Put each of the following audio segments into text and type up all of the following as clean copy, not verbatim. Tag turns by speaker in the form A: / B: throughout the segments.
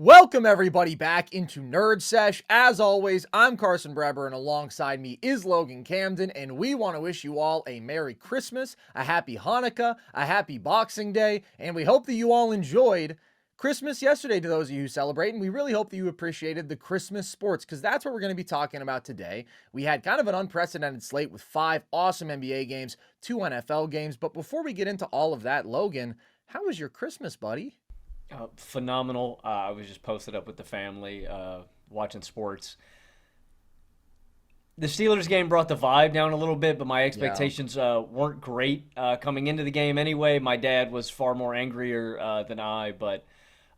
A: Welcome everybody back into NerdSesh. As always, I'm Carson Breber and alongside me is Logan Camden, and we want to wish you all a Merry Christmas, a Happy Hanukkah, a Happy Boxing Day, and we hope that you all enjoyed Christmas yesterday to those of you who celebrate, and we really hope that you appreciated the Christmas sports because that's what we're going to be talking about today. We had kind of an unprecedented slate with 5 awesome NBA games, 2 NFL games, but before we get into all of that, Logan, how was your Christmas, buddy?
B: Phenomenal. I was just posted up with the family, watching sports. The Steelers game brought the vibe down a little bit, but my expectations weren't great coming into the game anyway. My dad was far more angrier than I, but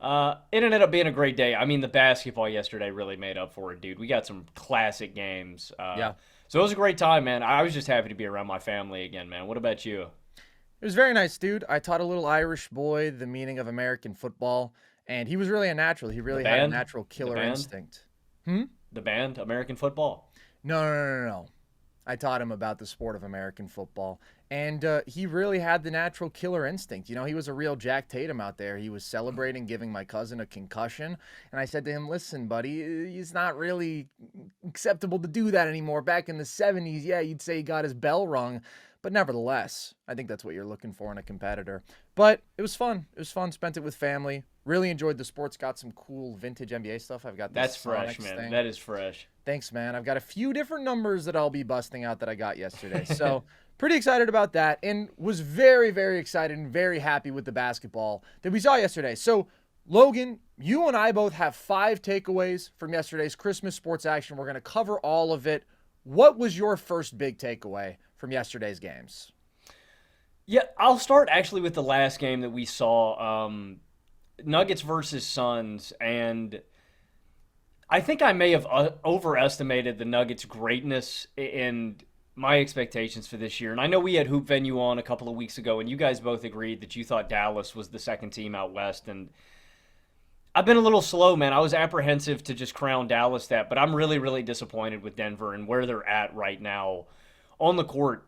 B: it ended up being a great day. I mean, the basketball yesterday really made up for it, dude. We got some classic games. So it was a great time, man. I was just happy to be around my family again, man. What about you?
A: It was very nice, dude. I taught a little Irish boy the meaning of American football, and he was really a natural. He really had a natural killer instinct.
B: The band, American football.
A: No. I taught him about the sport of American football, and he really had the natural killer instinct. You know, he was a real Jack Tatum out there. He was celebrating giving my cousin a concussion, and I said to him, listen, buddy, it's not really acceptable to do that anymore. Back in the 70s, yeah, you'd say he got his bell rung. But nevertheless, I think that's what you're looking for in a competitor. But it was fun. It was fun. Spent it with family. Really enjoyed the sports. Got some cool vintage NBA stuff. I've got this
B: That's fresh,
A: Sonics
B: man.
A: thing.
B: That is fresh.
A: Thanks, man. I've got a few different numbers that I'll be busting out that I got yesterday. So pretty excited about that, and was very, very excited and very happy with the basketball that we saw yesterday. So Logan, you and I both have 5 takeaways from yesterday's Christmas sports action. We're going to cover all of it. What was your first big takeaway from yesterday's games?
B: Yeah, I'll start actually with the last game that we saw, Nuggets versus Suns, and I think I may have overestimated the Nuggets' greatness and my expectations for this year. And I know we had Hoop Venue on a couple of weeks ago, and you guys both agreed that you thought Dallas was the second team out west, and I've been a little slow, man. I was apprehensive to just crown Dallas that, but I'm really, really disappointed with Denver and where they're at right now on the court.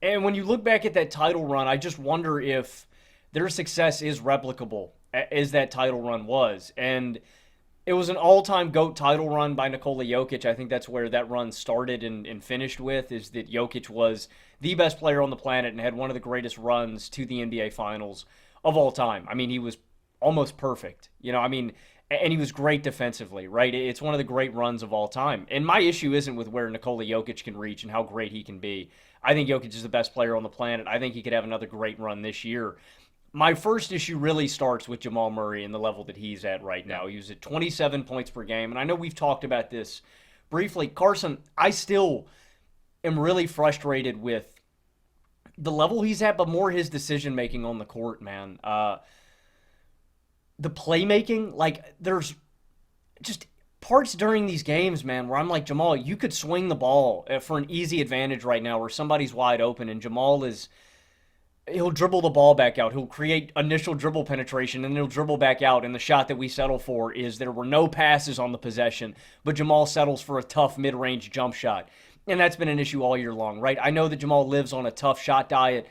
B: And when you look back at that title run, I just wonder if their success is replicable as that title run was. And it was an all-time GOAT title run by Nikola Jokic. I think that's where that run started and finished with, is that Jokic was the best player on the planet and had one of the greatest runs to the NBA Finals of all time. I mean, he was almost perfect, and he was great defensively, right? It's one of the great runs of all time. And my issue isn't with where Nikola Jokic can reach and how great he can be. I think Jokic is the best player on the planet. I think he could have another great run this year. My first issue really starts with Jamal Murray and the level that he's at right now. He was at 27 points per game, and I know we've talked about this briefly. Carson, I still am really frustrated with the level he's at, but more his decision-making on the court, man. The playmaking, there's just parts during these games, man, where I'm like, Jamal, you could swing the ball for an easy advantage right now where somebody's wide open, and he'll dribble the ball back out. He'll create initial dribble penetration, and he'll dribble back out, and the shot that we settle for is there were no passes on the possession, but Jamal settles for a tough mid-range jump shot. And that's been an issue all year long, right? I know that Jamal lives on a tough shot diet.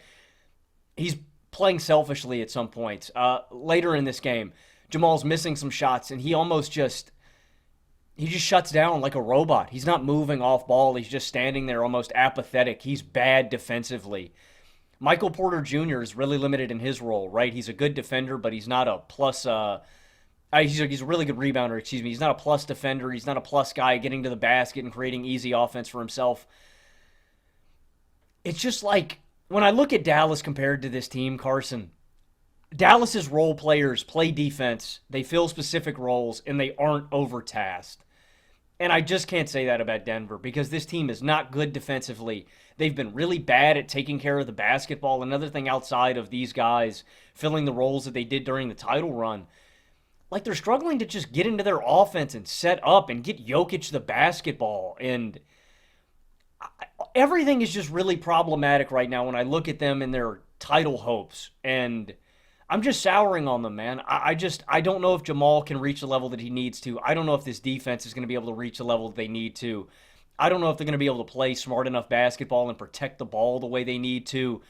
B: He's playing selfishly at some points. Later in this game, Jamal's missing some shots, and he just shuts down like a robot. He's not moving off ball. He's just standing there almost apathetic. He's bad defensively. Michael Porter Jr. is really limited in his role, right? He's a good defender, but he's not a plus. He's a really good rebounder, excuse me. He's not a plus defender. He's not a plus guy getting to the basket and creating easy offense for himself. It's just like, when I look at Dallas compared to this team, Carson, Dallas's role players play defense, they fill specific roles, and they aren't overtasked. And I just can't say that about Denver because this team is not good defensively. They've been really bad at taking care of the basketball. Another thing outside of these guys filling the roles that they did during the title run, they're struggling to just get into their offense and set up and get Jokic the basketball. And everything is just really problematic right now when I look at them and their title hopes. And I'm just souring on them, man. I don't know if Jamal can reach the level that he needs to. I don't know if this defense is going to be able to reach the level that they need to. I don't know if they're going to be able to play smart enough basketball and protect the ball the way they need to.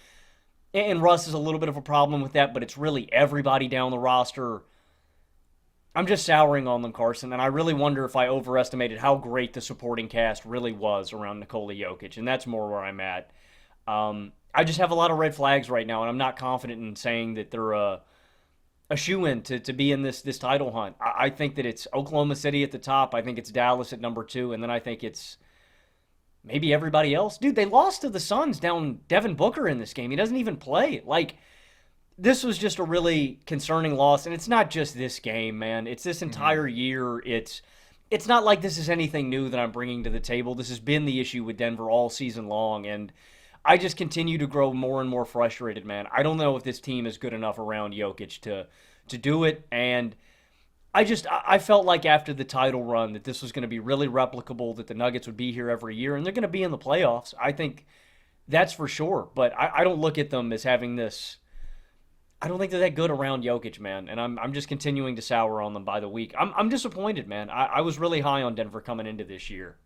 B: And Russ is a little bit of a problem with that, but it's really everybody down the roster. I'm just souring on them, Carson, and I really wonder if I overestimated how great the supporting cast really was around Nikola Jokic, and that's more where I'm at. I just have a lot of red flags right now, and I'm not confident in saying that they're a shoe-in to be in this title hunt. I think that it's Oklahoma City at the top. I think it's Dallas at number 2, and then I think it's maybe everybody else. Dude, they lost to the Suns down Devin Booker in this game. He doesn't even play. Like, this was just a really concerning loss, and it's not just this game, man. It's this entire year. It's not like this is anything new that I'm bringing to the table. This has been the issue with Denver all season long, and I just continue to grow more and more frustrated, man. I don't know if this team is good enough around Jokic to do it, and I felt like after the title run that this was going to be really replicable, that the Nuggets would be here every year, and they're going to be in the playoffs. I think that's for sure, but I don't look at them as having this. I don't think they're that good around Jokic, man, and I'm just continuing to sour on them by the week. I'm disappointed, man. I was really high on Denver coming into this year.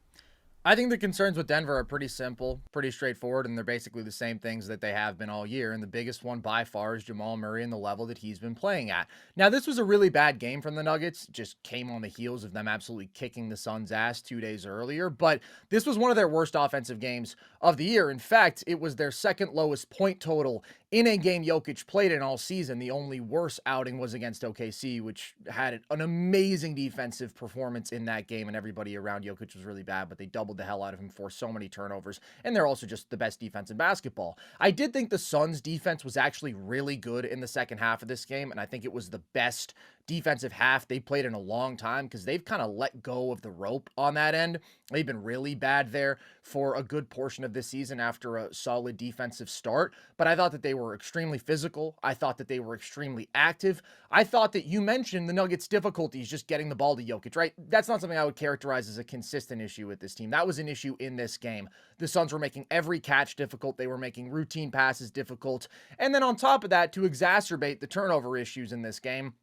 A: I think the concerns with Denver are pretty simple, pretty straightforward, and they're basically the same things that they have been all year. And the biggest one by far is Jamal Murray and the level that he's been playing at. Now, this was a really bad game from the Nuggets. Just came on the heels of them absolutely kicking the Suns' ass 2 days earlier. But this was one of their worst offensive games of the year. In fact, it was their second lowest point total in a game Jokic played in all season. The only worse outing was against OKC, which had an amazing defensive performance in that game, and everybody around Jokic was really bad, but they doubled the hell out of him, forced so many turnovers, and they're also just the best defense in basketball. I did think the Suns' defense was actually really good in the second half of this game, and I think it was the best defensive half they played in a long time because they've kind of let go of the rope on that end. They've been really bad there for a good portion of this season after a solid defensive start, but I thought that they were extremely physical. I thought that they were extremely active. I thought that you mentioned the Nuggets' difficulties just getting the ball to Jokic, right? That's not something I would characterize as a consistent issue with this team. That was an issue in this game. The Suns were making every catch difficult. They were making routine passes difficult. And then on top of that, to exacerbate the turnover issues in this game,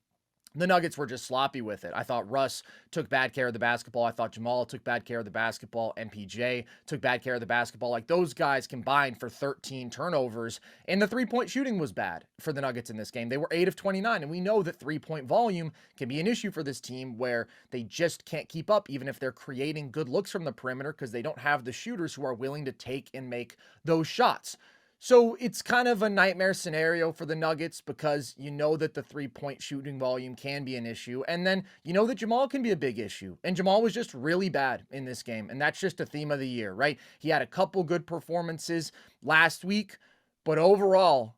A: the Nuggets were just sloppy with it. I thought Russ took bad care of the basketball. I thought Jamal took bad care of the basketball. MPJ took bad care of the basketball. Like, those guys combined for 13 turnovers, and the three-point shooting was bad for the Nuggets in this game. They were 8 of 29, and we know that three-point volume can be an issue for this team where they just can't keep up, even if they're creating good looks from the perimeter, because they don't have the shooters who are willing to take and make those shots. So it's kind of a nightmare scenario for the Nuggets because you know that the three-point shooting volume can be an issue. And then you know that Jamal can be a big issue. And Jamal was just really bad in this game. And that's just a theme of the year, right? He had a couple good performances last week. But overall,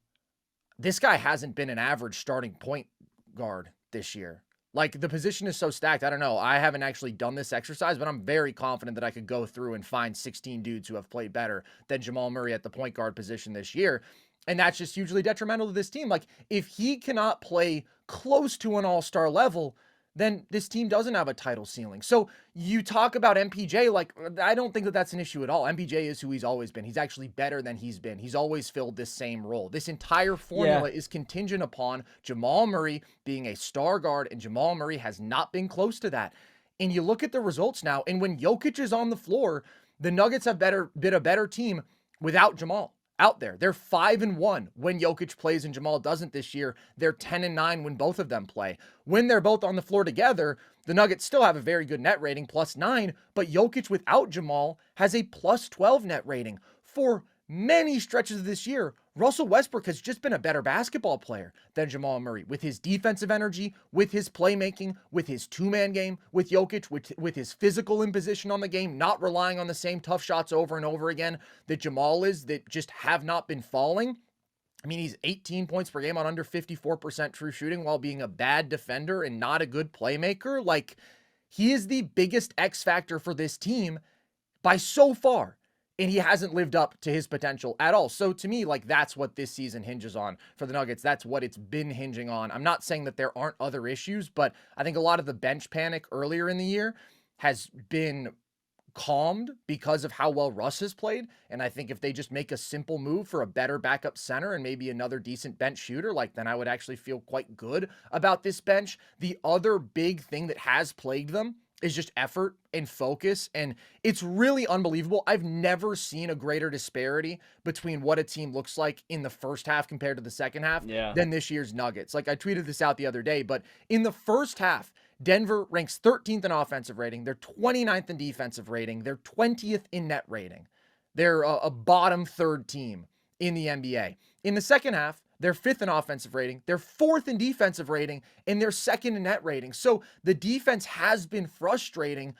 A: this guy hasn't been an average starting point guard this year. Like, the position is so stacked. I don't know. I haven't actually done this exercise, but I'm very confident that I could go through and find 16 dudes who have played better than Jamal Murray at the point guard position this year. And that's just hugely detrimental to this team. Like, if he cannot play close to an all-star level, then this team doesn't have a title ceiling. So you talk about MPJ, like, I don't think that that's an issue at all. MPJ is who he's always been. He's actually better than he's been. He's always filled this same role. This entire formula is contingent upon Jamal Murray being a star guard, and Jamal Murray has not been close to that. And you look at the results now, and when Jokic is on the floor, the Nuggets have been a better team without Jamal out there. They're 5-1 when Jokic plays and Jamal doesn't this year. They're 10-9 when both of them play. When they're both on the floor together, the Nuggets still have a very good net rating, +9, but Jokic without Jamal has a +12 net rating. For many stretches of this year, Russell Westbrook has just been a better basketball player than Jamal Murray with his defensive energy, with his playmaking, with his two-man game, with Jokic, with his physical imposition on the game, not relying on the same tough shots over and over again that Jamal is, that just have not been falling. I mean, he's 18 points per game on under 54% true shooting while being a bad defender and not a good playmaker. Like, he is the biggest X factor for this team by so far. And he hasn't lived up to his potential at all. So to me, like, that's what this season hinges on for the Nuggets. That's what it's been hinging on. I'm not saying that there aren't other issues, but I think a lot of the bench panic earlier in the year has been calmed because of how well Russ has played. And I think if they just make a simple move for a better backup center and maybe another decent bench shooter, like, then I would actually feel quite good about this bench. The other big thing that has plagued them is just effort and focus, and it's really unbelievable. I've never seen a greater disparity between what a team looks like in the first half compared to the second half than this year's Nuggets. Like, I tweeted this out the other day, but in the first half, Denver ranks 13th in offensive rating. They're 29th in defensive rating. They're 20th in net rating. They're a bottom third team in the NBA. In the second half, they're 5th in offensive rating. They're 4th in defensive rating, and they're 2nd in net rating. So the defense has been frustrating,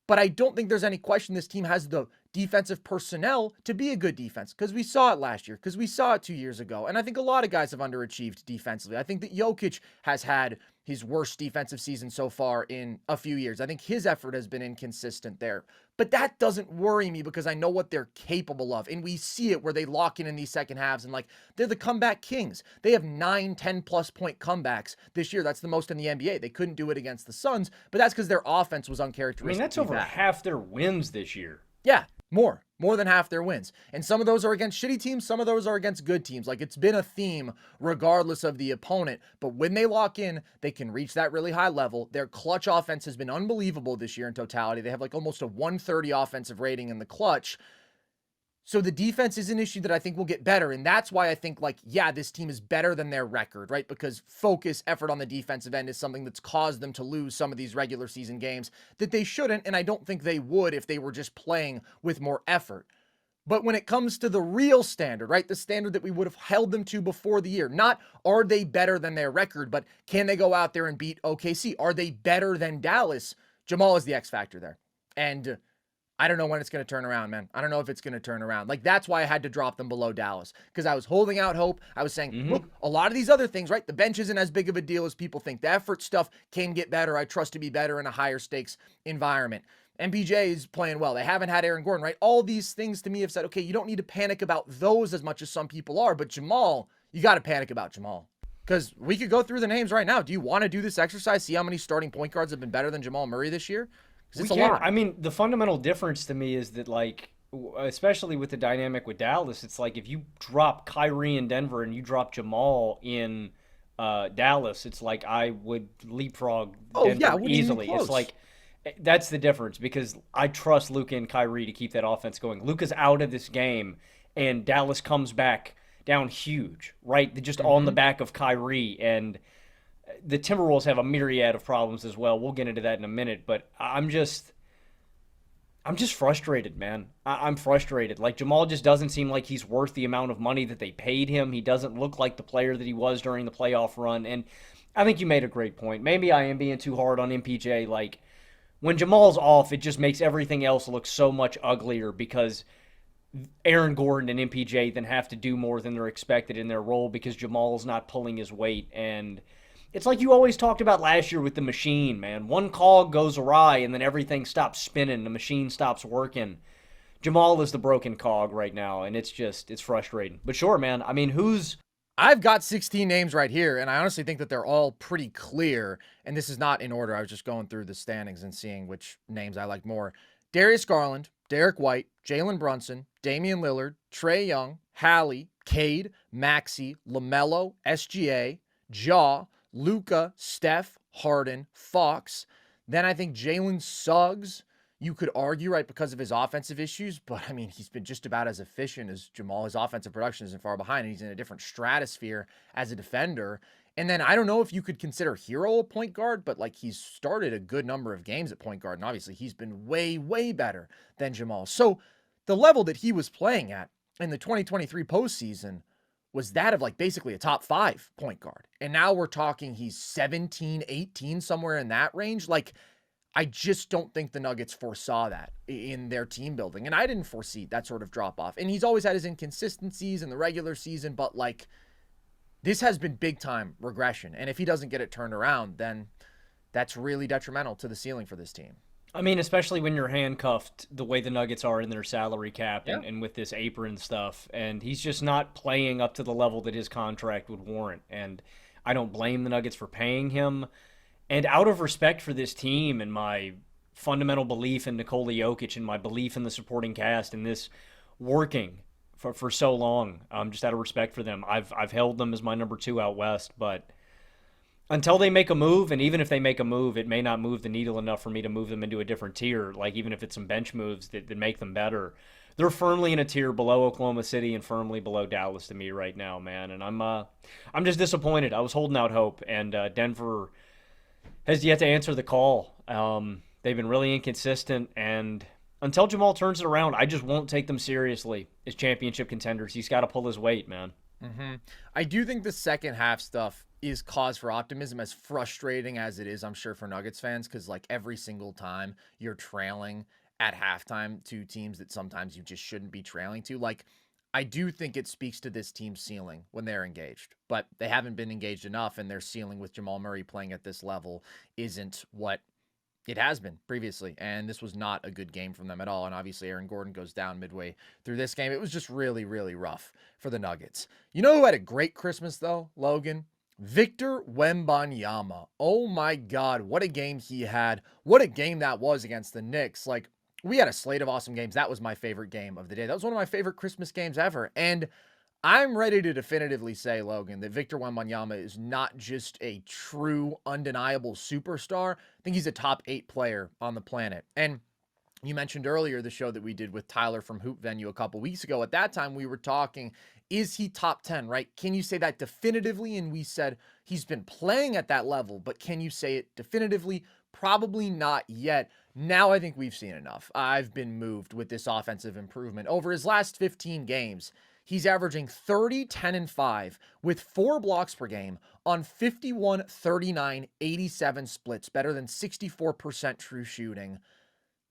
A: but I don't think there's any question this team has the defensive personnel to be a good defense, because we saw it last year, because we saw it 2 years ago. And I think a lot of guys have underachieved defensively. I think that Jokic has had his worst defensive season so far in a few years. I think his effort has been inconsistent there. But that doesn't worry me because I know what they're capable of. And we see it where they lock in these second halves and they're the comeback kings. They have 9, 10+ point comebacks this year. That's the most in the NBA. They couldn't do it against the Suns, but that's because their offense was uncharacteristic.
B: I mean, that's over half their wins this year.
A: Yeah, more than half their wins. And some of those are against shitty teams. Some of those are against good teams. It's been a theme regardless of the opponent. But when they lock in, they can reach that really high level. Their clutch offense has been unbelievable this year in totality. They have almost a 130 offensive rating in the clutch. So the defense is an issue that I think will get better. And that's why I think this team is better than their record, right? Because focus, effort on the defensive end is something that's caused them to lose some of these regular season games that they shouldn't. And I don't think they would if they were just playing with more effort. But when it comes to the real standard, right? The standard that we would have held them to before the year, not are they better than their record, but can they go out there and beat OKC? Are they better than Dallas? Jamal is the X factor there. And I don't know when it's going to turn around, man. I don't know if it's going to turn around. That's why I had to drop them below Dallas, because I was holding out hope. I was saying, look, a lot of these other things, right? The bench isn't as big of a deal as people think. The effort stuff can get better. I trust to be better in a higher stakes environment. MPJ is playing well. They haven't had Aaron Gordon, right? All these things to me have said, okay, you don't need to panic about those as much as some people are, but Jamal, you got to panic about Jamal. Because we could go through the names right now. Do you want to do this exercise? See how many starting point guards have been better than Jamal Murray this year? It's a lot.
B: I mean, the fundamental difference to me is that, especially with the dynamic with Dallas, it's if you drop Kyrie in Denver and you drop Jamal in Dallas, it's I would leapfrog Denver easily. It's that's the difference, because I trust Luka and Kyrie to keep that offense going. Luka's out of this game, and Dallas comes back down huge, right? Just on the back of Kyrie, and the Timberwolves have a myriad of problems as well. We'll get into that in a minute, but I'm just frustrated, man. I'm frustrated. Jamal just doesn't seem like he's worth the amount of money that they paid him. He doesn't look like the player that he was during the playoff run, and I think you made a great point. Maybe I am being too hard on MPJ. When Jamal's off, it just makes everything else look so much uglier, because Aaron Gordon and MPJ then have to do more than they're expected in their role because Jamal's not pulling his weight. And it's like you always talked about last year with the machine, man. One cog goes awry and then everything stops spinning. The machine stops working. Jamal is the broken cog right now, and it's frustrating. But sure, man, I mean,
A: I've got 16 names right here, and I honestly think that they're all pretty clear. And this is not in order. I was just going through the standings and seeing which names I like more. Darius Garland, Derek White, Jalen Brunson, Damian Lillard, Trae Young, Hallie, Cade, Maxey, LaMelo, SGA, Ja, Luka, Steph, Harden, Fox. Then I think Jalen Suggs, you could argue, right, because of his offensive issues, but I mean, he's been just about as efficient as Jamal. His offensive production isn't far behind, and he's in a different stratosphere as a defender. And then I don't know if you could consider Hero a point guard, but he's started a good number of games at point guard, and obviously he's been way, way better than Jamal. So the level that he was playing at in the 2023 postseason was that of basically a top 5 point guard. And now we're talking he's 17, 18, somewhere in that range. I just don't think the Nuggets foresaw that in their team building. And I didn't foresee that sort of drop off. And he's always had his inconsistencies in the regular season, but this has been big time regression. And if he doesn't get it turned around, then that's really detrimental to the ceiling for this team.
B: I mean, especially when you're handcuffed the way the Nuggets are in their salary cap and with this apron stuff. And he's just not playing up to the level that his contract would warrant. And I don't blame the Nuggets for paying him. And out of respect for this team and my fundamental belief in Nikola Jokic and my belief in the supporting cast and this working for so long, just out of respect for them, I've held them as my number 2 out west. But until they make a move, and even if they make a move, it may not move the needle enough for me to move them into a different tier, even if it's some bench moves that make them better. They're firmly in a tier below Oklahoma City and firmly below Dallas to me right now, man. And I'm just disappointed. I was holding out hope, and Denver has yet to answer the call. They've been really inconsistent, and until Jamal turns it around, I just won't take them seriously as championship contenders. He's got to pull his weight, man.
A: I do think the second half stuff is cause for optimism, as frustrating as it is, I'm sure, for Nuggets fans, because like every single time you're trailing at halftime to teams that sometimes you just shouldn't be trailing to, like I do think it speaks to this team's ceiling when they're engaged, but they haven't been engaged enough, and their ceiling with Jamal Murray playing at this level isn't what it has been previously, and this was not a good game from them at all. And obviously, Aaron Gordon goes down midway through this game. It was just really, really rough for the Nuggets. You know who had a great Christmas, though, Logan? Victor Wembanyama. Oh my God, what a game he had. What a game that was against the Knicks. Like, we had a slate of awesome games. That was my favorite game of the day. That was one of my favorite Christmas games ever. And I'm ready to definitively say, Logan, that Victor Wembanyama is not just a true, undeniable superstar. I think he's a top 8 player on the planet. And you mentioned earlier the show that we did with Tyler from Hoop Venue a couple weeks ago. At that time, we were talking, is he top 10, right? Can you say that definitively? And we said he's been playing at that level, but can you say it definitively? Probably not yet. Now I think we've seen enough. I've been moved with this offensive improvement. Over his last 15 games, he's averaging 30, 10, and 5 with 4 blocks per game on 51, 39, 87 splits, better than 64% true shooting.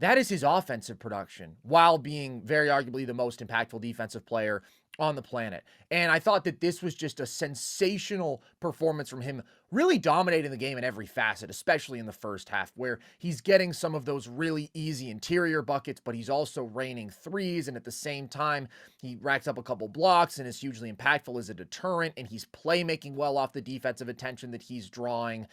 A: That is his offensive production, while being very arguably the most impactful defensive player on the planet. And I thought that this was just a sensational performance from him, really dominating the game in every facet, especially in the first half, where he's getting some of those really easy interior buckets, but he's also raining threes. And at the same time, he racks up a couple blocks and is hugely impactful as a deterrent. And he's playmaking well off the defensive attention that he's drawing.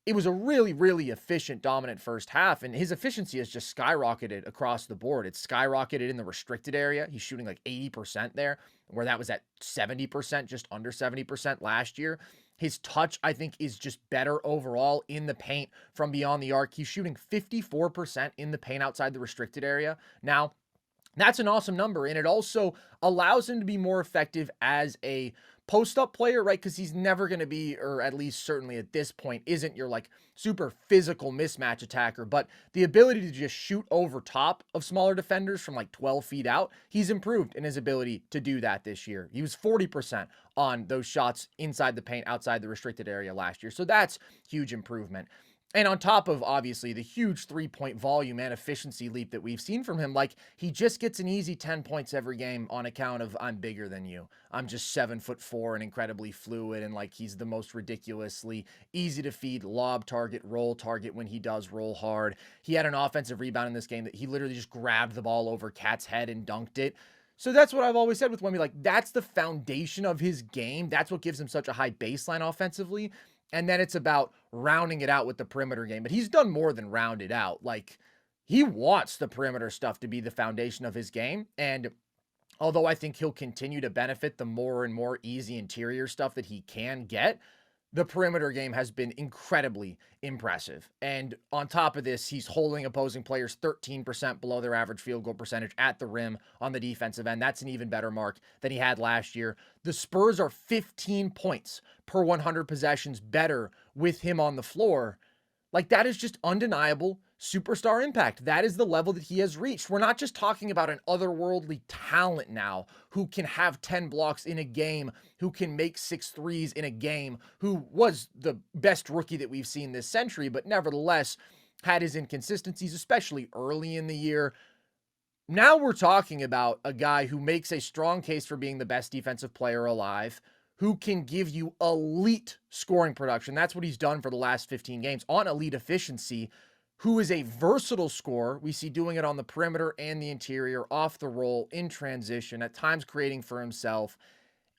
A: It was a really, really efficient, dominant first half, and his efficiency has just skyrocketed across the board. It's skyrocketed in the restricted area. He's shooting like 80% there, where that was at 70%, just under 70% last year. His touch, I think, is just better overall in the paint from beyond the arc. He's shooting 54% in the paint outside the restricted area. Now, that's an awesome number, and it also allows him to be more effective as a post-up player, right? Because he's never going to be, or at least certainly at this point, isn't your like super physical mismatch attacker, but the ability to just shoot over top of smaller defenders from like 12 feet out, he's improved in his ability to do that this year. He was 40% on those shots inside the paint, outside the restricted area last year. So that's huge improvement. And on top of, obviously, the huge three-point volume and efficiency leap that we've seen from him, like, he just gets an easy 10 points every game on account of, I'm bigger than you. I'm just 7'4" and incredibly fluid, and, like, he's the most ridiculously easy-to-feed lob target, roll target when he does roll hard. He had an offensive rebound in this game that he literally just grabbed the ball over Cat's head and dunked it. So that's what I've always said with Wemby. Like, that's the foundation of his game. That's what gives him such a high baseline offensively. And then it's about rounding it out with the perimeter game. But he's done more than round it out. Like, he wants the perimeter stuff to be the foundation of his game. And although I think he'll continue to benefit the more and more easy interior stuff that he can get, the perimeter game has been incredibly impressive. And on top of this, he's holding opposing players 13% below their average field goal percentage at the rim on the defensive end. That's an even better mark than he had last year. The Spurs are 15 points per 100 possessions better with him on the floor. Like, that is just undeniable superstar impact. That is the level that he has reached. We're not just talking about an otherworldly talent now who can have 10 blocks in a game, who can make 6 threes in a game, who was the best rookie that we've seen this century, but nevertheless had his inconsistencies, especially early in the year. Now we're talking about a guy who makes a strong case for being the best defensive player alive, who can give you elite scoring production. That's what he's done for the last 15 games on elite efficiency, who is a versatile scorer. We see doing it on the perimeter and the interior, off the roll, in transition, at times creating for himself,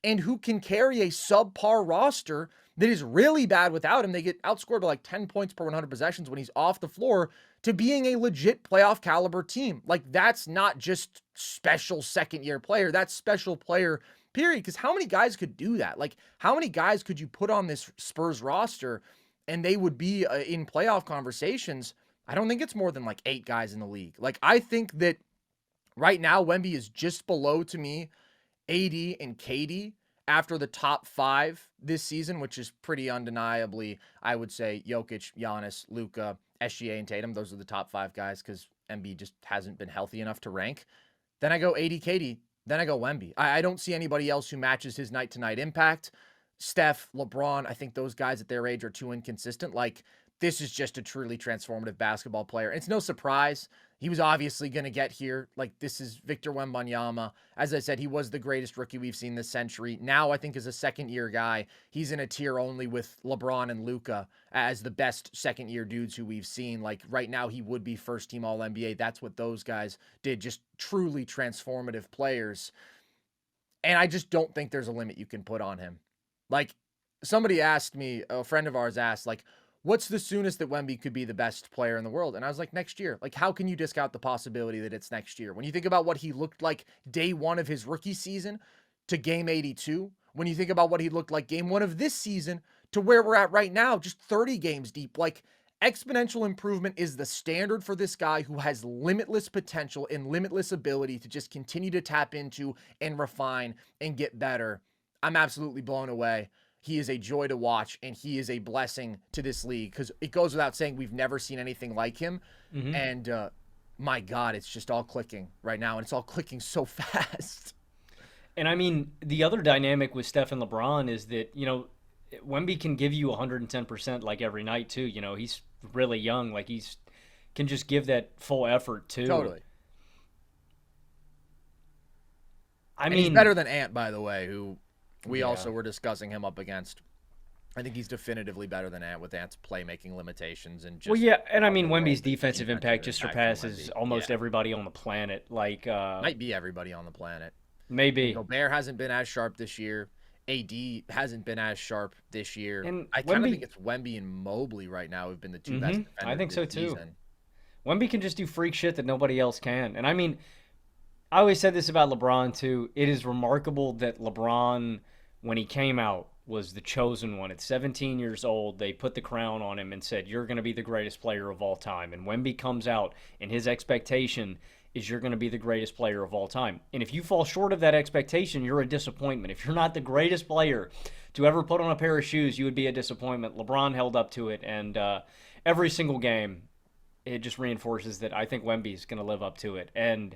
A: and who can carry a subpar roster that is really bad without him. They get outscored by like 10 points per 100 possessions when he's off the floor, to being a legit playoff caliber team. Like, that's not just special second year player, that's special player period. Because how many guys could do that? Like, how many guys could you put on this Spurs roster and they would be in playoff conversations? I don't think it's more than like 8 guys in the league. Like, I think that right now Wemby is just below, to me, AD and KD after the top 5 this season, which is pretty undeniably, I would say, Jokic, Giannis, Luka, SGA, and Tatum. Those are the top 5 guys because Embiid just hasn't been healthy enough to rank. Then I go AD, KD. Then I go Wemby. I don't see anybody else who matches his night-to-night impact. Steph, LeBron, I think those guys at their age are too inconsistent. Like, this is just a truly transformative basketball player. It's no surprise. He was obviously going to get here. Like, this is Victor Wembanyama. As I said, he was the greatest rookie we've seen this century. Now, I think as a second-year guy, he's in a tier only with LeBron and Luka as the best second-year dudes who we've seen. Like, right now, he would be first-team All-NBA. That's what those guys did. Just truly transformative players. And I just don't think there's a limit you can put on him. Like, somebody asked me, a friend of ours asked, like, what's the soonest that Wemby could be the best player in the world? And I was like, next year. Like, how can you discount the possibility that it's next year? When you think about what he looked like day 1 of his rookie season to game 82, when you think about what he looked like game 1 of this season to where we're at right now, just 30 games deep, like, exponential improvement is the standard for this guy who has limitless potential and limitless ability to just continue to tap into and refine and get better. I'm absolutely blown away. He is a joy to watch, and he is a blessing to this league because it goes without saying we've never seen anything like him. Mm-hmm. And my God, it's just all clicking right now, and it's all clicking so fast.
B: And I mean, the other dynamic with Steph and LeBron is that, you know, Wemby can give you 110% like every night too. You know, he's really young. Like can just give that full effort too.
A: Totally.
B: I
A: mean, he's better than Ant, by the way, who we also were discussing him up against. I think he's definitively better than Ant with Ant's playmaking limitations and just.
B: Well, yeah, and I mean Wemby's defensive impact just surpasses almost everybody on the planet. Like
A: might be everybody on the planet.
B: Maybe.
A: Gobert hasn't been as sharp this year. AD hasn't been as sharp this year.
B: And
A: I kind of think it's Wemby and Mobley right now who've been the two best defenders.
B: I think so too.
A: Season.
B: Wemby can just do freak shit that nobody else can. And I mean, I always said this about LeBron too. It is remarkable that LeBron, when he came out, was the chosen one. At 17 years old, they put the crown on him and said, you're going to be the greatest player of all time. And Wemby comes out, and his expectation is you're going to be the greatest player of all time. And if you fall short of that expectation, you're a disappointment. If you're not the greatest player to ever put on a pair of shoes, you would be a disappointment. LeBron held up to it, and every single game, it just reinforces that I think Wemby's going to live up to it. And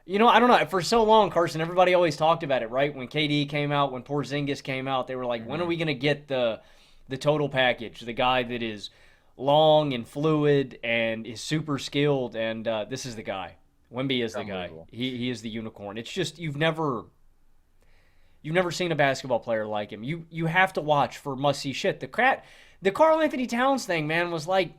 B: you know, I don't know. For so long, Carson, everybody always talked about it, right? When KD came out, when Porzingis came out, they were like, when are we going to get the total package, the guy that is long and fluid and is super skilled, and this is the guy. Wemby is the guy. He is the unicorn. It's just you've never seen a basketball player like him. You have to watch for must-see shit. The Karl Anthony Towns thing, man, was like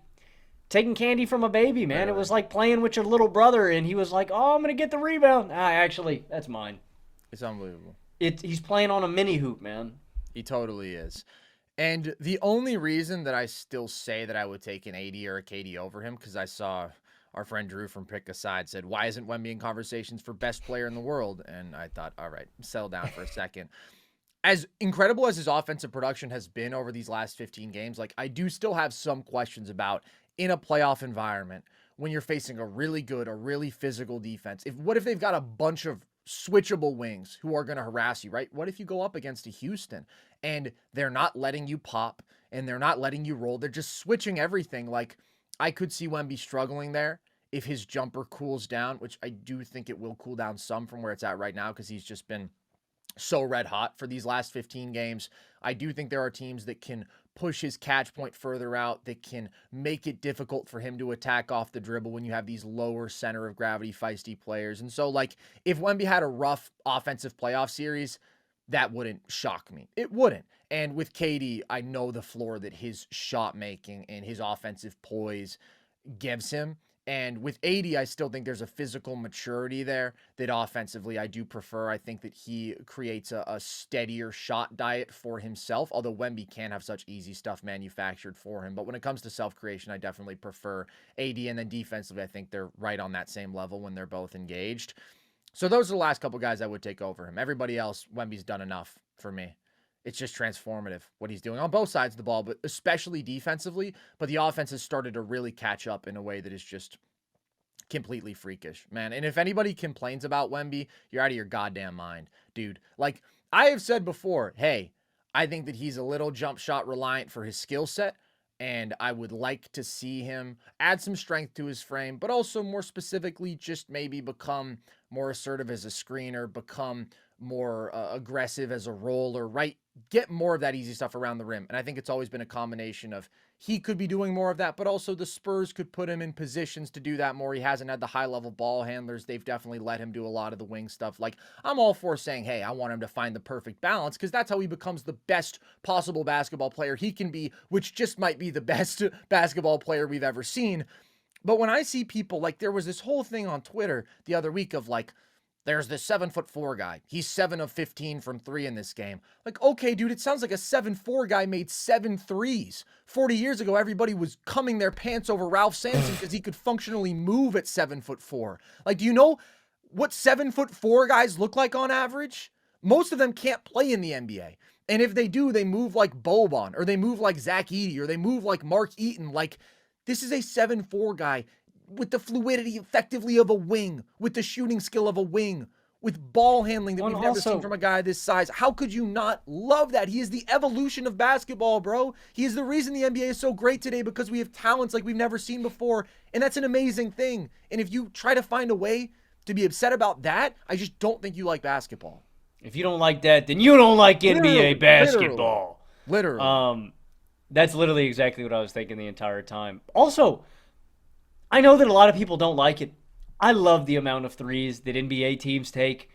B: taking candy from a baby, man. It was like playing with your little brother, and he was like, oh, I'm going to get the rebound. Actually, that's mine.
A: It's unbelievable.
B: He's playing on a mini hoop, man.
A: He totally is. And the only reason that I still say that I would take an AD or a KD over him, because I saw our friend Drew from Pick a Side said, why isn't Wemby in conversations for best player in the world? And I thought, all right, settle down for a second. As incredible as his offensive production has been over these last 15 games, like I do still have some questions about in a playoff environment when you're facing a really good, a really physical defense. What if they've got a bunch of switchable wings who are going to harass you, right? What if you go up against a Houston and they're not letting you pop and they're not letting you roll? They're just switching everything. Like I could see Wemby struggling there if his jumper cools down, which I do think it will cool down some from where it's at right now because he's just been so red hot for these last 15 games. I do think there are teams that can push his catch point further out, that can make it difficult for him to attack off the dribble when you have these lower center of gravity feisty players. And so like if Wemby had a rough offensive playoff series, that wouldn't shock me. It wouldn't. And with KD, I know the floor that his shot making and his offensive poise gives him. And with AD, I still think there's a physical maturity there that offensively I do prefer. I think that he creates a steadier shot diet for himself, although Wemby can have such easy stuff manufactured for him. But when it comes to self-creation, I definitely prefer AD. And then defensively, I think they're right on that same level when they're both engaged. So those are the last couple guys I would take over him. Everybody else, Wemby's done enough for me. It's just transformative what he's doing on both sides of the ball, but especially defensively. But the offense has started to really catch up in a way that is just completely freakish, man. And if anybody complains about Wemby, you're out of your goddamn mind, dude. Like, I have said before, hey, I think that he's a little jump shot reliant for his skill set, and I would like to see him add some strength to his frame, but also more specifically, just maybe become more assertive as a screener, become more aggressive as a roller, right? Get more of that easy stuff around the rim. And I think it's always been a combination of he could be doing more of that, but also the Spurs could put him in positions to do that more. He hasn't had the high-level ball handlers. They've definitely let him do a lot of the wing stuff. Like, I'm all for saying, hey, I want him to find the perfect balance, because that's how he becomes the best possible basketball player he can be, which just might be the best basketball player we've ever seen. But when I see people, like, there was this whole thing on Twitter the other week of, like, there's this 7'4" guy. He's 7 of 15 from 3 in this game. Like, okay, dude, it sounds like a 7'4" guy made 7 threes. 40 years ago, everybody was coming their pants over Ralph Sampson because he could functionally move at 7'4". Like, do you know what 7'4" guys look like on average? Most of them can't play in the NBA. And if they do, they move like Boban, or they move like Zach Edey, or they move like Mark Eaton. Like, this is a 7'4" guy with the fluidity effectively of a wing, with the shooting skill of a wing, with ball handling that we've never seen from a guy this size. How could you not love that? He is the evolution of basketball, bro. He is the reason the NBA is so great today, because we have talents like we've never seen before, and that's an amazing thing. And if you try to find a way to be upset about that, I just don't think you like basketball.
B: If you don't like that, then you don't like NBA basketball.
A: Literally.
B: That's literally exactly what I was thinking the entire time. Also, I know that a lot of people don't like it. I love the amount of threes that NBA teams take,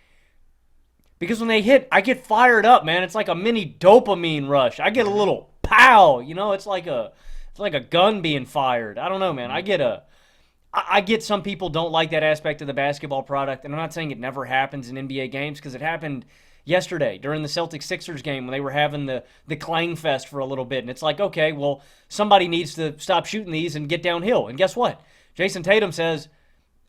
B: because when they hit, I get fired up, man. It's like a mini dopamine rush. I get a little pow, it's like a gun being fired. I don't know, man. I get some people don't like that aspect of the basketball product, and I'm not saying it never happens in NBA games, because it happened yesterday during the Celtics-Sixers game when they were having the clang fest for a little bit, and it's like, okay, well, somebody needs to stop shooting these and get downhill, and guess what? Jason Tatum says,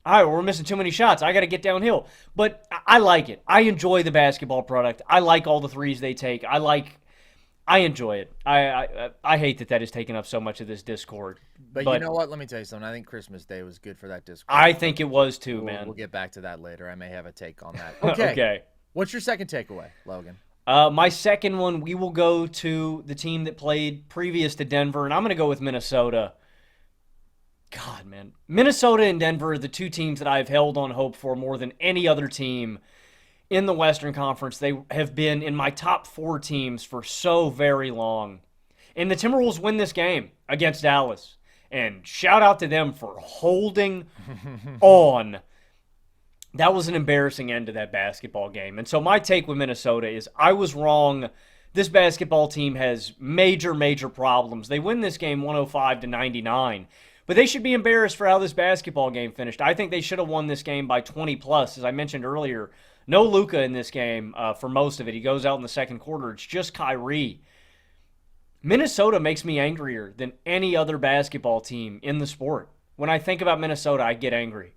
B: all right, well, we're missing too many shots. I got to get downhill. But I like it. I enjoy the basketball product. I like all the threes they take. I enjoy it. I hate that is taking up so much of this Discord.
A: But you know what? Let me tell you something. I think Christmas Day was good for that Discord.
B: I think it was too, man.
A: We'll get back to that later. I may have a take on that. Okay. What's your second takeaway, Logan?
B: My second one, we will go to the team that played previous to Denver, and I'm going to go with Minnesota. God, man. Minnesota and Denver are the two teams that I've held on hope for more than any other team in the Western Conference. They have been in my top 4 teams for so very long. And the Timberwolves win this game against Dallas. And shout out to them for holding on. That was an embarrassing end to that basketball game. And so my take with Minnesota is I was wrong. This basketball team has major, major problems. They win this game 105-99. But they should be embarrassed for how this basketball game finished. I think they should have won this game by 20+. As I mentioned earlier, no Luka in this game for most of it. He goes out in the second quarter. It's just Kyrie. Minnesota makes me angrier than any other basketball team in the sport. When I think about Minnesota, I get angry.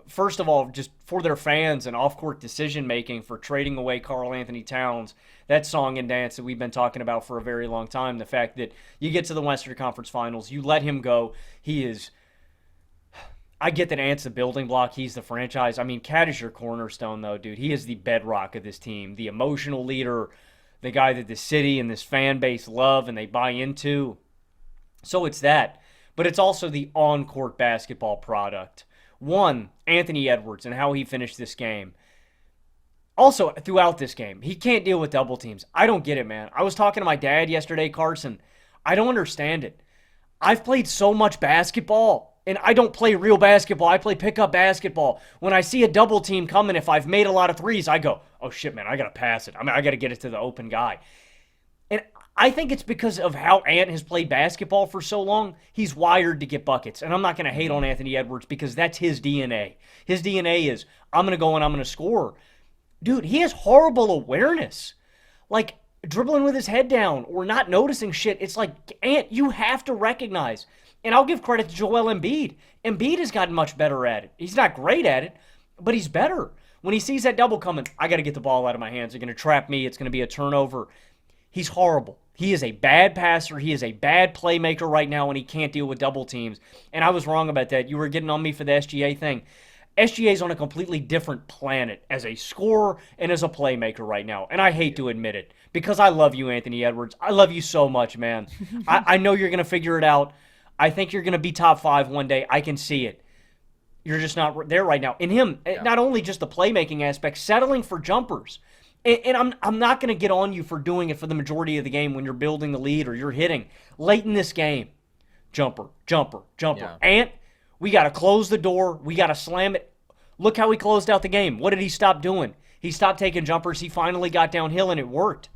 B: First of all, just for their fans and off-court decision-making for trading away Karl Anthony Towns, that song and dance that we've been talking about for a very long time, the fact that you get to the Western Conference Finals, you let him go, he is... I get that Ant's the building block, he's the franchise. I mean, Cat is your cornerstone, though, dude. He is the bedrock of this team, the emotional leader, the guy that the city and this fan base love and they buy into. So it's that. But it's also the on-court basketball product. One, Anthony Edwards and how he finished this game. Also, throughout this game, he can't deal with double teams. I don't get it, man. I was talking to my dad yesterday, Carson. I don't understand it. I've played so much basketball, and I don't play real basketball. I play pickup basketball. When I see a double team coming, if I've made a lot of threes, I go, oh shit, man, I got to pass it. I got to get it to the open guy. And I think it's because of how Ant has played basketball for so long. He's wired to get buckets. And I'm not going to hate on Anthony Edwards because that's his DNA. His DNA is, I'm going to go and I'm going to score. Dude, he has horrible awareness. Like, dribbling with his head down or not noticing shit. It's like, Ant, you have to recognize. And I'll give credit to Joel Embiid. Embiid has gotten much better at it. He's not great at it, but he's better. When he sees that double coming, I got to get the ball out of my hands. They're going to trap me. It's going to be a turnover. He's horrible. He is a bad passer. He is a bad playmaker right now, and he can't deal with double teams. And I was wrong about that. You were getting on me for the SGA thing. SGA's on a completely different planet as a scorer and as a playmaker right now. And I hate to admit it because I love you, Anthony Edwards. I love you so much, man. I know you're going to figure it out. I think you're going to be top 5 one day. I can see it. You're just not there right now. And him, not only just the playmaking aspect, settling for jumpers. And I'm not going to get on you for doing it for the majority of the game when you're building the lead or you're hitting. Late in this game, jumper.
A: Yeah.
B: Ant, we got to close the door. We got to slam it. Look how he closed out the game. What did he stop doing? He stopped taking jumpers. He finally got downhill, and it worked.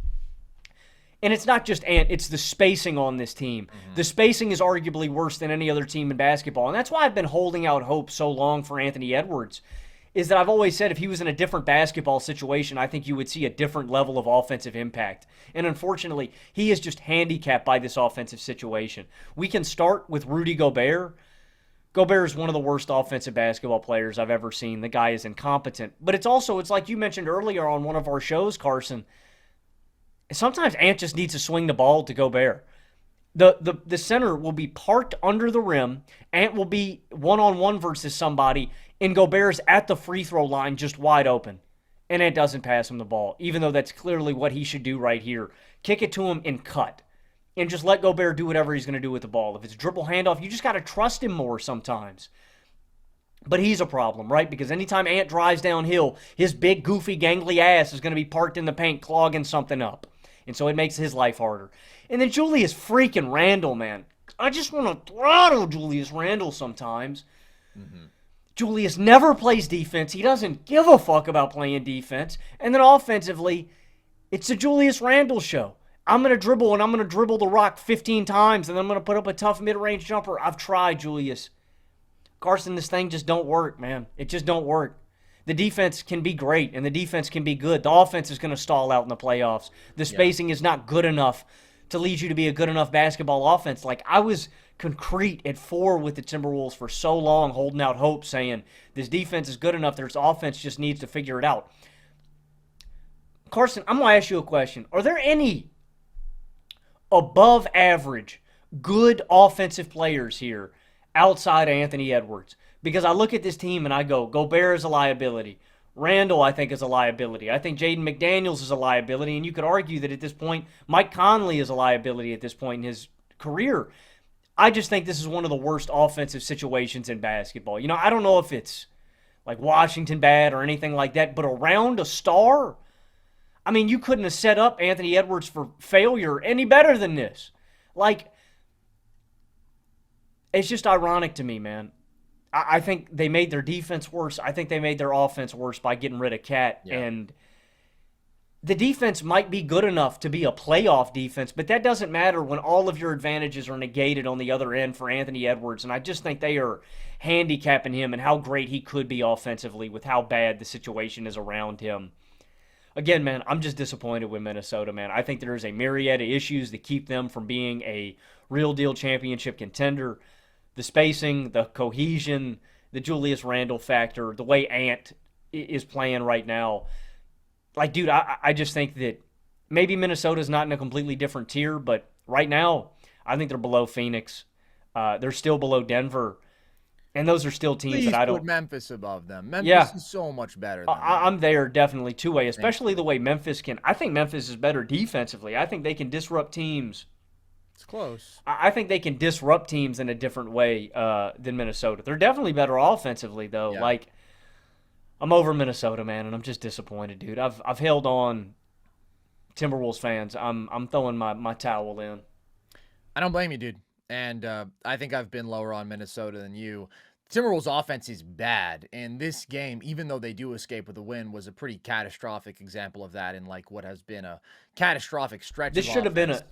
B: And it's not just Ant, it's the spacing on this team. Mm-hmm. The spacing is arguably worse than any other team in basketball. And that's why I've been holding out hope so long for Anthony Edwards, is that I've always said if he was in a different basketball situation, I think you would see a different level of offensive impact. And unfortunately, he is just handicapped by this offensive situation. We can start with Rudy Gobert. Gobert is one of the worst offensive basketball players I've ever seen. The guy is incompetent. But it's like you mentioned earlier on one of our shows, Carson, sometimes Ant just needs to swing the ball to Gobert. The center will be parked under the rim. Ant will be one-on-one versus somebody, and Gobert's at the free throw line just wide open. And Ant doesn't pass him the ball, even though that's clearly what he should do right here. Kick it to him and cut. And just let Gobert do whatever he's going to do with the ball. If it's a dribble handoff, you just got to trust him more sometimes. But he's a problem, right? Because anytime Ant drives downhill, his big, goofy, gangly ass is going to be parked in the paint clogging something up. And so it makes his life harder. And then Julius freaking Randle, man. I just want to throttle Julius Randle sometimes. Mm-hmm. Julius never plays defense. He doesn't give a fuck about playing defense. And then offensively, it's the Julius Randle show. I'm going to dribble, and I'm going to dribble the rock 15 times, and I'm going to put up a tough mid-range jumper. I've tried, Julius. Carson, this thing just don't work, man. It just don't work. The defense can be great, and the defense can be good. The offense is going to stall out in the playoffs. The spacing is not good enough to lead you to be a good enough basketball offense. Like, I was concrete at 4 with the Timberwolves for so long, holding out hope, saying this defense is good enough. This offense just needs to figure it out. Carson, I'm going to ask you a question. Are there any above average, good offensive players here outside of Anthony Edwards? Because I look at this team and I go, Gobert is a liability. Randall, I think, is a liability. I think Jaden McDaniels is a liability. And you could argue that at this point, Mike Conley is a liability at this point in his career. I just think this is one of the worst offensive situations in basketball. You know, I don't know if it's like Washington bad or anything like that, but around a star, I mean, you couldn't have set up Anthony Edwards for failure any better than this. Like, it's just ironic to me, man. I think they made their defense worse. I think they made their offense worse by getting rid of Cat. Yeah. And the defense might be good enough to be a playoff defense, but that doesn't matter when all of your advantages are negated on the other end for Anthony Edwards. And I just think they are handicapping him and how great he could be offensively with how bad the situation is around him. Again, man, I'm just disappointed with Minnesota, man. I think there's a myriad of issues that keep them from being a real deal championship contender. The spacing, the cohesion, the Julius Randle factor, the way Ant is playing right now. Like, dude, I just think that maybe Minnesota's not in a completely different tier, but right now, I think they're below Phoenix. They're still below Denver. And those are still teams that I don't...
A: put Memphis above them. Memphis is so much better than them.
B: I'm there definitely two-way, especially the way Memphis can... I think Memphis is better defensively. I think they can disrupt teams.
A: It's close.
B: I think they can disrupt teams in a different way than Minnesota. They're definitely better offensively, though. Yeah. Like, I'm over Minnesota, man, and I'm just disappointed, dude. I've held on. Timberwolves fans, I'm throwing my towel in.
A: I don't blame you, dude. And I think I've been lower on Minnesota than you. Timberwolves offense is bad, and this game, even though they do escape with a win, was a pretty catastrophic example of that in like what has been a catastrophic stretch.
B: This should have been a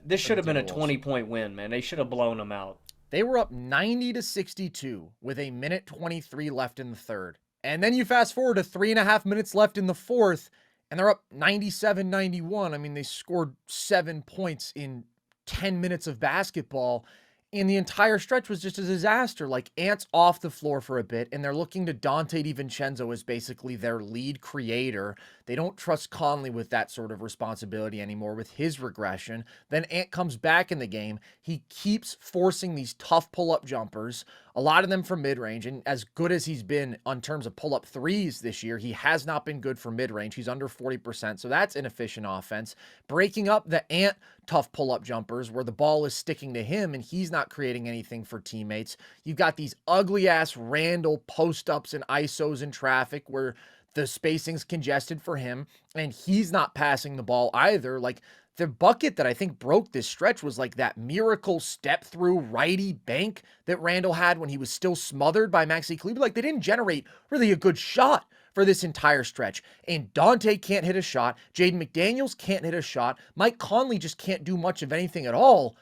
B: 20-point win, man. They should have blown them out.
A: They were up 90-62 with a minute 23 left in the third, and then you fast forward to 3.5 minutes left in the fourth, and they're up 97-91. I mean, they scored 7 points in 10 minutes of basketball. And the entire stretch was just a disaster. Like, Ant's off the floor for a bit, and they're looking to Dante DiVincenzo as basically their lead creator. They don't trust Conley with that sort of responsibility anymore with his regression. Then Ant comes back in the game. He keeps forcing these tough pull-up jumpers, a lot of them from mid-range. And as good as he's been on terms of pull-up threes this year, he has not been good for mid-range. He's under 40%, so that's inefficient offense. Breaking up the Ant tough pull-up jumpers where the ball is sticking to him and he's not creating anything for teammates. You've got these ugly-ass Randall post-ups and ISOs in traffic where the spacing's congested for him, and he's not passing the ball either. Like, the bucket that I think broke this stretch was like that miracle step-through righty bank that Randall had when he was still smothered by Maxi Kleber. Like, they didn't generate really a good shot for this entire stretch. And Dante can't hit a shot. Jaden McDaniels can't hit a shot. Mike Conley just can't do much of anything at all.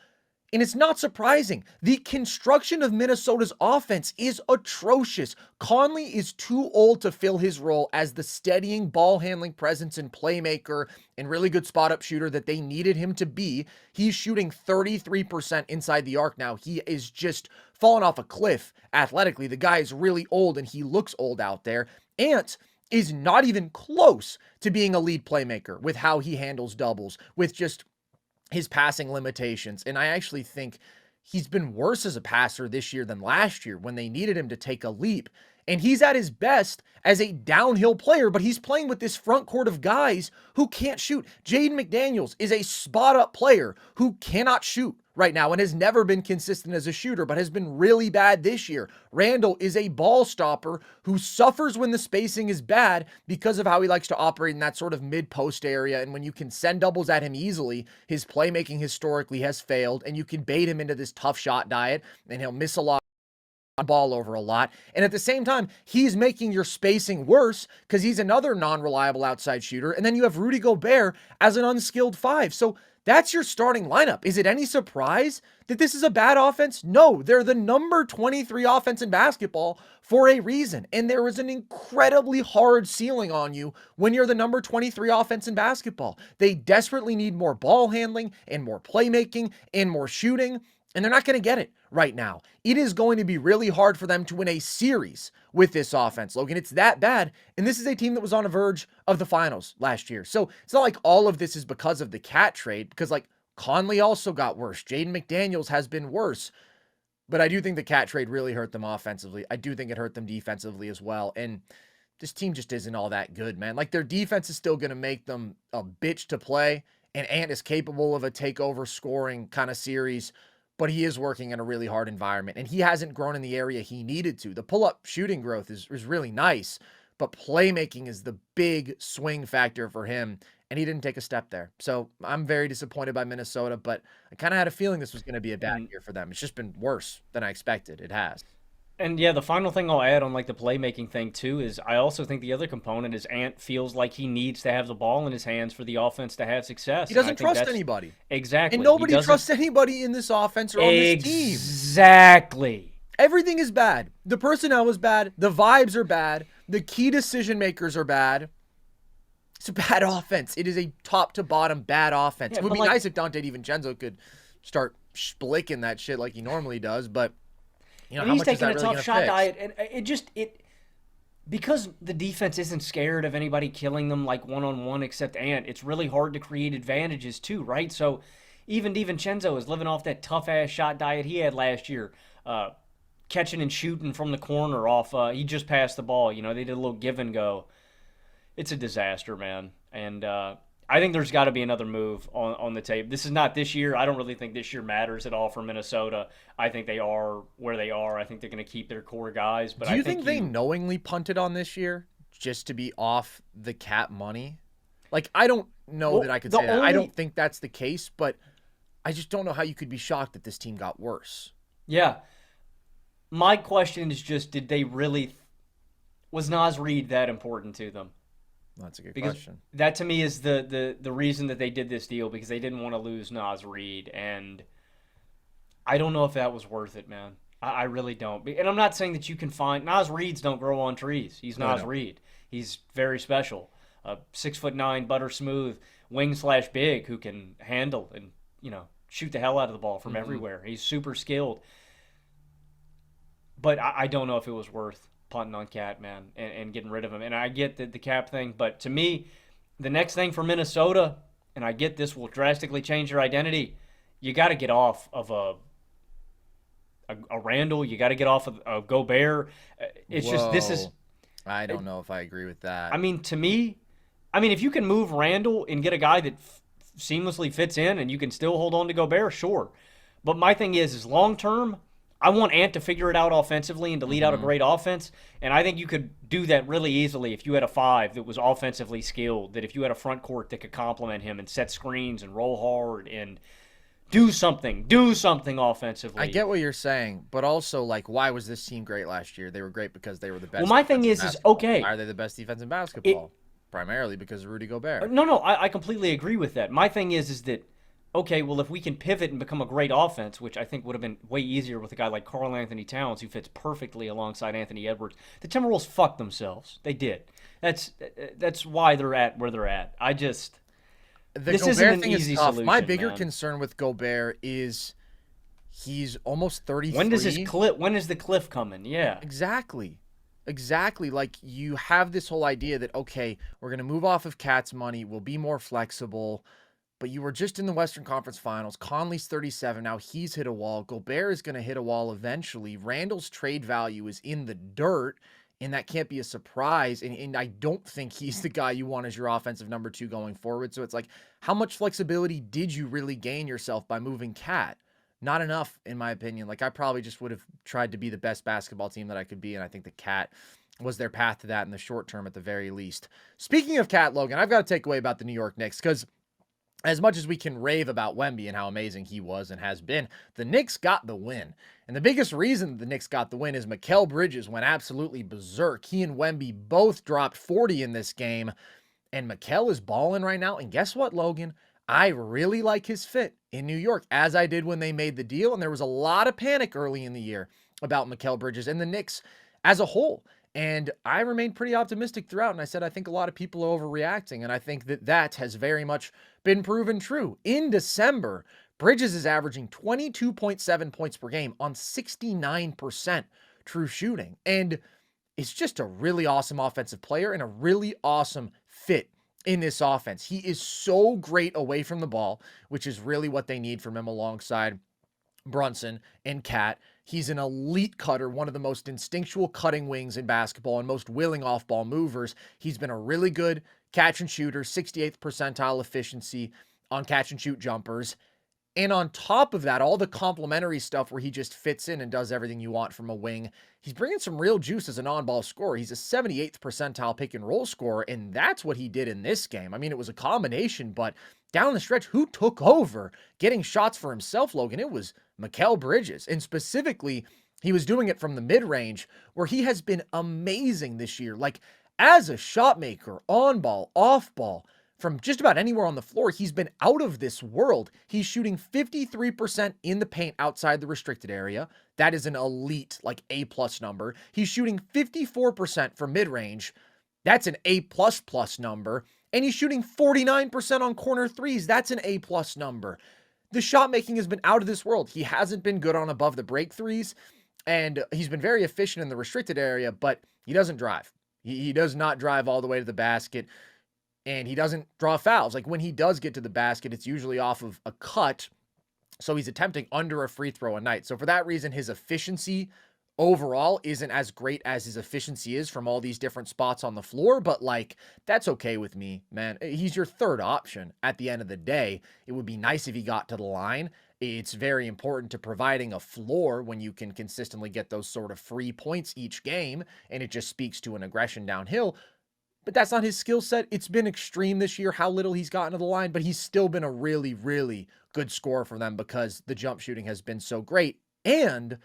A: And it's not surprising. The construction of Minnesota's offense is atrocious. Conley is too old to fill his role as the steadying, ball-handling presence and playmaker and really good spot-up shooter that they needed him to be. He's shooting 33% inside the arc now. He is just falling off a cliff athletically. The guy is really old, and he looks old out there. Ant is not even close to being a lead playmaker with how he handles doubles, with just his passing limitations. And I actually think he's been worse as a passer this year than last year when they needed him to take a leap. And he's at his best as a downhill player, but he's playing with this front court of guys who can't shoot. Jaden McDaniels is a spot-up player who cannot shoot right now and has never been consistent as a shooter, but has been really bad this year. Randall is a ball stopper who suffers when the spacing is bad because of how he likes to operate in that sort of mid-post area. And when you can send doubles at him easily, his playmaking historically has failed, and you can bait him into this tough shot diet, and he'll miss a lot. Ball over a lot. And at the same time, he's making your spacing worse because he's another non-reliable outside shooter. And then you have Rudy Gobert as an unskilled five. So that's your starting lineup. Is it any surprise that this is a bad offense? No, they're the number 23 offense in basketball for a reason. And there is an incredibly hard ceiling on you when you're the number 23 offense in basketball. They desperately need more ball handling and more playmaking and more shooting. And they're not going to get it right now. It is going to be really hard for them to win a series with this offense, Logan. It's that bad. And this is a team that was on the verge of the finals last year. So it's not like all of this is because of the Cat trade, because like Conley also got worse. Jaden McDaniels has been worse. But I do think the Cat trade really hurt them offensively. I do think it hurt them defensively as well. And this team just isn't all that good, man. Like, their defense is still going to make them a bitch to play. And Ant is capable of a takeover scoring kind of series. But he is working in a really hard environment, and he hasn't grown in the area he needed to. The pull-up shooting growth is really nice, but playmaking is the big swing factor for him, and he didn't take a step there. So I'm very disappointed by Minnesota, but I kind of had a feeling this was going to be a bad year for them. It's just been worse than I expected. It has.
B: And yeah, the final thing I'll add on like the playmaking thing too is I also think the other component is Ant feels like he needs to have the ball in his hands for the offense to have success.
A: He doesn't trust anybody.
B: Exactly.
A: And nobody trusts anybody in this offense or on this team.
B: Exactly.
A: Everything is bad. The personnel is bad. The vibes are bad. The key decision makers are bad. It's a bad offense. It is a top to bottom bad offense.
B: Yeah,
A: it would be nice if Dante DiVincenzo could start splicking that shit like he normally does, but you know, how
B: he's
A: much is
B: taking
A: that
B: a
A: really
B: tough shot
A: fix?
B: diet, and because the defense isn't scared of anybody killing them like one-on-one except Ant, it's really hard to create advantages too, right? So even DiVincenzo is living off that tough-ass shot diet he had last year, catching and shooting from the corner off. He just passed the ball. You know, they did a little give and go. It's a disaster, man. And I think there's got to be another move on the tape. This is not this year. I don't really think this year matters at all for Minnesota. I think they are where they are. I think they're going to keep their core guys. But
A: Do you think they knowingly punted on this year just to be off the Cat money? Like, I don't know that I could say that. I don't think that's the case, but I just don't know how you could be shocked that this team got worse.
B: Yeah. My question is just, did they really – was Naz Reid that important to them?
A: That's a good question.
B: That to me is the reason that they did this deal, because they didn't want to lose Naz Reid, and I don't know if that was worth it, man. I really don't. And I'm not saying that you can find Naz Reids don't grow on trees. He's Naz Reid. He's very special. 6'9", butter smooth, wing/big who can handle and shoot the hell out of the ball from everywhere. He's super skilled. But I don't know if it was worth punting on Cat, man, and getting rid of him. And I get the cap thing, but to me, the next thing for Minnesota, and I get this will drastically change your identity, you got to get off of a Randall. You got to get off of a Gobert. It's just this is.
A: I don't know if I agree with that.
B: I mean, to me, if you can move Randall and get a guy that seamlessly fits in, and you can still hold on to Gobert, sure. But my thing is long term, I want Ant to figure it out offensively and to lead out a great offense. And I think you could do that really easily if you had a 5 that was offensively skilled, that if you had a front court that could complement him and set screens and roll hard and do something offensively.
A: I get what you're saying, but also, like, why was this team great last year? They were great because they were the best.
B: Well, my thing is okay.
A: Why are they the best defense in basketball? Primarily because of Rudy Gobert.
B: No, I completely agree with that. My thing is that, okay, well, if we can pivot and become a great offense, which I think would have been way easier with a guy like Karl Anthony Towns, who fits perfectly alongside Anthony Edwards. The Timberwolves fucked themselves. They did. That's why they're at where they're at. This
A: Gobert
B: isn't an
A: thing
B: easy
A: is tough.
B: solution.
A: My bigger
B: man.
A: concern with Gobert is he's almost 33.
B: When is the cliff coming? Yeah.
A: Exactly. Like, you have this whole idea that, okay, we're going to move off of Cat's money. We'll be more flexible. But you were just in the Western Conference Finals. Conley's 37. Now he's hit a wall. Gobert is going to hit a wall eventually. Randall's trade value is in the dirt, and that can't be a surprise. And I don't think he's the guy you want as your offensive number 2 going forward. So it's like, how much flexibility did you really gain yourself by moving Cat? Not enough, in my opinion. Like, I probably just would have tried to be the best basketball team that I could be, and I think the Cat was their path to that in the short term at the very least. Speaking of Cat, Logan, I've got to take away about the New York Knicks, because as much as we can rave about Wemby and how amazing he was and has been, the Knicks got the win. And the biggest reason the Knicks got the win is Mikal Bridges went absolutely berserk. He and Wemby both dropped 40 in this game, and Mikal is balling right now. And guess what, Logan? I really like his fit in New York, as I did when they made the deal. And there was a lot of panic early in the year about Mikal Bridges and the Knicks as a whole. And I remained pretty optimistic throughout. And I said, I think a lot of people are overreacting. And I think that has very much been proven true. In December, Bridges is averaging 22.7 points per game on 69% true shooting. And it's just a really awesome offensive player and a really awesome fit in this offense. He is so great away from the ball, which is really what they need from him alongside Brunson and Cat. He's an elite cutter, one of the most instinctual cutting wings in basketball and most willing off-ball movers. He's been a really good catch and shooter, 68th percentile efficiency on catch and shoot jumpers. And on top of that, all the complementary stuff where he just fits in and does everything you want from a wing. He's bringing some real juice as an on-ball scorer. He's a 78th percentile pick and roll scorer, and that's what he did in this game. I mean, it was a combination, but down the stretch, who took over getting shots for himself, Logan? It was Mikal Bridges. And specifically, he was doing it from the mid-range, where he has been amazing this year. Like, as a shot maker, on-ball, off-ball, from just about anywhere on the floor, he's been out of this world. He's shooting 53% in the paint outside the restricted area. That is an elite, like, A-plus number. He's shooting 54% from mid-range. That's an A++ number. And he's shooting 49% on corner threes. That's an A+ number. The shot making has been out of this world. He hasn't been good on above the break threes, and he's been very efficient in the restricted area, but he doesn't drive. He does not drive all the way to the basket. And he doesn't draw fouls. Like, when he does get to the basket, it's usually off of a cut. So he's attempting under a free throw a night. So for that reason, his efficiency overall isn't as great as his efficiency is from all these different spots on the floor. But, like, that's okay with me, man. He's your third option at the end of the day. It would be nice if he got to the line. It's very important to providing a floor when you can consistently get those sort of free points each game. And it just speaks to an aggression downhill. But that's not his skill set. It's been extreme this year, how little he's gotten to the line, but he's still been a really, really good scorer for them because the jump shooting has been so great. And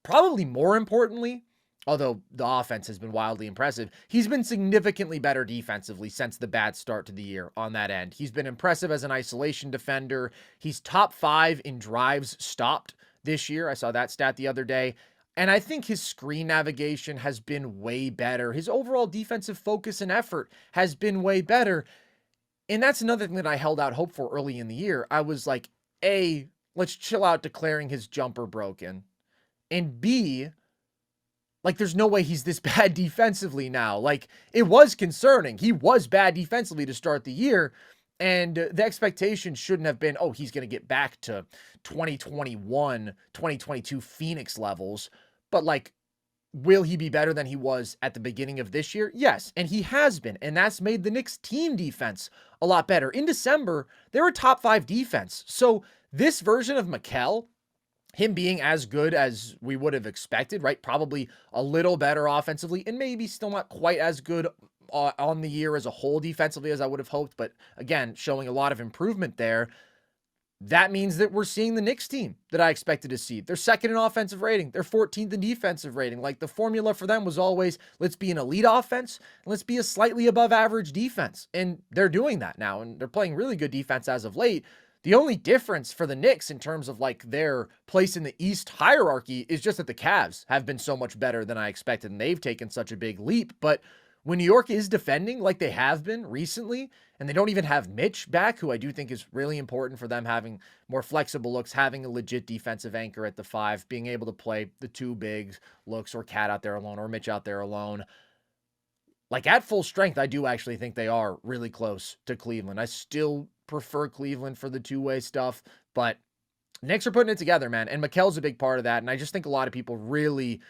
A: probably more importantly, although the offense has been wildly impressive, he's been significantly better defensively since the bad start to the year on that end. He's been impressive as an isolation defender. He's top 5 in drives stopped this year. I saw that stat the other day. And I think his screen navigation has been way better. His overall defensive focus and effort has been way better. And that's another thing that I held out hope for early in the year. I was like, A, let's chill out declaring his jumper broken. And B, like, there's no way he's this bad defensively now. Like, it was concerning. He was bad defensively to start the year. And the expectation shouldn't have been, oh, he's going to get back to 2021, 2022 Phoenix levels. But, like, will he be better than he was at the beginning of this year? Yes, and he has been. And that's made the Knicks team defense a lot better. In December, they were a top 5 defense. So this version of Mikal, him being as good as we would have expected, right? Probably a little better offensively and maybe still not quite as good on the year as a whole defensively as I would have hoped. But again, showing a lot of improvement there. That means that we're seeing the Knicks team that I expected to see. They're second in offensive rating. They're 14th in defensive rating. Like, the formula for them was always, let's be an elite offense and let's be a slightly above average defense. And they're doing that now. And they're playing really good defense as of late. The only difference for the Knicks in terms of like their place in the East hierarchy is just that the Cavs have been so much better than I expected, and they've taken such a big leap. But when New York is defending like they have been recently, and they don't even have Mitch back, who I do think is really important for them, having more flexible looks, having a legit defensive anchor at the 5, being able to play the 2 big looks, or Cat out there alone, or Mitch out there alone. Like, at full strength, I do actually think they are really close to Cleveland. I still prefer Cleveland for the two-way stuff, but Knicks are putting it together, man. And Mikal's a big part of that. And I just think a lot of people really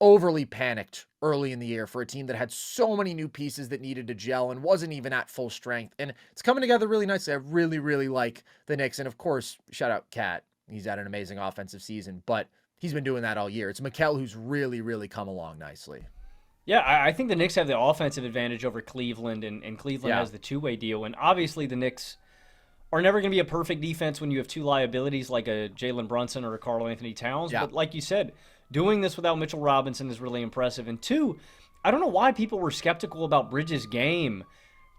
A: overly panicked early in the year for a team that had so many new pieces that needed to gel and wasn't even at full strength. And it's coming together really nicely. I really, really like the Knicks. And of course, shout out Cat. He's had an amazing offensive season, but he's been doing that all year. It's Mikal who's really, really come along nicely.
B: Yeah, I think the Knicks have the offensive advantage over Cleveland, and Cleveland has the two-way deal. And obviously the Knicks are never going to be a perfect defense when you have 2 liabilities like a Jalen Brunson or a Karl Anthony Towns. Yeah. But like you said, doing this without Mitchell Robinson is really impressive. And 2, I don't know why people were skeptical about Bridges' game,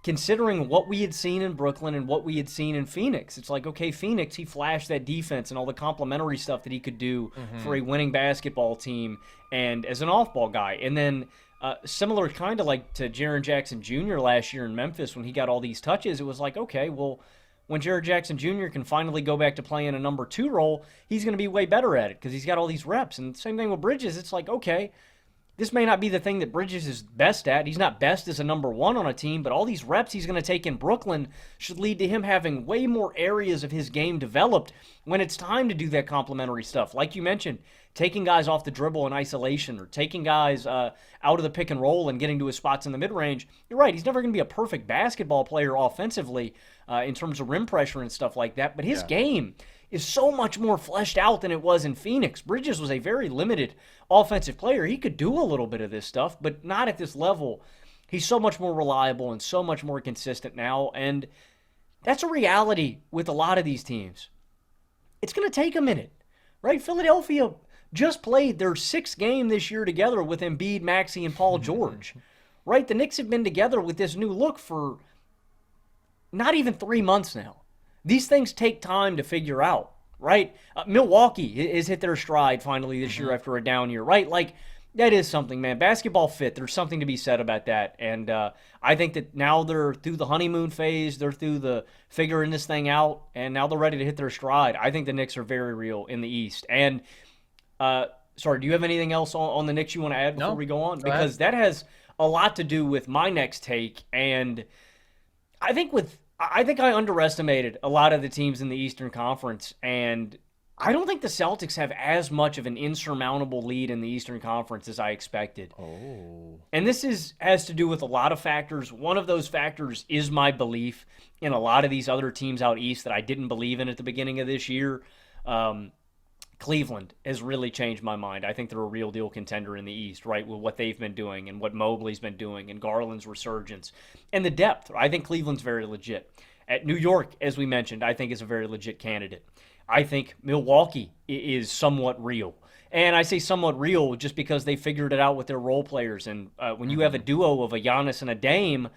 B: considering what we had seen in Brooklyn and what we had seen in Phoenix. It's like, okay, Phoenix, he flashed that defense and all the complementary stuff that he could do for a winning basketball team and as an off-ball guy. And then similar kind of like to Jaren Jackson Jr. last year in Memphis when he got all these touches, it was like, okay, well, when Jaren Jackson Jr. can finally go back to playing a number 2 role, he's going to be way better at it because he's got all these reps. And same thing with Bridges. It's like, okay, this may not be the thing that Bridges is best at. He's not best as a number 1 on a team, but all these reps he's going to take in Brooklyn should lead to him having way more areas of his game developed when it's time to do that complementary stuff. Like you mentioned, taking guys off the dribble in isolation or taking guys out of the pick and roll and getting to his spots in the mid-range. You're right, he's never going to be a perfect basketball player offensively in terms of rim pressure and stuff like that, but his game is so much more fleshed out than it was in Phoenix. Bridges was a very limited offensive player. He could do a little bit of this stuff, but not at this level. He's so much more reliable and so much more consistent now, and that's a reality with a lot of these teams. It's going to take a minute, right? Philadelphia just played their 6th game this year together with Embiid, Maxey, and Paul George, right? The Knicks have been together with this new look for not even 3 months now. These things take time to figure out, right? Milwaukee has hit their stride finally this year after a down year, right? Like, that is something, man. Basketball fit, there's something to be said about that. And I think that now they're through the honeymoon phase, they're through the figuring this thing out, and now they're ready to hit their stride. I think the Knicks are very real in the East. And, sorry, do you have anything else on the Knicks you want to add before we go on? Because that has a lot to do with my next take. And I think I underestimated a lot of the teams in the Eastern Conference, and I don't think the Celtics have as much of an insurmountable lead in the Eastern Conference as I expected. Oh. And this has to do with a lot of factors. One of those factors is my belief in a lot of these other teams out East that I didn't believe in at the beginning of this year. Cleveland has really changed my mind. I think they're a real deal contender in the East, right, with what they've been doing and what Mobley's been doing and Garland's resurgence. And the depth, I think Cleveland's very legit. At New York, as we mentioned, I think is a very legit candidate. I think Milwaukee is somewhat real. And I say somewhat real just because they figured it out with their role players. And when you have a duo of a Giannis and a Dame,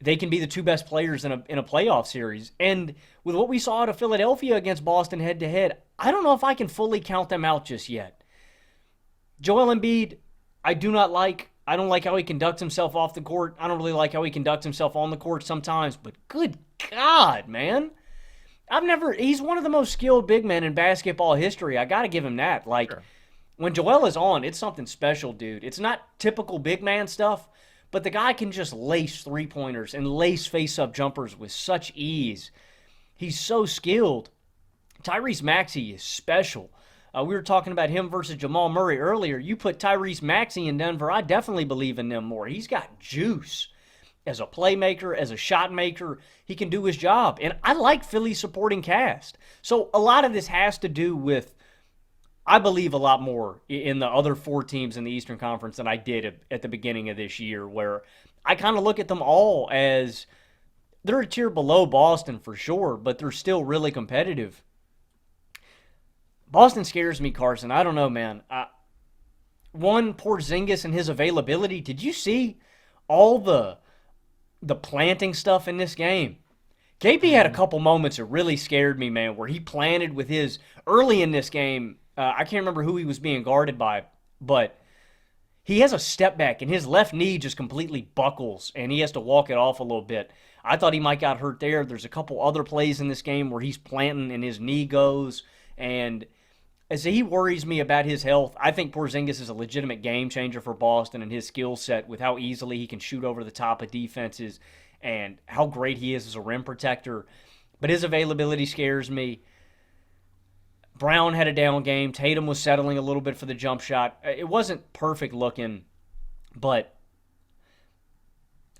B: they can be the 2 best players in a playoff series. And with what we saw out of Philadelphia against Boston head-to-head, I don't know if I can fully count them out just yet. Joel Embiid, I don't like how he conducts himself off the court. I don't really like how he conducts himself on the court sometimes. But good God, man. He's one of the most skilled big men in basketball history. I got to give him that. Like,
A: Sure.
B: when Joel is on, it's something special, dude. It's not typical big man stuff, but the guy can just lace three-pointers and lace face-up jumpers with such ease. He's so skilled. Tyrese Maxey is special. We were talking about him versus Jamal Murray earlier. You put Tyrese Maxey in Denver, I definitely believe in them more. He's got juice. As a playmaker, as a shot maker, he can do his job. And I like Philly's supporting cast. So a lot of this has to do with, I believe a lot more in the other four teams in the Eastern Conference than I did at the beginning of this year, where I kind of look at them all as they're a tier below Boston for sure, but they're still really competitive. Boston scares me, Carson. I don't know, man. One, Porzingis and his availability. Did you see all the planting stuff in this game? KP had a couple moments that really scared me, man, where he planted with his early in this game. I can't remember who he was being guarded by, but he has a step back and his left knee just completely buckles and he has to walk it off a little bit. I thought he might got hurt there. There's a couple other plays in this game where he's planting and his knee goes, and as he worries me about his health. I think Porzingis is a legitimate game changer for Boston and his skill set with how easily he can shoot over the top of defenses and how great he is as a rim protector. But his availability scares me. Brown had a down game. Tatum was settling a little bit for the jump shot. It wasn't perfect looking, but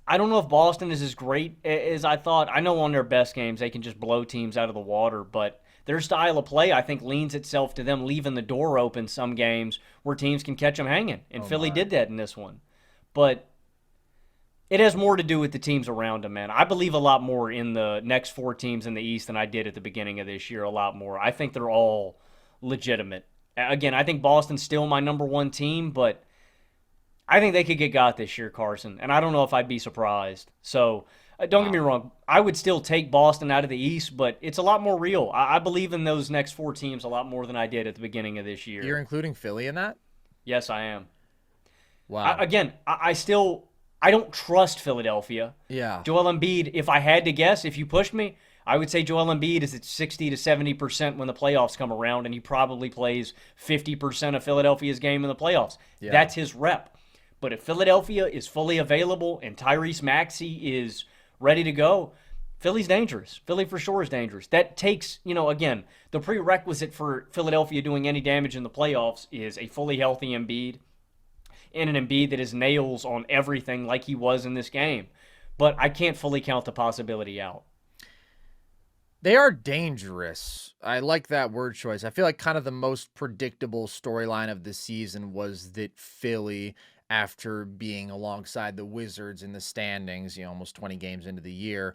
B: I don't know if Boston is as great as I thought. I know on their best games they can just blow teams out of the water, but their style of play, I think, leans itself to them leaving the door open some games where teams can catch them hanging. And Philly did that in this one. But it has more to do with the teams around them, man. I believe a lot more in the next four teams in the East than I did at the beginning of this year, a lot more. I think they're all legitimate. Again, I think Boston's still my number one team, but I think they could get got this year, Carson. And I don't know if I'd be surprised. So don't get me wrong. I would still take Boston out of the East, but it's a lot more real. I believe in those next four teams a lot more than I did at the beginning of this year.
A: You're including Philly in that?
B: Yes, I am.
A: Wow.
B: I don't trust Philadelphia.
A: Yeah.
B: Joel Embiid, if I had to guess, if you pushed me, I would say Joel Embiid is at 60 to 70% when the playoffs come around, and he probably plays 50% of Philadelphia's game in the playoffs. Yeah. That's his rep. But if Philadelphia is fully available and Tyrese Maxey is ready to go, Philly's dangerous. Philly for sure is dangerous. That takes, again, the prerequisite for Philadelphia doing any damage in the playoffs is a fully healthy Embiid and an Embiid that is nails on everything like he was in this game. But I can't fully count the possibility out.
A: They are dangerous. I like that word choice. I feel like kind of the most predictable storyline of the season was that Philly, after being alongside the Wizards in the standings, almost 20 games into the year,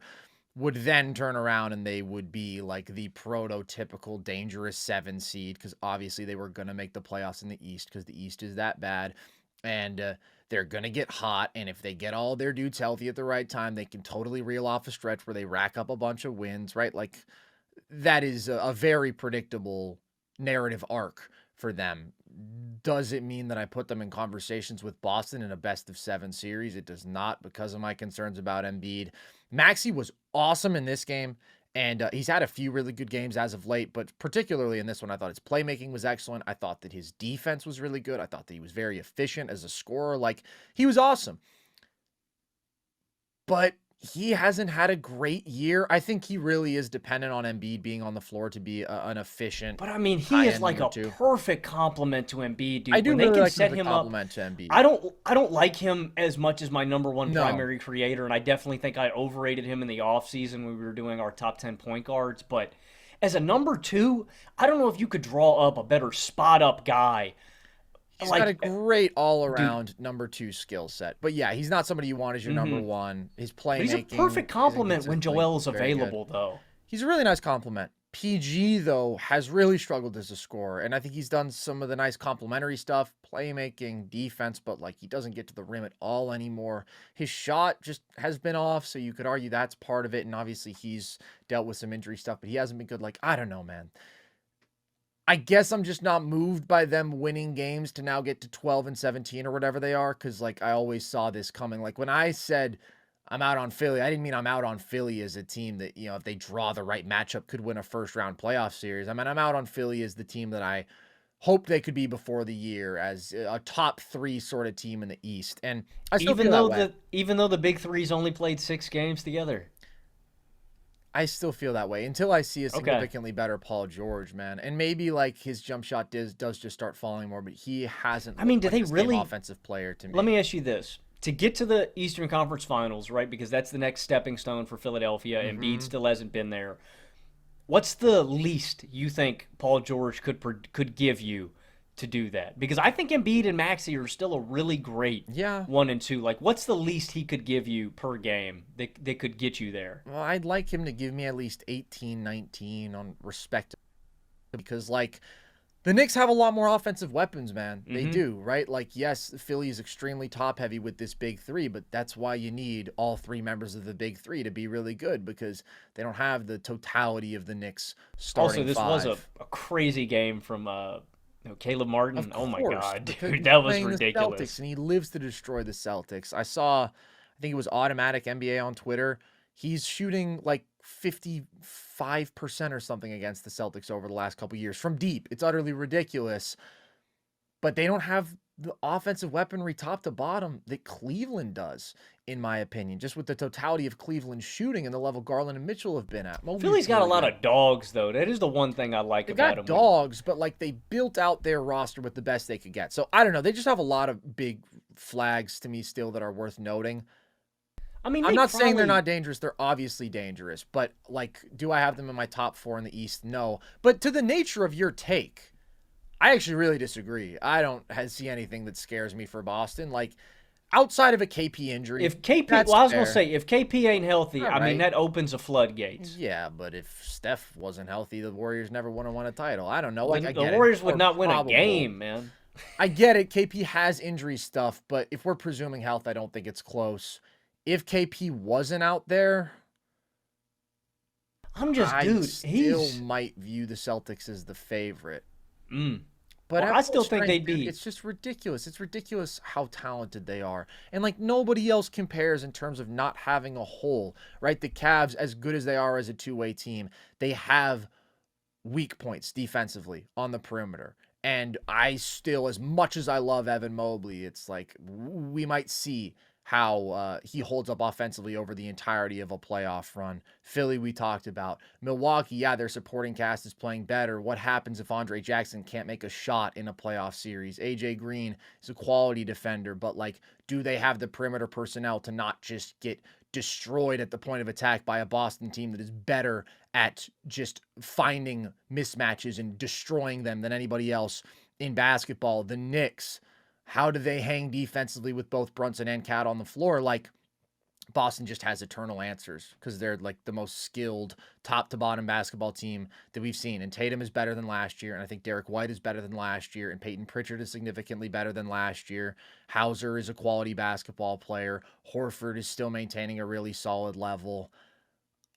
A: would then turn around and they would be like the prototypical dangerous 7 seed, because obviously they were going to make the playoffs in the East because the East is that bad. And they're going to get hot, and if they get all their dudes healthy at the right time, they can totally reel off a stretch where they rack up a bunch of wins, right? Like, that is a very predictable narrative arc for them. Does it mean that I put them in conversations with Boston in a best-of-7 series? It does not, because of my concerns about Embiid. Maxey was awesome in this game, and he's had a few really good games as of late, but particularly in this one, I thought his playmaking was excellent. I thought that his defense was really good. I thought that he was very efficient as a scorer. Like, he was awesome. But he hasn't had a great year. I think he really is dependent on Embiid being on the floor to be an efficient.
B: But I mean, he is like a perfect compliment to Embiid, dude.
A: I do
B: when
A: really
B: they can
A: like
B: set
A: him
B: him
A: as a
B: up,
A: compliment to Embiid.
B: I don't like him as much as my number one primary creator, and I definitely think I overrated him in the offseason when we were doing our top 10 point guards. But as a number 2, I don't know if you could draw up a better spot up guy.
A: He's got a great all-around number 2 skill set. But yeah, he's not somebody you want as your number 1. His playmaking.
B: He's a perfect compliment when Joel is available, though.
A: He's a really nice compliment. PG, though, has really struggled as a scorer, and I think he's done some of the nice complimentary stuff, playmaking, defense, but he doesn't get to the rim at all anymore. His shot just has been off, so you could argue that's part of it, and obviously he's dealt with some injury stuff, but he hasn't been good. I don't know, man. I guess I'm just not moved by them winning games to now get to 12 and 17 or whatever they are, because I always saw this coming. When I said I'm out on Philly. I didn't mean I'm out on Philly as a team that, if they draw the right matchup, could win a first-round playoff series. I mean, I'm out on Philly as the team that I hoped they could be before the year, as a top 3 sort of team in the East. And I still feel that way.
B: Even though the Big Three's only played 6 games together.
A: I still feel that way until I see a significantly better Paul George, man. And maybe like his jump shot does just start falling more, but he hasn't.
B: I mean, do they
A: the
B: really
A: same offensive player to me?
B: Let me ask you this: to get to the Eastern Conference Finals, right? Because that's the next stepping stone for Philadelphia. And Embiid still hasn't been there. What's the least you think Paul George could give you to do that? Because I think Embiid and Maxey are still a really great 1 and 2. Like, what's the least he could give you per game that could get you there?
A: Well, I'd like him to give me at least 18, 19 on respect, because like the Knicks have a lot more offensive weapons, man. They do, right? Like, yes, Philly is extremely top heavy with this big 3, but that's why you need all 3 members of the big 3 to be really good, because they don't have the totality of the Knicks starting
B: Also, this
A: 5.
B: was a crazy game from Caleb Martin.
A: Of
B: oh my
A: course,
B: God,
A: because
B: dude, that was
A: playing the
B: ridiculous.
A: Celtics, and he lives to destroy the Celtics. I saw, I think it was Automatic NBA on Twitter. He's shooting like 55% or something against the Celtics over the last couple years from deep. It's utterly ridiculous. But they don't have the offensive weaponry top to bottom that Cleveland does, in my opinion, just with the totality of Cleveland's shooting and the level Garland and Mitchell have been at.
B: Philly's got a lot of dogs, though. That is the one thing I like about them.
A: They got dogs, but like they built out their roster with the best they could get. So I don't know. They just have a lot of big flags to me still that are worth noting.
B: I mean,
A: I'm not saying they're not dangerous. They're obviously dangerous. But like, do I have them in my top 4 in the East? No. But to the nature of your take, I actually really disagree. I don't see anything that scares me for Boston. Like, outside of a KP injury.
B: If KP, well, I was going to say, if KP ain't healthy, I mean, that opens a floodgates.
A: Yeah, but if Steph wasn't healthy, the Warriors never would have won a title. I don't know. Like,
B: the Warriors would not win a game, man.
A: I get it. KP has injury stuff, but if we're presuming health, I don't think it's close. If KP wasn't out there, I still might view the Celtics as the favorite. But
B: I still think they'd be.
A: It's just ridiculous. It's ridiculous how talented they are. And like nobody else compares in terms of not having a hole, right? The Cavs, as good as they are as a two-way team, they have weak points defensively on the perimeter. And I still, as much as I love Evan Mobley, it's like we might see how he holds up offensively over the entirety of a playoff run. Philly, we talked about. Milwaukee, yeah, their supporting cast is playing better. What happens if Andre Jackson can't make a shot in a playoff series? AJ Green is a quality defender, but like, do they have the perimeter personnel to not just get destroyed at the point of attack by a Boston team that is better at just finding mismatches and destroying them than anybody else in basketball? The Knicks, how do they hang defensively with both Brunson and Cat on the floor? Like, Boston just has eternal answers because they're like the most skilled top to bottom basketball team that we've seen. And Tatum is better than last year. And I think Derek White is better than last year. And Peyton Pritchard is significantly better than last year. Hauser is a quality basketball player. Horford is still maintaining a really solid level.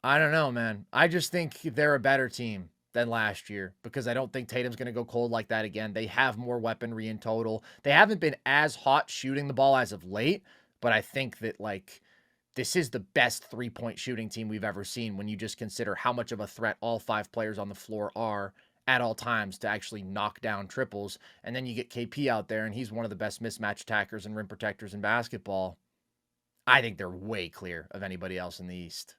A: I don't know, man. I just think they're a better team than last year because I don't think Tatum's going to go cold like that again. They have more weaponry in total. They haven't been as hot shooting the ball as of late, but I think that like this is the best three-point shooting team we've ever seen when you just consider how much of a threat all 5 players on the floor are at all times to actually knock down triples. And then you get KP out there and he's one of the best mismatch attackers and rim protectors in basketball. I think they're way clear of anybody else in the East.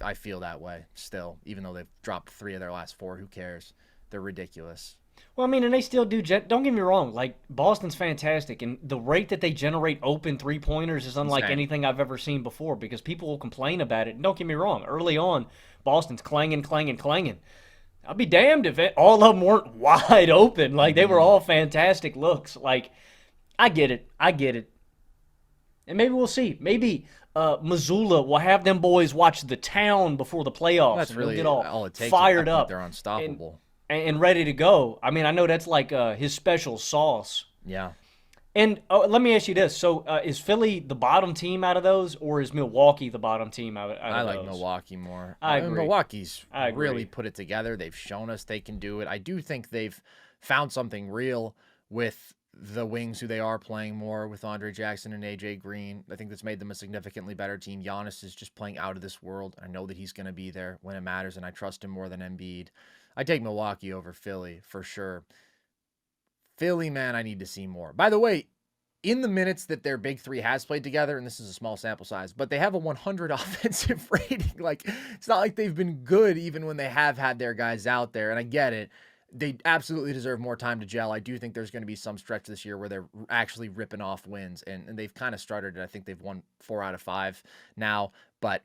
A: I feel that way still, even though they've dropped 3 of their last 4. Who cares? They're ridiculous.
B: Well, I mean, and they still do. Don't get me wrong. Like, Boston's fantastic, and the rate that they generate open three-pointers is unlike anything I've ever seen before because people will complain about it. And don't get me wrong. Early on, Boston's clanging. I'll be damned if all of them weren't wide open. Like, they were all fantastic looks. Like, I get it. And maybe we'll see. Maybe Missoula will have them boys watch The Town before the playoffs.
A: That's really
B: get all
A: it takes.
B: Fired up.
A: They're unstoppable.
B: And ready to go. I mean, I know that's like his special sauce.
A: Yeah.
B: And let me ask you this. So is Philly the bottom team out of those, or is Milwaukee the bottom team out of those?
A: I like Milwaukee more.
B: I agree.
A: Milwaukee's really put it together. They've shown us they can do it. I do think they've found something real with the wings who they are playing more with Andre Jackson and AJ Green. I think that's made them a significantly better team. Giannis is just playing out of this world. I know that he's going to be there when it matters, and I trust him more than Embiid. I take Milwaukee over Philly for sure. Philly, man, I need to see more. By the way, in the minutes that their big three has played together, and this is a small sample size, but they have a 100 offensive rating. Like, it's not like they've been good even when they have had their guys out there, and I get it. They absolutely deserve more time to gel. I do think there's going to be some stretch this year where they're actually ripping off wins, and they've kind of started it. I think they've won 4 out of 5 now, but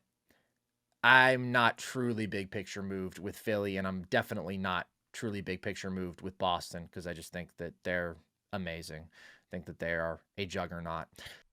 A: I'm not truly big picture moved with Philly, and I'm definitely not truly big picture moved with Boston because I just think that they're amazing. I think that they are a juggernaut.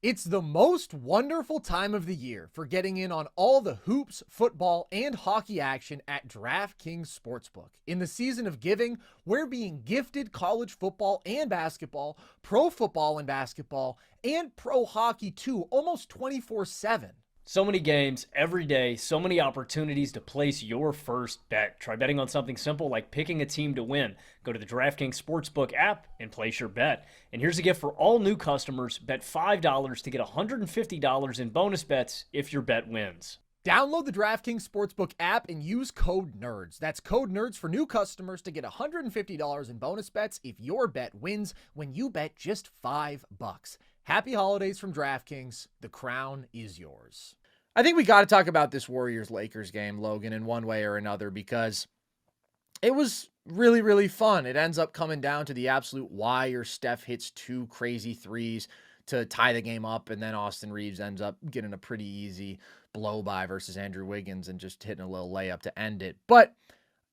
A: It's the most wonderful time of the year for getting in on all the hoops, football, and hockey action at DraftKings Sportsbook. In the season of giving, we're being gifted college football and basketball, pro football and basketball, and pro hockey too, almost 24/7.
B: So many games every day, so many opportunities to place your first bet. Try betting on something simple like picking a team to win. Go to the DraftKings Sportsbook app and place your bet. And here's a gift for all new customers. Bet $5 to get $150 in bonus bets if your bet wins.
A: Download the DraftKings Sportsbook app and use code NERDS. That's code NERDS for new customers to get $150 in bonus bets if your bet wins when you bet just $5. Happy holidays from DraftKings. The crown is yours. I think we got to talk about this Warriors-Lakers game, Logan, in one way or another, because it was really, really fun. It ends up coming down to the absolute wire. Steph hits 2 crazy threes to tie the game up, and then Austin Reeves ends up getting a pretty easy blow-by versus Andrew Wiggins and just hitting a little layup to end it. But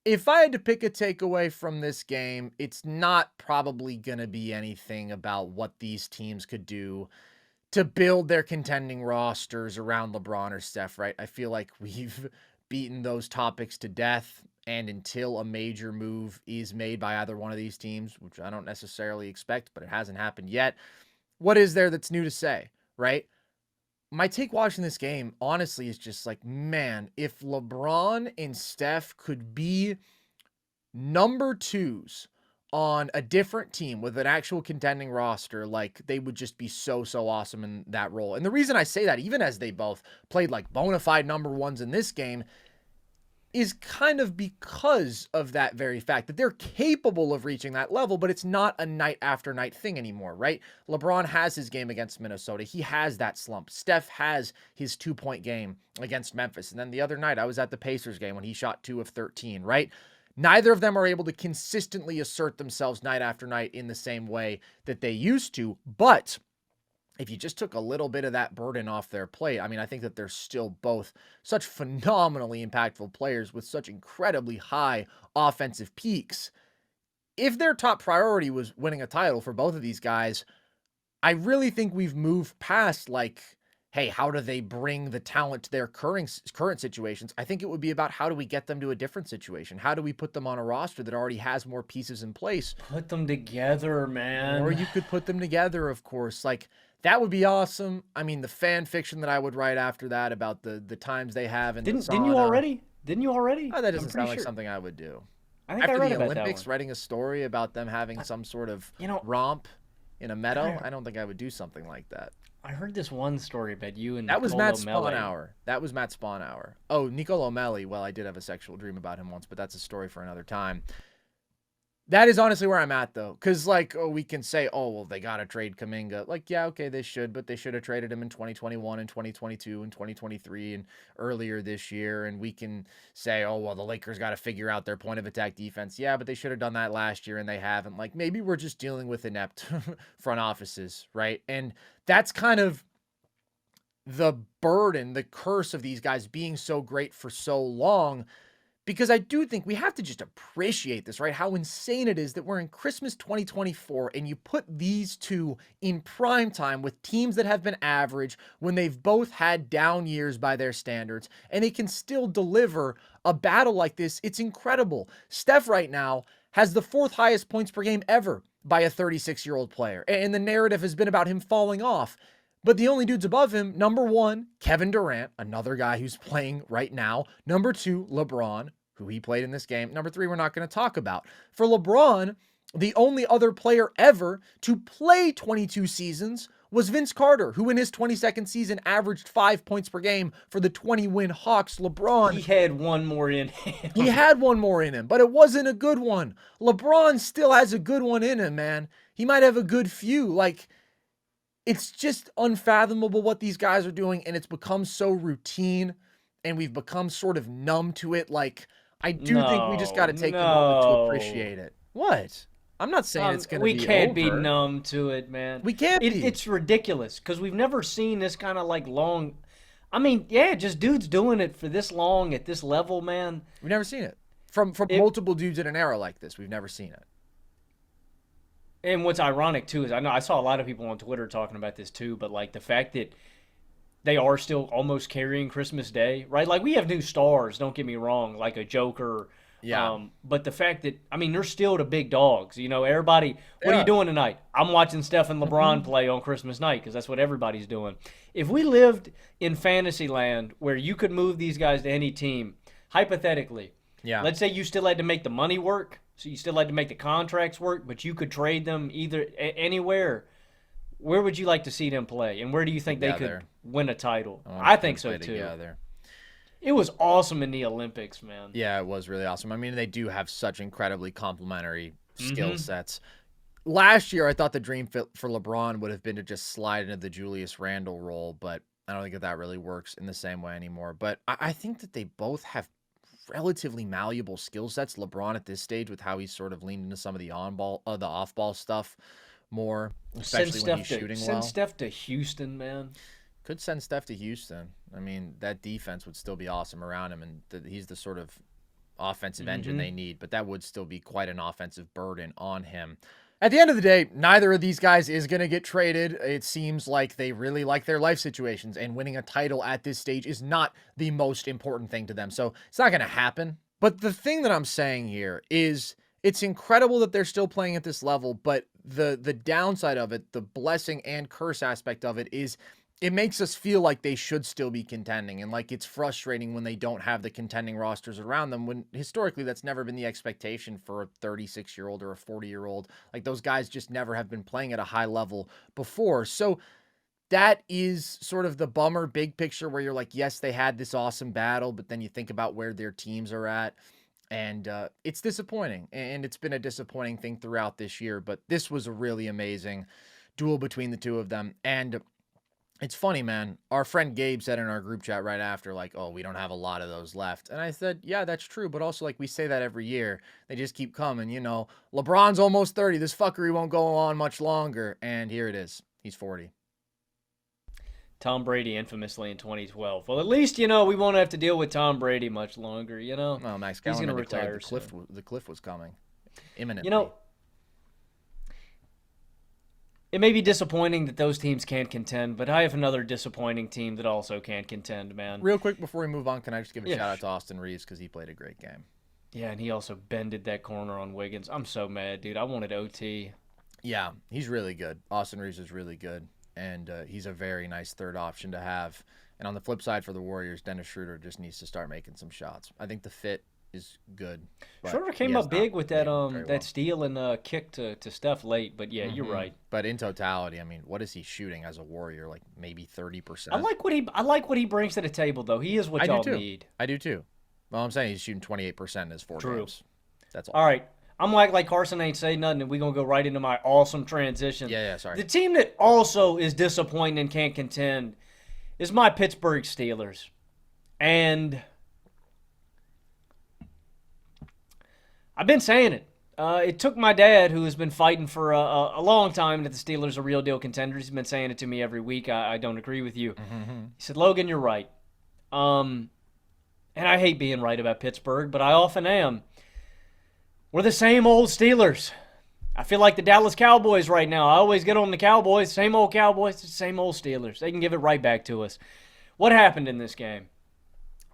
A: if I had to pick a takeaway from this game, it's not probably going to be anything about what these teams could do to build their contending rosters around LeBron or Steph, right? I feel like we've beaten those topics to death, and until a major move is made by either one of these teams, which I don't necessarily expect, but it hasn't happened yet, what is there that's new to say, right? My take watching this game, honestly, is just like, man, if LeBron and Steph could be number 2s on a different team with an actual contending roster, like, they would just be so awesome in that role. And the reason I say that, even as they both played like bona fide number 1s in this game, is kind of because of that very fact that they're capable of reaching that level, but it's not a night after night thing anymore, right? LeBron has his game against Minnesota. He has that slump. Steph has his 2-point game against Memphis. And then the other night I was at the Pacers game when he shot 2 of 13, right? Neither of them are able to consistently assert themselves night after night in the same way that they used to. But if you just took a little bit of that burden off their plate, I mean, I think that they're still both such phenomenally impactful players with such incredibly high offensive peaks. If their top priority was winning a title for both of these guys, I really think we've moved past, like, hey, how do they bring the talent to their current situations? I think it would be about, how do we get them to a different situation? How do we put them on a roster that already has more pieces in place?
B: Put them together, man.
A: Or you could put them together, of course. Like, that would be awesome. I mean, the fan fiction that I would write after that about the times they have in the sauna.
B: Didn't you already? Oh,
A: that doesn't sound like something I would do.
B: I think
A: after
B: I read
A: the
B: about
A: Olympics,
B: that one.
A: writing a story about them having some sort of romp in a meadow, I don't think I would do something like that.
B: I heard this one story about you and
A: That was
B: Nicolo
A: Matt
B: Melli.
A: Spawnhour. That was Matt Spawnhour. Oh, Nicolo Melli. Well, I did have a sexual dream about him once, but that's a story for another time. That is honestly where I'm at, though. Because, like, we can say, oh, well, they got to trade Kuminga. Like, yeah, okay, they should, but they should have traded him in 2021 and 2022 and 2023 and earlier this year. And we can say, oh, well, the Lakers got to figure out their point of attack defense. Yeah, but they should have done that last year, and they haven't. Like, maybe we're just dealing with inept front offices, right? And that's kind of the burden, the curse of these guys being so great for so long. Because I do think we have to just appreciate this, right? How insane it is that we're in Christmas 2024 and you put these two in prime time with teams that have been average when they've both had down years by their standards, and they can still deliver a battle like this. It's incredible. Steph right now has the 4th highest points per game ever by a 36-year-old player, and the narrative has been about him falling off. But the only dudes above him, number 1, Kevin Durant, another guy who's playing right now. Number 2, LeBron, who he played in this game. Number 3, we're not going to talk about. For LeBron, The only other player ever to play 22 seasons was Vince Carter, who in his 22nd season averaged 5 points per game for the 20-win Hawks. LeBron,
B: He had one more in him.
A: he had one more in him, but it wasn't a good one. LeBron still has a good one in him, man. He might have a good few. Like, it's just unfathomable what these guys are doing, and it's become so routine, and we've become sort of numb to it. Like, I do think we just got to take a moment to appreciate it. What? I'm not saying it's going to be over.
B: We can't be numb to it, man.
A: We can't be.
B: It's ridiculous because we've never seen this kind of like long. I mean, yeah, just dudes doing it for this long at this level, man.
A: We've never seen it. From multiple dudes in an era like this, we've never seen it.
B: And what's ironic, too, is I saw a lot of people on Twitter talking about this, too, but, like, the fact that they are still almost carrying Christmas Day, right? Like, we have new stars, don't get me wrong, like a Joker.
A: Yeah.
B: But the fact that, I mean, they're still the big dogs. You know, everybody, what are you doing tonight? I'm watching Steph and LeBron play on Christmas night because that's what everybody's doing. If we lived in fantasy land where you could move these guys to any team, hypothetically, let's say you still had to make the money work, so you still had to make the contracts work, but you could trade them either anywhere. Where would you like to see them play, and where do you think they could win a title? I think so, too. Together. It was awesome in the Olympics, man.
A: Yeah, it was really awesome. I mean, they do have such incredibly complementary skill sets. Last year, I thought the dream fit for LeBron would have been to just slide into the Julius Randle role, but I don't think that really works in the same way anymore. But I think that they both have relatively malleable skill sets. LeBron at this stage, with how he's sort of leaned into some of the off-ball stuff more, especially when he's shooting well.
B: Send Steph to Houston, man.
A: Could send Steph to Houston. I mean, that defense would still be awesome around him, and he's the sort of offensive engine they need, but that would still be quite an offensive burden on him. At the end of the day, neither of these guys is going to get traded. It seems like they really like their life situations, and winning a title at this stage is not the most important thing to them. So it's not going to happen. But the thing that I'm saying here is it's incredible that they're still playing at this level, but the downside of it, the blessing and curse aspect of it, is it makes us feel like they should still be contending, and like it's frustrating when they don't have the contending rosters around them, when historically that's never been the expectation for a 36-year-old or a 40-year-old. Like, those guys just never have been playing at a high level before. So that is sort of the bummer big picture, where you're like, yes, they had this awesome battle, but then you think about where their teams are at, and it's disappointing. And it's been a disappointing thing throughout this year, but this was a really amazing duel between the two of them. And it's funny, man. Our friend Gabe said in our group chat right after, like, oh, we don't have a lot of those left. And I said, yeah, that's true. But also, like, we say that every year. They just keep coming. You know, LeBron's almost 30. This fuckery won't go on much longer. And here it is. He's 40.
B: Tom Brady infamously in 2012. Well, at least, you know, we won't have to deal with Tom Brady much longer, you know?
A: Well, Max
B: He's
A: Kellerman
B: going to retire
A: the cliff was coming imminently.
B: You know, it may be disappointing that those teams can't contend, but I have another disappointing team that also can't contend, man.
A: Real quick before we move on, can I just give a shout out to Austin Reeves, because he played a great game.
B: Yeah, and he also bended that corner on Wiggins. I'm so mad, dude. I wanted OT.
A: Yeah, he's really good. Austin Reeves is really good, and he's a very nice third option to have. And on the flip side for the Warriors, Dennis Schroeder just needs to start making some shots. I think the fit is good.
B: Schroeder came up big with that steal and kick to Steph late, but yeah, you're right.
A: But in totality, I mean, what is he shooting as a Warrior? Like maybe 30%.
B: I like what he brings to the table, though. He is what y'all need.
A: I do too. Well, I'm saying he's shooting 28% in his 4 games. That's all.
B: All right. I'm like Carson ain't say nothing, and we're going to go right into my awesome transition.
A: Yeah, sorry.
B: The team that also is disappointing and can't contend is my Pittsburgh Steelers. And I've been saying it. It took my dad, who has been fighting for a long time that the Steelers are real deal contenders. He's been saying it to me every week. I don't agree with you. He said, Logan, you're right. And I hate being right about Pittsburgh, but I often am. We're the same old Steelers. I feel like the Dallas Cowboys right now. I always get on the Cowboys, same old Cowboys, same old Steelers. They can give it right back to us. What happened in this game?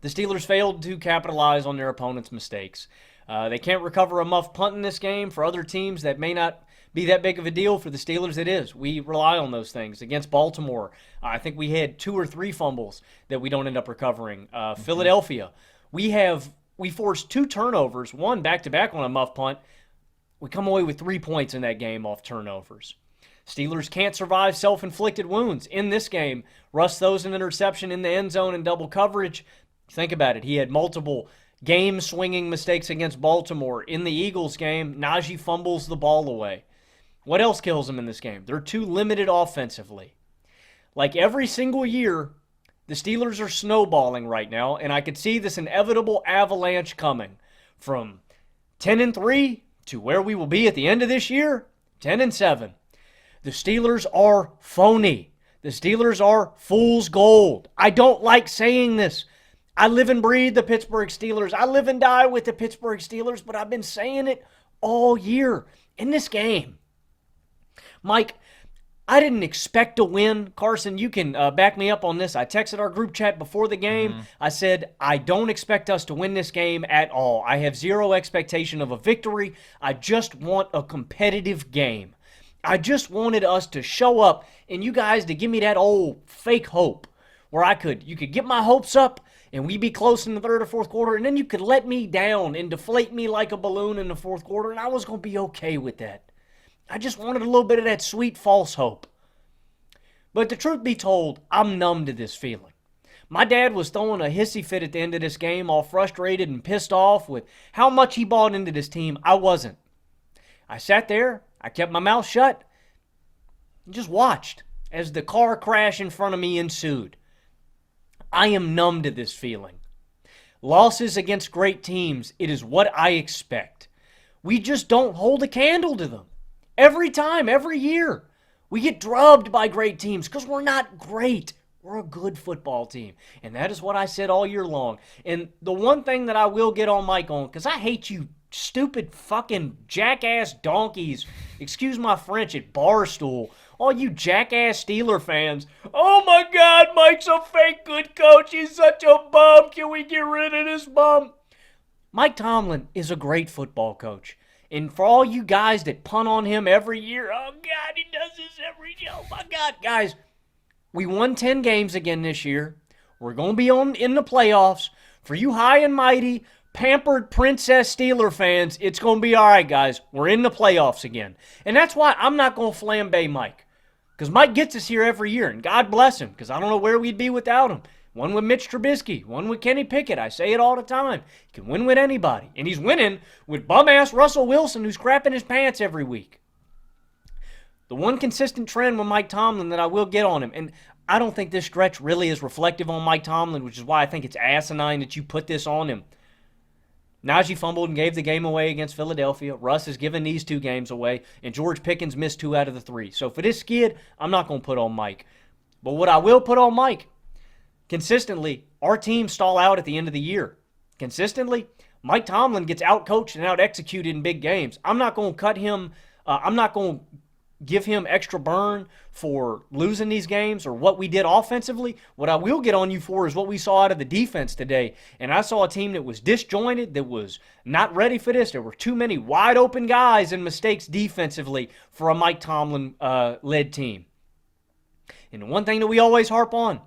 B: The Steelers failed to capitalize on their opponent's mistakes. They can't recover a muff punt in this game. For other teams, that may not be that big of a deal. For the Steelers, it is. We rely on those things. Against Baltimore, I think we had 2 or 3 fumbles that we don't end up recovering. Philadelphia, we forced 2 turnovers, one back-to-back on a muff punt. We come away with 3 points in that game off turnovers. Steelers can't survive self-inflicted wounds. In this game, Russ throws an interception in the end zone in double coverage. Think about it. He had multiple game-swinging mistakes against Baltimore. In the Eagles game, Najee fumbles the ball away. What else kills him in this game? They're too limited offensively. Like every single year, the Steelers are snowballing right now, and I could see this inevitable avalanche coming from 10-3 to where we will be at the end of this year, 10-7. The Steelers are phony. The Steelers are fool's gold. I don't like saying this. I live and breathe the Pittsburgh Steelers. I live and die with the Pittsburgh Steelers, but I've been saying it all year in this game. Mike, I didn't expect to win. Carson, you can back me up on this. I texted our group chat before the game. I said, I don't expect us to win this game at all. I have zero expectation of a victory. I just want a competitive game. I just wanted us to show up and you guys to give me that old fake hope where you could get my hopes up and we'd be close in the third or fourth quarter, and then you could let me down and deflate me like a balloon in the fourth quarter, and I was going to be okay with that. I just wanted a little bit of that sweet false hope. But the truth be told, I'm numb to this feeling. My dad was throwing a hissy fit at the end of this game, all frustrated and pissed off with how much he bought into this team. I wasn't. I sat there, I kept my mouth shut, and just watched as the car crash in front of me ensued. I am numb to this feeling. Losses against great teams, it is what I expect. We just don't hold a candle to them. Every time, every year, we get drubbed by great teams because we're not great. We're a good football team. And that is what I said all year long. And the one thing that I will get on Mike on, because I hate you stupid fucking jackass donkeys, excuse my French, at Barstool, all you jackass Steeler fans. Oh my God, Mike's a fake good coach. He's such a bum. Can we get rid of this bum? Mike Tomlin is a great football coach. And for all you guys that punt on him every year, oh God, he does this every year. Oh my God, guys, we won 10 games again this year. We're going to be in the playoffs. For you high and mighty, pampered princess Steeler fans, it's going to be all right, guys. We're in the playoffs again. And that's why I'm not going to flambe Mike. Because Mike gets us here every year, and God bless him, because I don't know where we'd be without him. One with Mitch Trubisky, one with Kenny Pickett. I say it all the time. He can win with anybody. And he's winning with bum-ass Russell Wilson, who's crapping his pants every week. The one consistent trend with Mike Tomlin that I will get on him, and I don't think this stretch really is reflective on Mike Tomlin, which is why I think it's asinine that you put this on him. Najee fumbled and gave the game away against Philadelphia. Russ has given these 2 games away, and George Pickens missed 2 out of the 3. So for this skid, I'm not going to put on Mike. But what I will put on Mike, consistently, our team stall out at the end of the year. Consistently, Mike Tomlin gets out-coached and out-executed in big games. I'm not going to cut him. I'm not going to give him extra burn for losing these games or what we did offensively. What I will get on you for is what we saw out of the defense today. And I saw a team that was disjointed, that was not ready for this. There were too many wide open guys and mistakes defensively for a Mike Tomlin led team. And the one thing that we always harp on,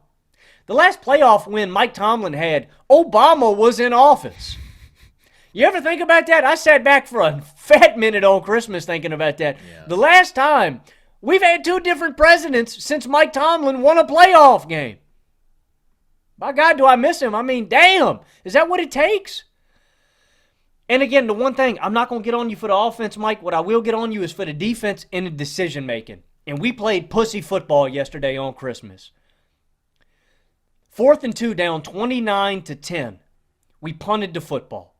B: the last playoff win Mike Tomlin had, Obama was in office. You ever think about that? I sat back for a fat minute on Christmas thinking about that. Yeah. The last time, we've had 2 different presidents since Mike Tomlin won a playoff game. By God, do I miss him? I mean, damn. Is that what it takes? And again, the one thing, I'm not going to get on you for the offense, Mike. What I will get on you is for the defense and the decision-making. And we played pussy football yesterday on Christmas. 4th and 2 down 29-10. We punted the football.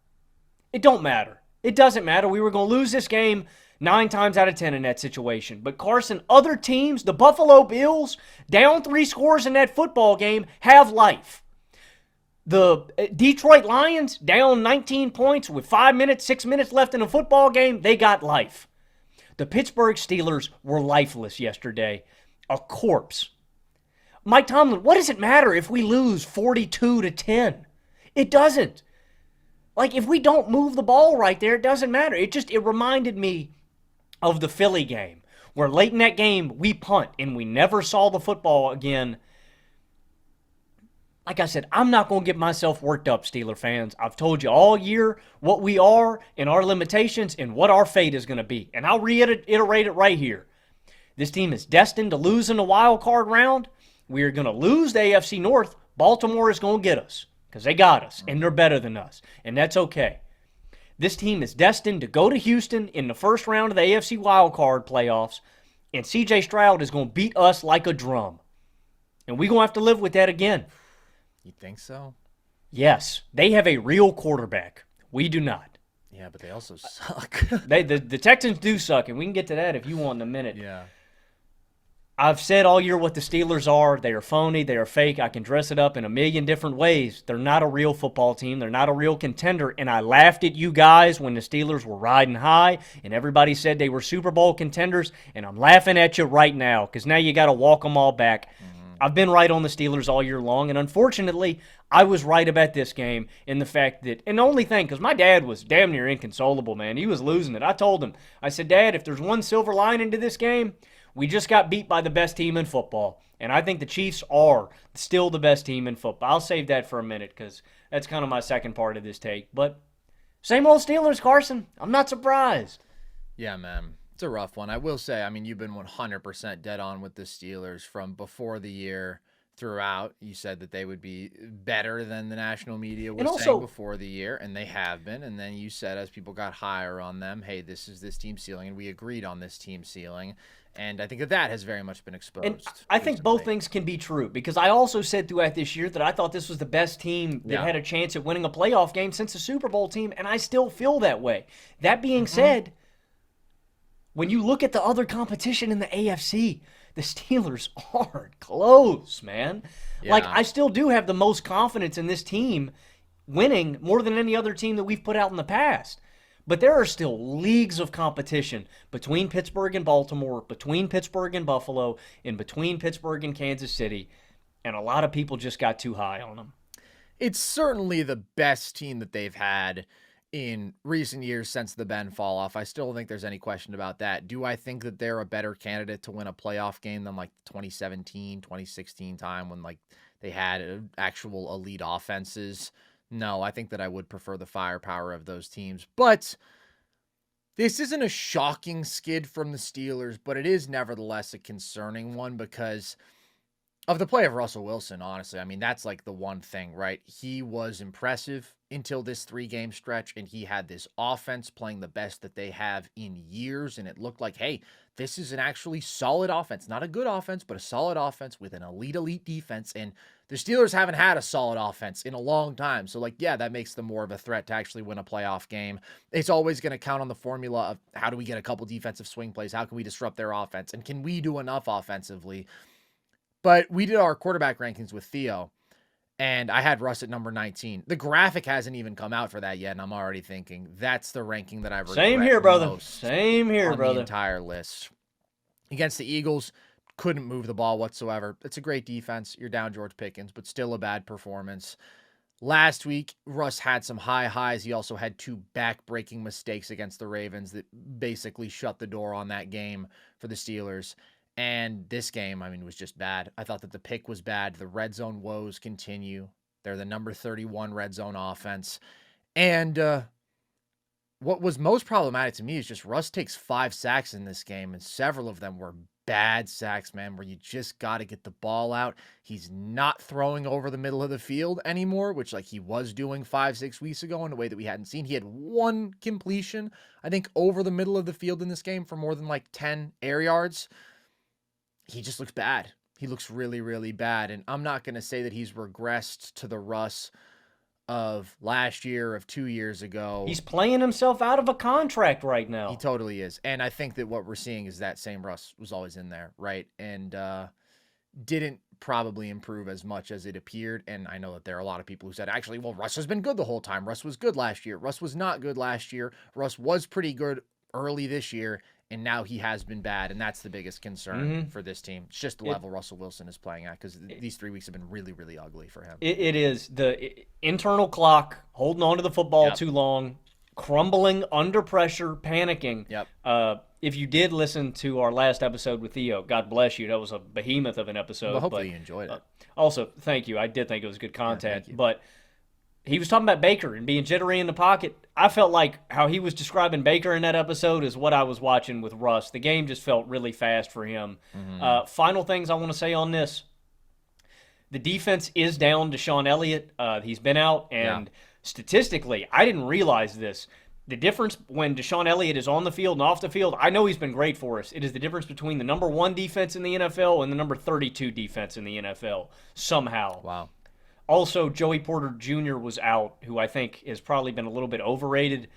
B: It don't matter. It doesn't matter. We were going to lose this game 9 times out of 10 in that situation. But Carson, other teams, the Buffalo Bills, down 3 scores in that football game, have life. The Detroit Lions, down 19 points with 6 minutes left in a football game, they got life. The Pittsburgh Steelers were lifeless yesterday. A corpse. Mike Tomlin, what does it matter if we lose 42-10? It doesn't. Like, if we don't move the ball right there, it doesn't matter. It reminded me of the Philly game, where late in that game, we punt, and we never saw the football again. like I said, I'm not going to get myself worked up, Steeler fans. I've told you all year what we are and our limitations and what our fate is going to be. And I'll reiterate it right here. This team is destined to lose in the wild card round. We are going to lose the AFC North. Baltimore is going to get us because they got us, and they're better than us, and that's okay. This team is destined to go to Houston in the first round of the AFC wild card playoffs, and C.J. Stroud is going to beat us like a drum. And we're going to have to live with that again.
A: You think so?
B: Yes. They have a real quarterback. We do not.
A: Yeah, but they also suck.
B: The Texans do suck, and we can get to that if you want in a minute.
A: Yeah.
B: I've said all year what the Steelers are. They are phony. They are fake. I can dress it up in a million different ways. They're not a real football team. They're not a real contender. And I laughed at you guys when the Steelers were riding high and everybody said they were Super Bowl contenders. And I'm laughing at you right now because now you got to walk them all back. I've been right on the Steelers all year long. And unfortunately, I was right about this game in the fact that, and the only thing, because my dad was damn near inconsolable, man. He was losing it. I told him, I said, Dad, if there's one silver lining to this game, we just got beat by the best team in football. And I think the Chiefs are still the best team in football. I'll save that for a minute because that's kind of my second part of this take. But same old Steelers, Carson. I'm not surprised.
A: Yeah, man. It's a rough one. I will say, I mean, you've been 100% dead on with the Steelers from before the year throughout. You said that they would be better than the national media was saying before the year, and they have been. And then you said as people got higher on them, hey, this is this team ceiling, and we agreed on this team ceiling. And I think that has very much been exposed.
B: And I think both things can be true because I also said throughout this year that I thought this was the best team that had a chance at winning a playoff game since the Super Bowl team, and I still feel that way. That being said, when you look at the other competition in the AFC, the Steelers aren't close, man.
A: Yeah.
B: Like, I still do have the most confidence in this team winning more than any other team that we've put out in the past. But there are still leagues of competition between Pittsburgh and Baltimore, between Pittsburgh and Buffalo, and between Pittsburgh and Kansas City. And a lot of people just got too high on them.
A: It's certainly the best team that they've had in recent years since the Ben fall off. I still don't think there's any question about that. Do I think that they're a better candidate to win a playoff game than like 2017, 2016 time when like they had actual elite offenses? No, I think that I would prefer the firepower of those teams. But this isn't a shocking skid from the Steelers, but it is nevertheless a concerning one because of the play of Russell Wilson, honestly. I mean, that's like the one thing, right? He was impressive until this 3-game stretch, and he had this offense playing the best that they have in years, and it looked like, hey, this is an actually solid offense. Not a good offense, but a solid offense with an elite defense, and the Steelers haven't had a solid offense in a long time. So, like, yeah, that makes them more of a threat to actually win a playoff game. It's always going to count on the formula of how do we get a couple defensive swing plays? How can we disrupt their offense? And can we do enough offensively? But we did our quarterback rankings with Theo, and I had Russ at number 19. The graphic hasn't even come out for that yet, and I'm already thinking that's the ranking that I regret
B: Same here, brother.
A: most
B: Same here,
A: on
B: brother.
A: the entire list. Against the Eagles, couldn't move the ball whatsoever. It's a great defense. You're down George Pickens, but still a bad performance. Last week, Russ had some high highs. He also had 2 back-breaking mistakes against the Ravens that basically shut the door on that game for the Steelers. And this game, I mean, was just bad. I thought that the pick was bad. The red zone woes continue. They're the number 31 red zone offense. And what was most problematic to me is just Russ takes 5 sacks in this game, and several of them were bad sacks, man, where you just got to get the ball out. He's not throwing over the middle of the field anymore, which like he was doing 5-6 weeks ago in a way that we hadn't seen. He had 1 completion, I think, over the middle of the field in this game for more than like 10 air yards. He just looks bad. He looks really, really bad. And I'm not going to say that he's regressed to the Russ of last year, of 2 years ago.
B: He's playing himself out of a contract right now.
A: He totally is. And I think that what we're seeing is that same Russ was always in there, right? And didn't probably improve as much as it appeared. And I know that there are a lot of people who said, actually, well, Russ has been good the whole time. Russ was good last year. Russ was not good last year. Russ was pretty good early this year. And now he has been bad, and that's the biggest concern for this team. It's just the level Russell Wilson is playing at because these 3 weeks have been really, really ugly for him.
B: It is. The internal clock, holding on to the football too long, crumbling under pressure, panicking.
A: Yep.
B: If you did listen to our last episode with Theo, God bless you. That was a behemoth of an episode.
A: Well, hopefully you enjoyed it.
B: Also, thank you. I did think it was good content.
A: thank you.
B: But he was talking about Baker and being jittery in the pocket. I felt like how he was describing Baker in that episode is what I was watching with Russ. The game just felt really fast for him. Final things I want to say on this. The defense is down to Sean Elliott. He's been out, and statistically, I didn't realize this. The difference when Deshaun Elliott is on the field and off the field, I know he's been great for us. It is the difference between the number 1 defense in the NFL and the number 32 defense in the NFL, somehow.
A: Wow.
B: Also, Joey Porter Jr. was out, who I think has probably been a little bit overrated.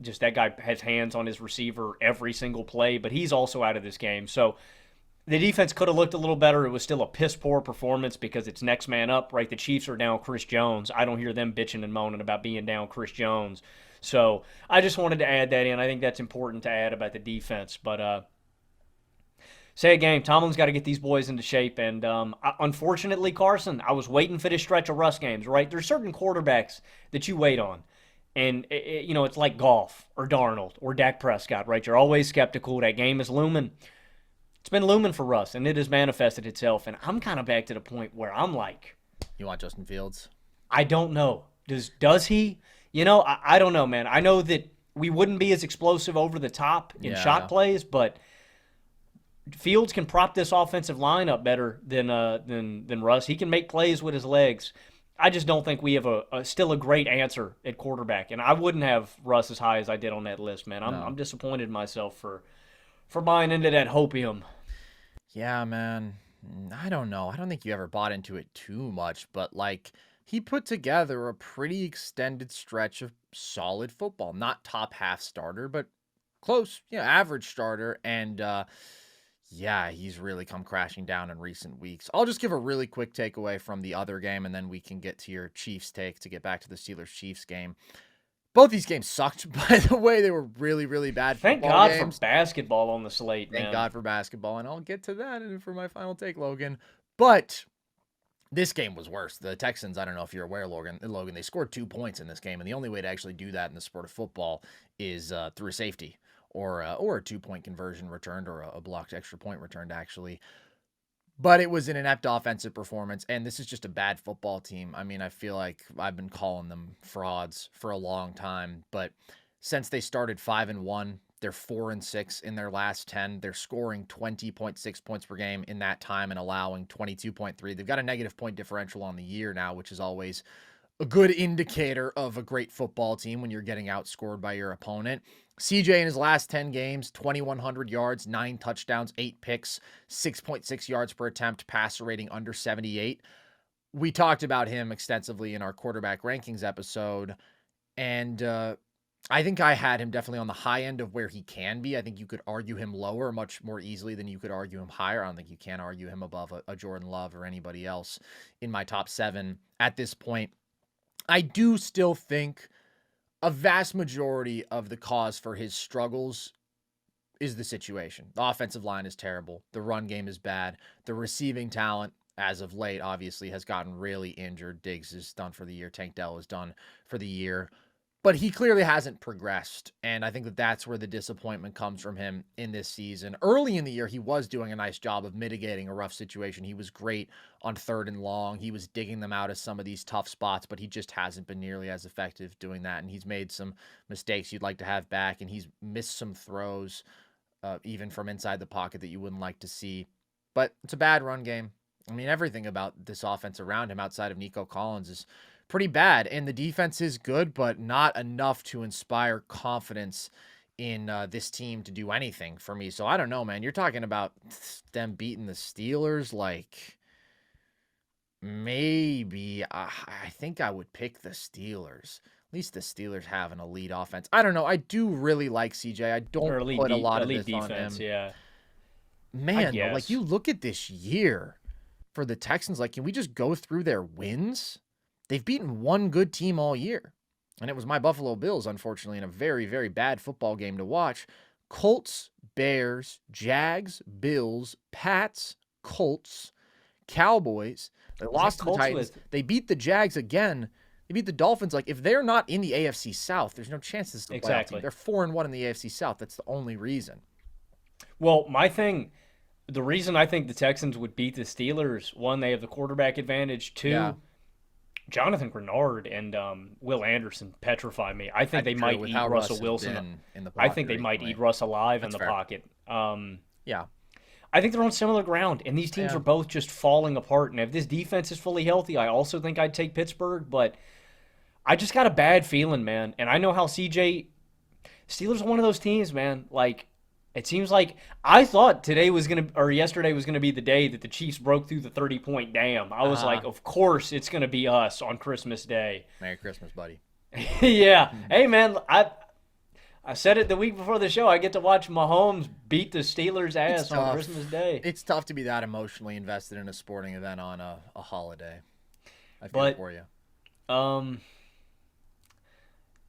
B: Just that guy has hands on his receiver every single play, but he's also out of this game. So the defense could have looked a little better. It was still a piss-poor performance because it's next man up, right? The Chiefs are down Chris Jones. I don't hear them bitching and moaning about being down Chris Jones. So I just wanted to add that in. I think that's important to add about the defense. But say a game, Tomlin's got to get these boys into shape. And unfortunately, Carson, I was waiting for this stretch of Russ games, right? There's certain quarterbacks that you wait on. And, it's like Goff or Darnold or Dak Prescott, right? You're always skeptical. That game is looming. It's been looming for Russ, and it has manifested itself. And I'm kind of back to the point where I'm like,
A: You want Justin Fields?
B: I don't know. Does he? I don't know, man. I know that we wouldn't be as explosive over the top in shot plays, but Fields can prop this offensive line up better than Russ. He can make plays with his legs. I just don't think we have still a great answer at quarterback, and I wouldn't have Russ as high as I did on that list, man. I'm disappointed in myself for buying into that hopium.
A: Yeah, man. I don't know. I don't think you ever bought into it too much, but he put together a pretty extended stretch of solid football. Not top half starter, but close, average starter. And he's really come crashing down in recent weeks. I'll just give a really quick takeaway from the other game, and then we can get to your Chiefs take to get back to the Steelers-Chiefs game. Both these games sucked, by the way. They were really, really bad
B: Thank God for basketball on the slate, man.
A: Thank God for basketball, and I'll get to that for my final take, Logan. But this game was worse. The Texans, I don't know if you're aware, Logan, they scored 2 points in this game, and the only way to actually do that in the sport of football is through a safety or a 2-point conversion returned or a blocked extra point returned, actually. But it was an inept offensive performance, and this is just a bad football team. I mean, I feel like I've been calling them frauds for a long time, but since they started 5-1, they're 4-6 in their last 10. They're scoring 20.6 points per game in that time and allowing 22.3. They've got a negative point differential on the year now, which is always a good indicator of a great football team when you're getting outscored by your opponent. CJ in his last 10 games, 2,100 yards, 9 touchdowns, 8 picks, 6.6 yards per attempt, passer rating under 78. We talked about him extensively in our quarterback rankings episode, and I think I had him definitely on the high end of where he can be. I think you could argue him lower much more easily than you could argue him higher. I don't think you can argue him above a Jordan Love or anybody else in my top 7 at this point. I do still think a vast majority of the cause for his struggles is the situation. The offensive line is terrible. The run game is bad. The receiving talent, as of late, obviously has gotten really injured. Diggs is done for the year. Tank Dell is done for the year. But he clearly hasn't progressed, and I think that that's where the disappointment comes from him in this season. Early in the year, he was doing a nice job of mitigating a rough situation. He was great on 3rd and long. He was digging them out of some of these tough spots, but he just hasn't been nearly as effective doing that, and he's made some mistakes you'd like to have back, and he's missed some throws, even from inside the pocket, that you wouldn't like to see. But it's a bad run game. I mean, everything about this offense around him outside of Nico Collins is pretty bad, and the defense is good, but not enough to inspire confidence in this team to do anything for me. So I don't know, man. You're talking about them beating the Steelers, maybe I think I would pick the Steelers. At least the Steelers have an elite offense. I don't know. I do really like CJ. I don't put a lot of this
B: defense,
A: on him.
B: Yeah.
A: Man, though, you look at this year for the Texans, can we just go through their wins? They've beaten one good team all year, and it was my Buffalo Bills, unfortunately, in a very, very bad football game to watch. Colts, Bears, Jags, Bills, Pats, Colts, Cowboys. They lost to the Titans. They beat the Jags again. You beat the Dolphins. Like, if they're not in the AFC South, there's no chance this is a playoff
B: Exactly.
A: team. They're 4-1 in the AFC South. That's the only reason.
B: Well, the reason I think the Texans would beat the Steelers, one, they have the quarterback advantage.
A: Yeah.
B: Two, Jonathan Grenard and Will Anderson petrify me. I think they might
A: with
B: eat
A: how
B: Russell
A: Russ has
B: Wilson.
A: been in the
B: I
A: pocket
B: think they might
A: recently.
B: eat Russ alive in
A: That's
B: the
A: fair.
B: pocket.
A: Yeah.
B: I think they're on similar ground, and these teams
A: Yeah.
B: are both just falling apart. And if this defense is fully healthy, I also think I'd take Pittsburgh, but I just got a bad feeling, man. And I know how Steelers are one of those teams, man. Like, it seems like I thought yesterday was gonna be the day that the Chiefs broke through the 30-point dam. I was like, of course it's gonna be us on Christmas Day.
A: Merry Christmas, buddy.
B: Yeah. Hey, man, I said it the week before the show. I get to watch Mahomes beat the Steelers' ass on Christmas Day.
A: It's tough to be that emotionally invested in a sporting event on a holiday. I feel
B: But-
A: for you.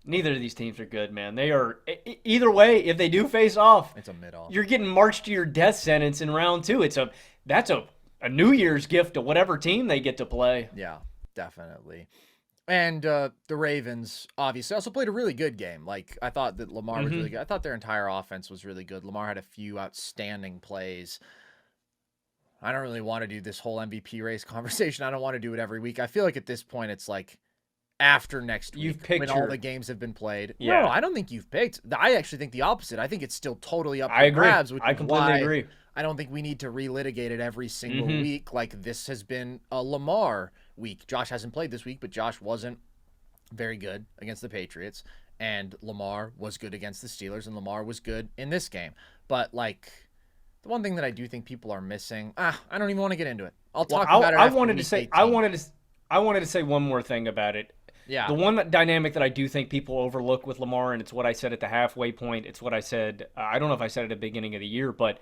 B: Neither of these teams are good, man. They are either way. If they do face off,
A: It's a mid-off.
B: you're getting marched to your death sentence in round two. That's a New Year's gift to whatever team they get to play.
A: Yeah, definitely. And the Ravens obviously also played a really good game. Like, I thought that Lamar was really good. I thought their entire offense was really good. Lamar had a few outstanding plays. I don't really want to do this whole MVP race conversation. I don't want to do it every week. I feel like at this point it's like after next week
B: You've picked
A: when all the games have been played.
B: Yeah.
A: No, I don't think you've picked. I actually think the opposite. I think it's still totally up for
B: I agree.
A: grabs, which
B: I
A: is
B: completely
A: why
B: agree.
A: I don't think we need to relitigate it every single week. Like, this has been a Lamar week. Josh hasn't played this week, but Josh wasn't very good against the Patriots, and Lamar was good against the Steelers, and Lamar was good in this game. But, like, the one thing that I do think people are missing, I don't even want to get into it. I'll talk about it after
B: I wanted to say one more thing about it.
A: Yeah.
B: The one dynamic that I do think people overlook with Lamar, and it's what I said at the halfway point, it's what I said, I don't know if I said it at the beginning of the year, but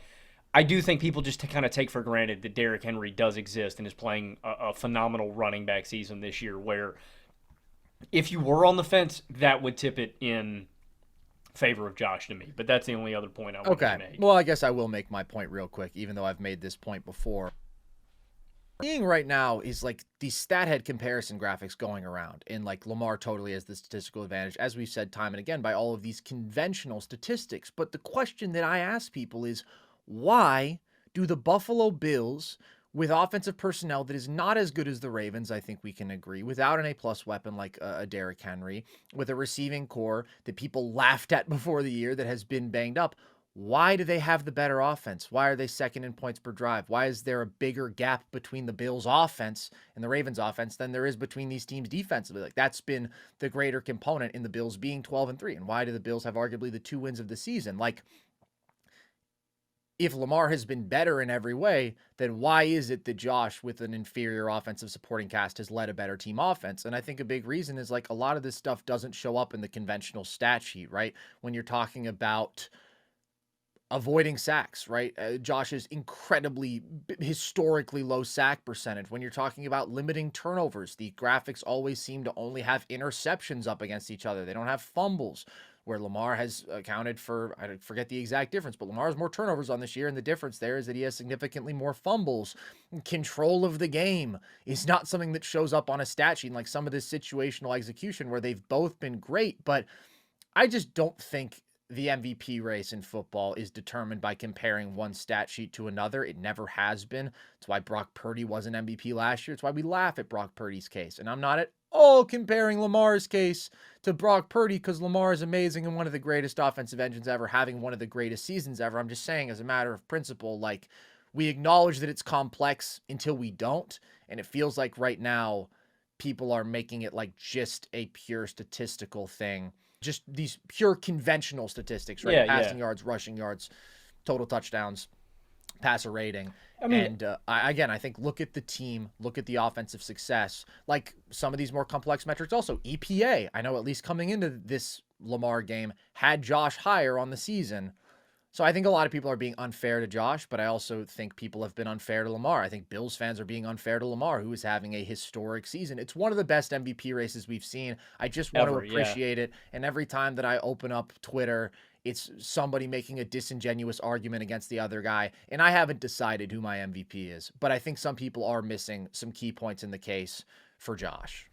B: I do think people just kind of take for granted that Derrick Henry does exist and is playing a phenomenal running back season this year, where if you were on the fence, that would tip it in favor of Josh to me. But that's the only other point I want to make.
A: Well, I guess I will make my point real quick, even though I've made this point before. Seeing right now is like these stat head comparison graphics going around, and like Lamar totally has the statistical advantage, as we've said time and again, by all of these conventional statistics. But the question that I ask people is, why do the Buffalo Bills, with offensive personnel that is not as good as the Ravens, I think we can agree, without an A-plus weapon like a Derrick Henry, with a receiving core that people laughed at before the year that has been banged up, why do they have the better offense? Why are they second in points per drive? Why is there a bigger gap between the Bills' offense and the Ravens' offense than there is between these teams defensively? Like, that's been the greater component in the Bills being 12-3. And why do the Bills have arguably the 2 wins of the season? Like, if Lamar has been better in every way, then why is it that Josh, with an inferior offensive supporting cast, has led a better team offense? And I think a big reason is, like, a lot of this stuff doesn't show up in the conventional stat sheet, right? When you're talking about avoiding sacks, right? Josh's incredibly historically low sack percentage. When you're talking about limiting turnovers, the graphics always seem to only have interceptions up against each other. They don't have fumbles, where Lamar has accounted for, I forget the exact difference, but Lamar has more turnovers on this year, and the difference there is that he has significantly more fumbles. Control of the game is not something that shows up on a stat sheet, like some of this situational execution where they've both been great, but I just don't think the MVP race in football is determined by comparing one stat sheet to another. It never has been. It's why Brock Purdy was an MVP last year. It's why we laugh at Brock Purdy's case. And I'm not at all comparing Lamar's case to Brock Purdy, because Lamar is amazing and one of the greatest offensive engines ever, having one of the greatest seasons ever. I'm just saying, as a matter of principle, like, we acknowledge that it's complex until we don't. And it feels like right now people are making it like just a pure statistical thing. Just these pure conventional statistics, right?
B: Yeah,
A: Passing yards, rushing yards, total touchdowns, passer rating.
B: I mean,
A: and I think look at the team, look at the offensive success. Like some of these more complex metrics also. EPA, I know at least coming into this Lamar game, had Josh higher on the season. So I think a lot of people are being unfair to Josh, but I also think people have been unfair to Lamar. I think Bills fans are being unfair to Lamar, who is having a historic season. It's one of the best MVP races we've seen. I just want to appreciate it. And every time that I open up Twitter, it's somebody making a disingenuous argument against the other guy. And I haven't decided who my MVP is, but I think some people are missing some key points in the case for Josh.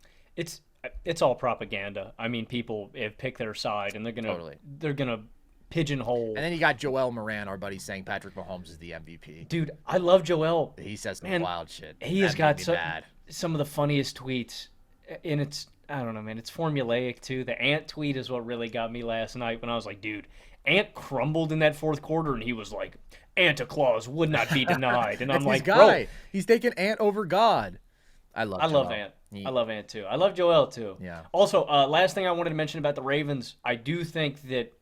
B: it's all propaganda. I mean, people have picked their side, and they're gonna pigeonhole.
A: And then you got Joel Moran, our buddy, saying Patrick Mahomes is the MVP.
B: Dude, I love Joel.
A: He says some wild shit.
B: He has got some of the funniest tweets, and I don't know, man. It's formulaic too. The Ant tweet is what really got me last night when I was like, dude, Ant crumbled in that fourth quarter, and he was like, Anta Claus would not be denied. And I'm like, bro,
A: he's taking Ant over God. I love
B: Ant. I love Ant too. I love Joel too.
A: Yeah.
B: Also, last thing I wanted to mention about the Ravens, I do think that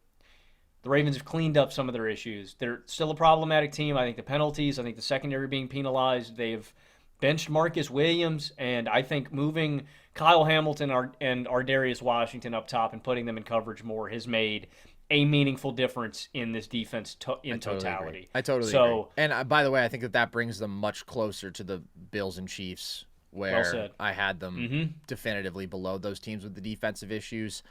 B: the Ravens have cleaned up some of their issues. They're still a problematic team. I think the penalties, I think the secondary being penalized. They've benched Marcus Williams, and I think moving Kyle Hamilton and Ardarius Washington up top and putting them in coverage more has made a meaningful difference in this defense totality.
A: I totally agree. And by the way, I think that brings them much closer to the Bills and Chiefs, where I had them definitively below those teams with the defensive issues.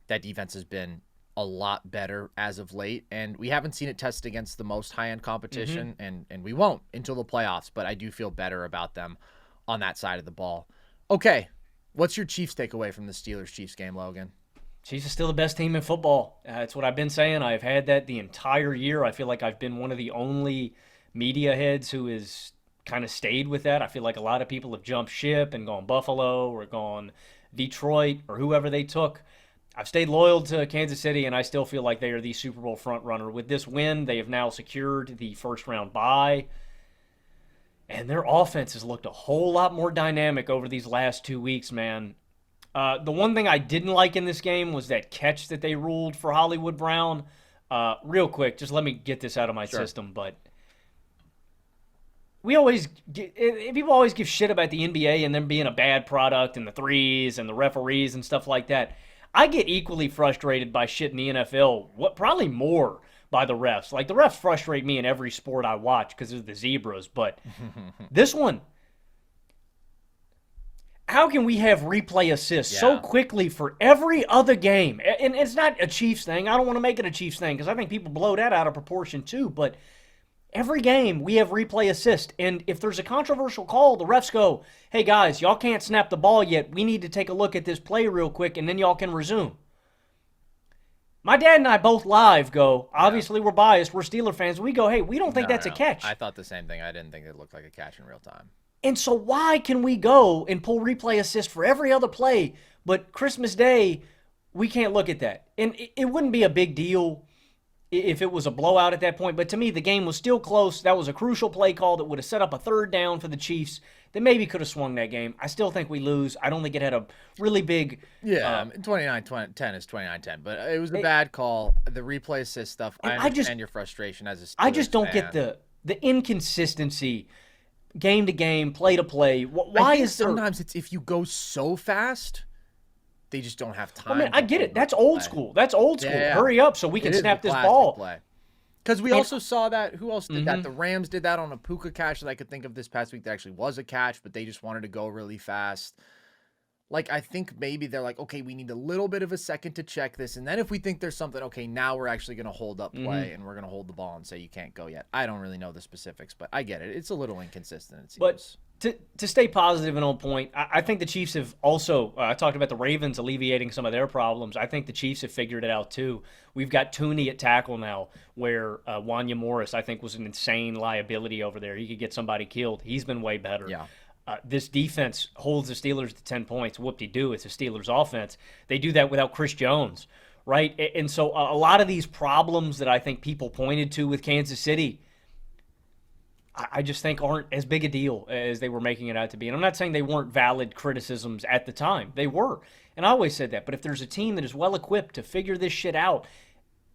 A: That defense has been a lot better as of late, and we haven't seen it tested against the most high-end competition, and we won't until the playoffs, but I do feel better about them on that side of the ball. Okay, what's your Chiefs takeaway from the Steelers-Chiefs game, Logan?
B: Chiefs is still the best team in football. That's what I've been saying. I've had that the entire year. I feel like I've been one of the only media heads who has kind of stayed with that. I feel like a lot of people have jumped ship and gone Buffalo or gone Detroit or whoever they took. I've stayed loyal to Kansas City, and I still feel like they are the Super Bowl frontrunner. With this win, they have now secured the first-round bye, and their offense has looked a whole lot more dynamic over these last 2 weeks, man. The one thing I didn't like in this game was that catch that they ruled for Hollywood Brown. Real quick, just let me get this out of my system, but people always give shit about the NBA and them being a bad product and the threes and the referees and stuff like that. I get equally frustrated by shit in the NFL, probably more by the refs. Like, the refs frustrate me in every sport I watch because of the zebras, but this one, how can we have replay assists so quickly for every other game? And it's not a Chiefs thing. I don't want to make it a Chiefs thing because I think people blow that out of proportion too, but every game we have replay assist, and if there's a controversial call, the refs go, hey guys, y'all can't snap the ball yet. We need to take a look at this play real quick, and then y'all can resume. My dad and I both live go, obviously we're biased, we're Steeler fans. We go, hey, we don't think that's a catch.
A: I thought the same thing. I didn't think it looked like a catch in real time.
B: And so why can we go and pull replay assist for every other play, but Christmas Day, we can't look at that? And it wouldn't be a big deal if it was a blowout at that point, but to me, the game was still close. That was a crucial play call that would have set up a third down for the Chiefs that maybe could have swung that game. I still think we lose. I don't think it had a really big...
A: 29-10 is 29-10, but it was a bad call. The replay assist stuff, I understand your frustration as a Steelers
B: I just don't
A: fan.
B: get the inconsistency game to game, play to play. Why is there...
A: Sometimes it's if you go so fast... They just don't have time.
B: I mean, I get it. That's old school. That's old school.
A: Yeah.
B: Hurry up so we can snap this ball.
A: Because we also saw that. Who else did that? The Rams did that on a Puka catch that I could think of this past week that actually was a catch, but they just wanted to go really fast. Like, I think maybe they're like, okay, we need a little bit of a second to check this. And then if we think there's something, okay, now we're actually going to hold up play and we're going to hold the ball and say you can't go yet. I don't really know the specifics, but I get it. It's a little inconsistent, it seems.
B: But to stay positive and on point, I think the Chiefs have also, I talked about the Ravens alleviating some of their problems. I think the Chiefs have figured it out too. We've got Tooney at tackle now, where Wanya Morris, I think, was an insane liability over there. He could get somebody killed. He's been way better.
A: Yeah.
B: This defense holds the Steelers to 10 points. Whoop-de-doo, it's a Steelers offense. They do that without Chris Jones, right? And so a lot of these problems that I think people pointed to with Kansas City, I just think aren't as big a deal as they were making it out to be. And I'm not saying they weren't valid criticisms at the time. They were. And I always said that. But if there's a team that is well-equipped to figure this shit out,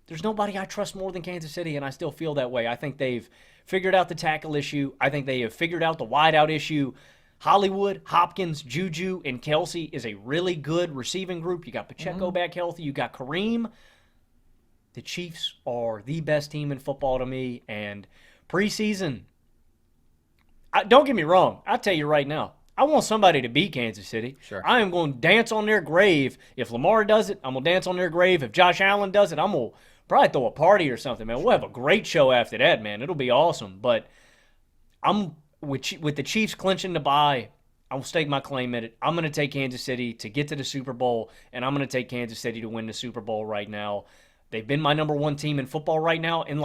B: there's nobody I trust more than Kansas City, and I still feel that way. I think they've figured out the tackle issue. I think they have figured out the wideout issue. Hollywood, Hopkins, Juju, and Kelsey is a really good receiving group. You got Pacheco back healthy. You got Kareem. The Chiefs are the best team in football to me. And preseason, don't get me wrong. I'll tell you right now, I want somebody to beat Kansas City.
A: Sure.
B: I am going to dance on their grave. If Lamar does it, I'm going to dance on their grave. If Josh Allen does it, I'm going to probably throw a party or something, man. We'll have a great show after that, man. It'll be awesome. But I'm with the Chiefs clinching the bye. I will stake my claim at it. I'm going to take Kansas City to get to the Super Bowl, and I'm going to take Kansas City to win the Super Bowl right now. They've been my number one team in football right now, and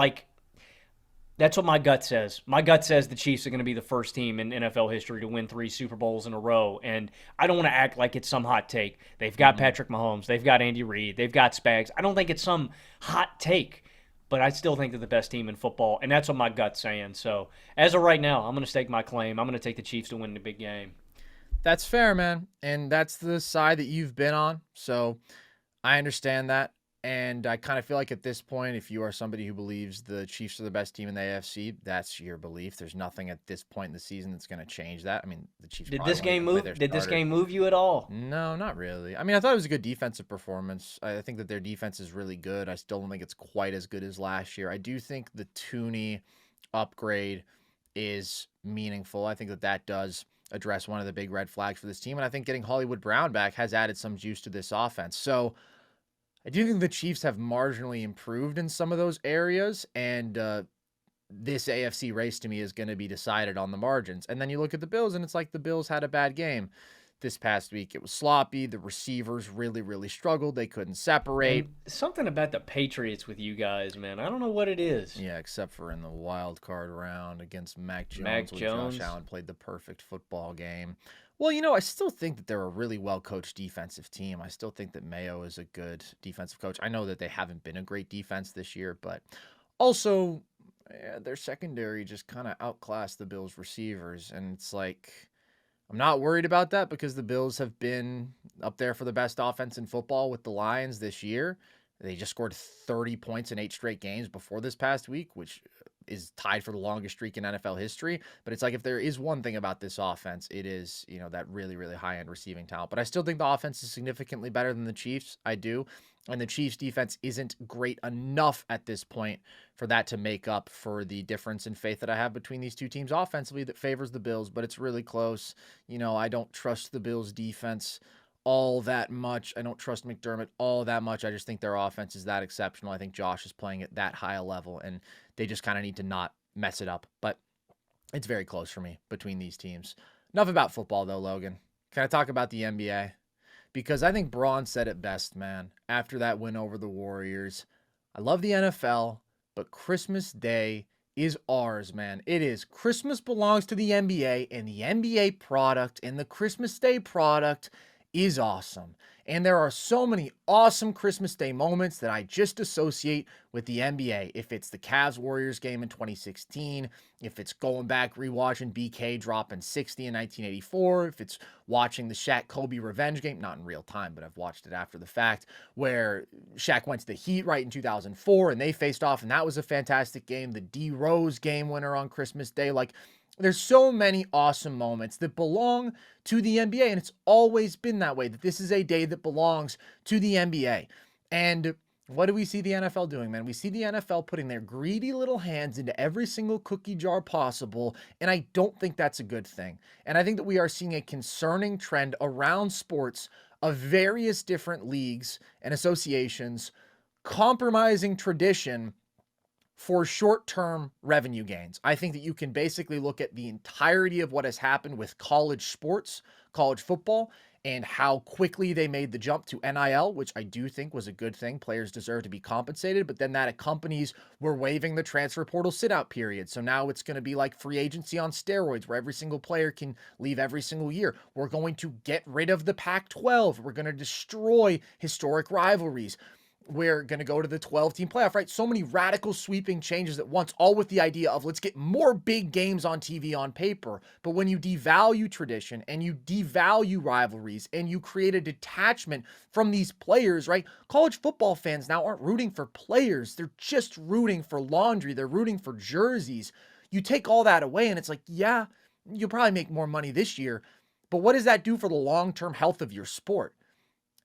B: that's what my gut says. My gut says the Chiefs are going to be the first team in NFL history to win 3 Super Bowls in a row, and I don't want to act like it's some hot take. They've got Patrick Mahomes. They've got Andy Reid. They've got Spags. I don't think it's some hot take, but I still think they're the best team in football, and that's what my gut's saying. So as of right now, I'm going to stake my claim. I'm going to take the Chiefs to win the big game.
A: That's fair, man. And that's the side that you've been on. So I understand that. And I kind of feel like at this point, if you are somebody who believes the Chiefs are the best team in the AFC, that's your belief. There's nothing at this point in the season that's going to change that. I mean, the Chiefs.
B: Did this game move you at all?
A: No, not really. I mean, I thought it was a good defensive performance. I think that their defense is really good. I still don't think it's quite as good as last year. I do think the Tooney upgrade is meaningful. I think that does address one of the big red flags for this team. And I think getting Hollywood Brown back has added some juice to this offense. So I do think the Chiefs have marginally improved in some of those areas, and this AFC race to me is going to be decided on the margins. And then you look at the Bills, and it's like the Bills had a bad game this past week. It was sloppy. The receivers really, really struggled. They couldn't separate.
B: And something about the Patriots with you guys, man. I don't know what it is.
A: Yeah, except for in the wild card round against Mac Jones. Josh Allen played the perfect football game. Well, I still think that they're a really well-coached defensive team. I still think that Mayo is a good defensive coach. I know that they haven't been a great defense this year, but also their secondary just kind of outclassed the Bills' receivers. And it's like, I'm not worried about that because the Bills have been up there for the best offense in football with the Lions this year. They just scored 30 points in 8 straight games before this past week, which is tied for the longest streak in NFL history. But it's like, if there is one thing about this offense, it is, that really, really high-end receiving talent. But I still think the offense is significantly better than the Chiefs. I do. And the Chiefs defense isn't great enough at this point for that to make up for the difference in faith that I have between these two teams offensively that favors the Bills, but it's really close. I don't trust the Bills defense all that much. I don't trust McDermott all that much. I just think their offense is that exceptional. I think Josh is playing at that high a level, and they just kind of need to not mess it up. But it's very close for me between these teams. Enough about football, though, Logan. Can I talk about the NBA? Because I think Braun said it best, man, after that win over the Warriors. I love the NFL, but Christmas Day is ours, man. It is. Christmas belongs to the NBA, and the NBA product and the Christmas Day product is awesome. And there are so many awesome Christmas Day moments that I just associate with the NBA. If it's the Cavs-Warriors game in 2016, if it's going back rewatching BK dropping 60 in 1984, if it's watching the Shaq-Kobe revenge game, not in real time, but I've watched it after the fact, where Shaq went to the Heat right in 2004 and they faced off, and that was a fantastic game. The D Rose game winner on Christmas Day, there's so many awesome moments that belong to the NBA, and it's always been that way, that this is a day that belongs to the NBA. And what do we see the NFL doing, man? We see the NFL putting their greedy little hands into every single cookie jar possible, and I don't think that's a good thing. And I think that we are seeing a concerning trend around sports of various different leagues and associations compromising tradition for short-term revenue gains. I think that you can basically look at the entirety of what has happened with college sports, college football, and how quickly they made the jump to NIL, which I do think was a good thing. Players deserve to be compensated, but then that accompanies we're waiving the transfer portal sit-out period. So now it's going to be like free agency on steroids, where every single player can leave every single year. We're going to get rid of the Pac-12. We're going to destroy historic rivalries. We're going to go to the 12-team playoff, right? So many radical sweeping changes at once, all with the idea of let's get more big games on TV on paper. But when you devalue tradition and you devalue rivalries and you create a detachment from these players, right? College football fans now aren't rooting for players. They're just rooting for laundry. They're rooting for jerseys. You take all that away and it's like, yeah, you'll probably make more money this year. But what does that do for the long-term health of your sport?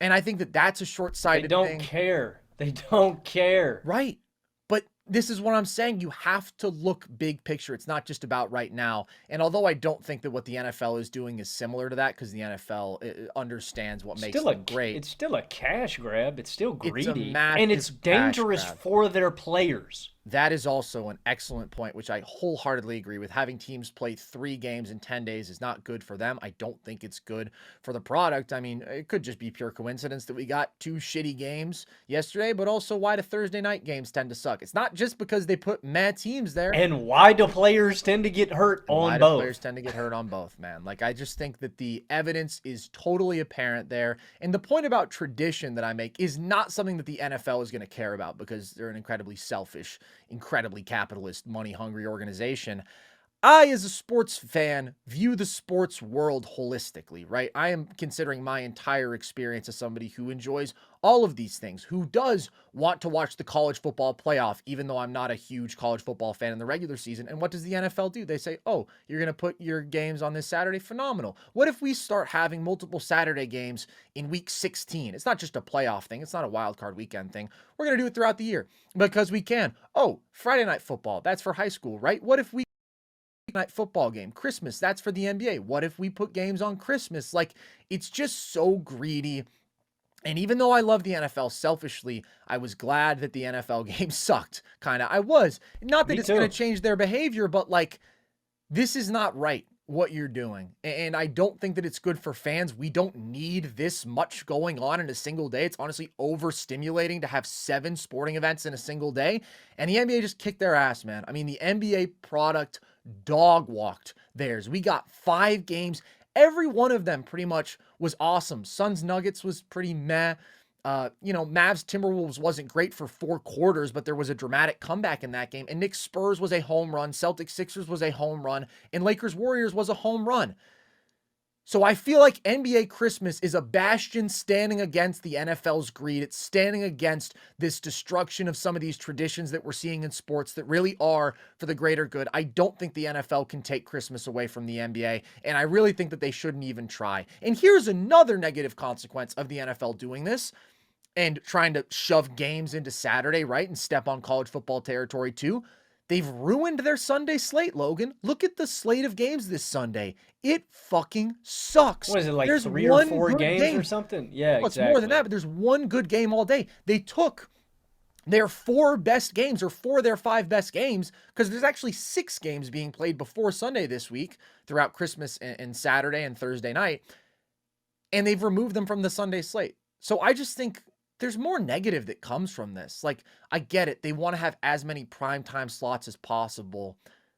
A: And I think that that's a short-sighted thing.
B: They don't care. They don't care.
A: Right. But this is what I'm saying. You have to look big picture. It's not just about right now. And although I don't think that what the NFL is doing is similar to that, because the NFL understands what makes them great.
B: It's still a cash grab. It's still greedy.
A: It's a
B: and it's dangerous for their players.
A: That is also an excellent point, which I wholeheartedly agree with. Having teams play 3 games in 10 days is not good for them. I don't think it's good for the product. I mean, it could just be pure coincidence that we got 2 shitty games yesterday, but also why do Thursday night games tend to suck? It's not just because they put mad teams there.
B: And why do players tend to get hurt on both?
A: Players tend to get hurt on both, man. Like, I just think that the evidence is totally apparent there. And the point about tradition that I make is not something that the NFL is going to care about because they're an incredibly selfish, incredibly capitalist, money-hungry organization. I, as a sports fan, view the sports world holistically, right? I am considering my entire experience as somebody who enjoys all of these things, who does want to watch the college football playoff, even though I'm not a huge college football fan in the regular season. And what does the NFL do? They say, oh, you're going to put your games on this Saturday? Phenomenal. What if we start having multiple Saturday games in week 16? It's not just a playoff thing. It's not a wild card weekend thing. We're going to do it throughout the year because we can. Oh, Friday night football. That's for high school, right? What if we night football game, Christmas, that's for the NBA. What if we put games on Christmas? Like, it's just so greedy. And even though I love the NFL selfishly, I was glad that the NFL game sucked. Kind of. I was. Not that it's going to change their behavior, but like, this is not right what you're doing. And I don't think that it's good for fans. We don't need this much going on in a single day. It's honestly overstimulating to have 7 sporting events in a single day. And the NBA just kicked their ass, man. I mean, the NBA product dog walked theirs. We got 5 games. Every one of them pretty much was awesome. Suns Nuggets was pretty meh. Mavs Timberwolves wasn't great for 4 quarters, but there was a dramatic comeback in that game. And Knicks Spurs was a home run. Celtics Sixers was a home run. And Lakers Warriors was a home run. So I feel like NBA Christmas is a bastion standing against the NFL's greed. It's standing against this destruction of some of these traditions that we're seeing in sports that really are for the greater good. I don't think the NFL can take Christmas away from the NBA, and I really think that they shouldn't even try. And here's another negative consequence of the NFL doing this and trying to shove games into Saturday, right, and step on college football territory too. They've ruined their Sunday slate, Logan. Look at the slate of games this Sunday. It fucking sucks.
B: What is it, like there's 3 or 4 games or something? Yeah,
A: well,
B: exactly.
A: It's more than that, but there's one good game all day. They took their 4 best games or 4 of their 5 best games because there's actually 6 games being played before Sunday this week throughout Christmas and Saturday and Thursday night, and they've removed them from the Sunday slate. So I just think there's more negative that comes from this. Like, I get it. They want to have as many primetime slots as possible,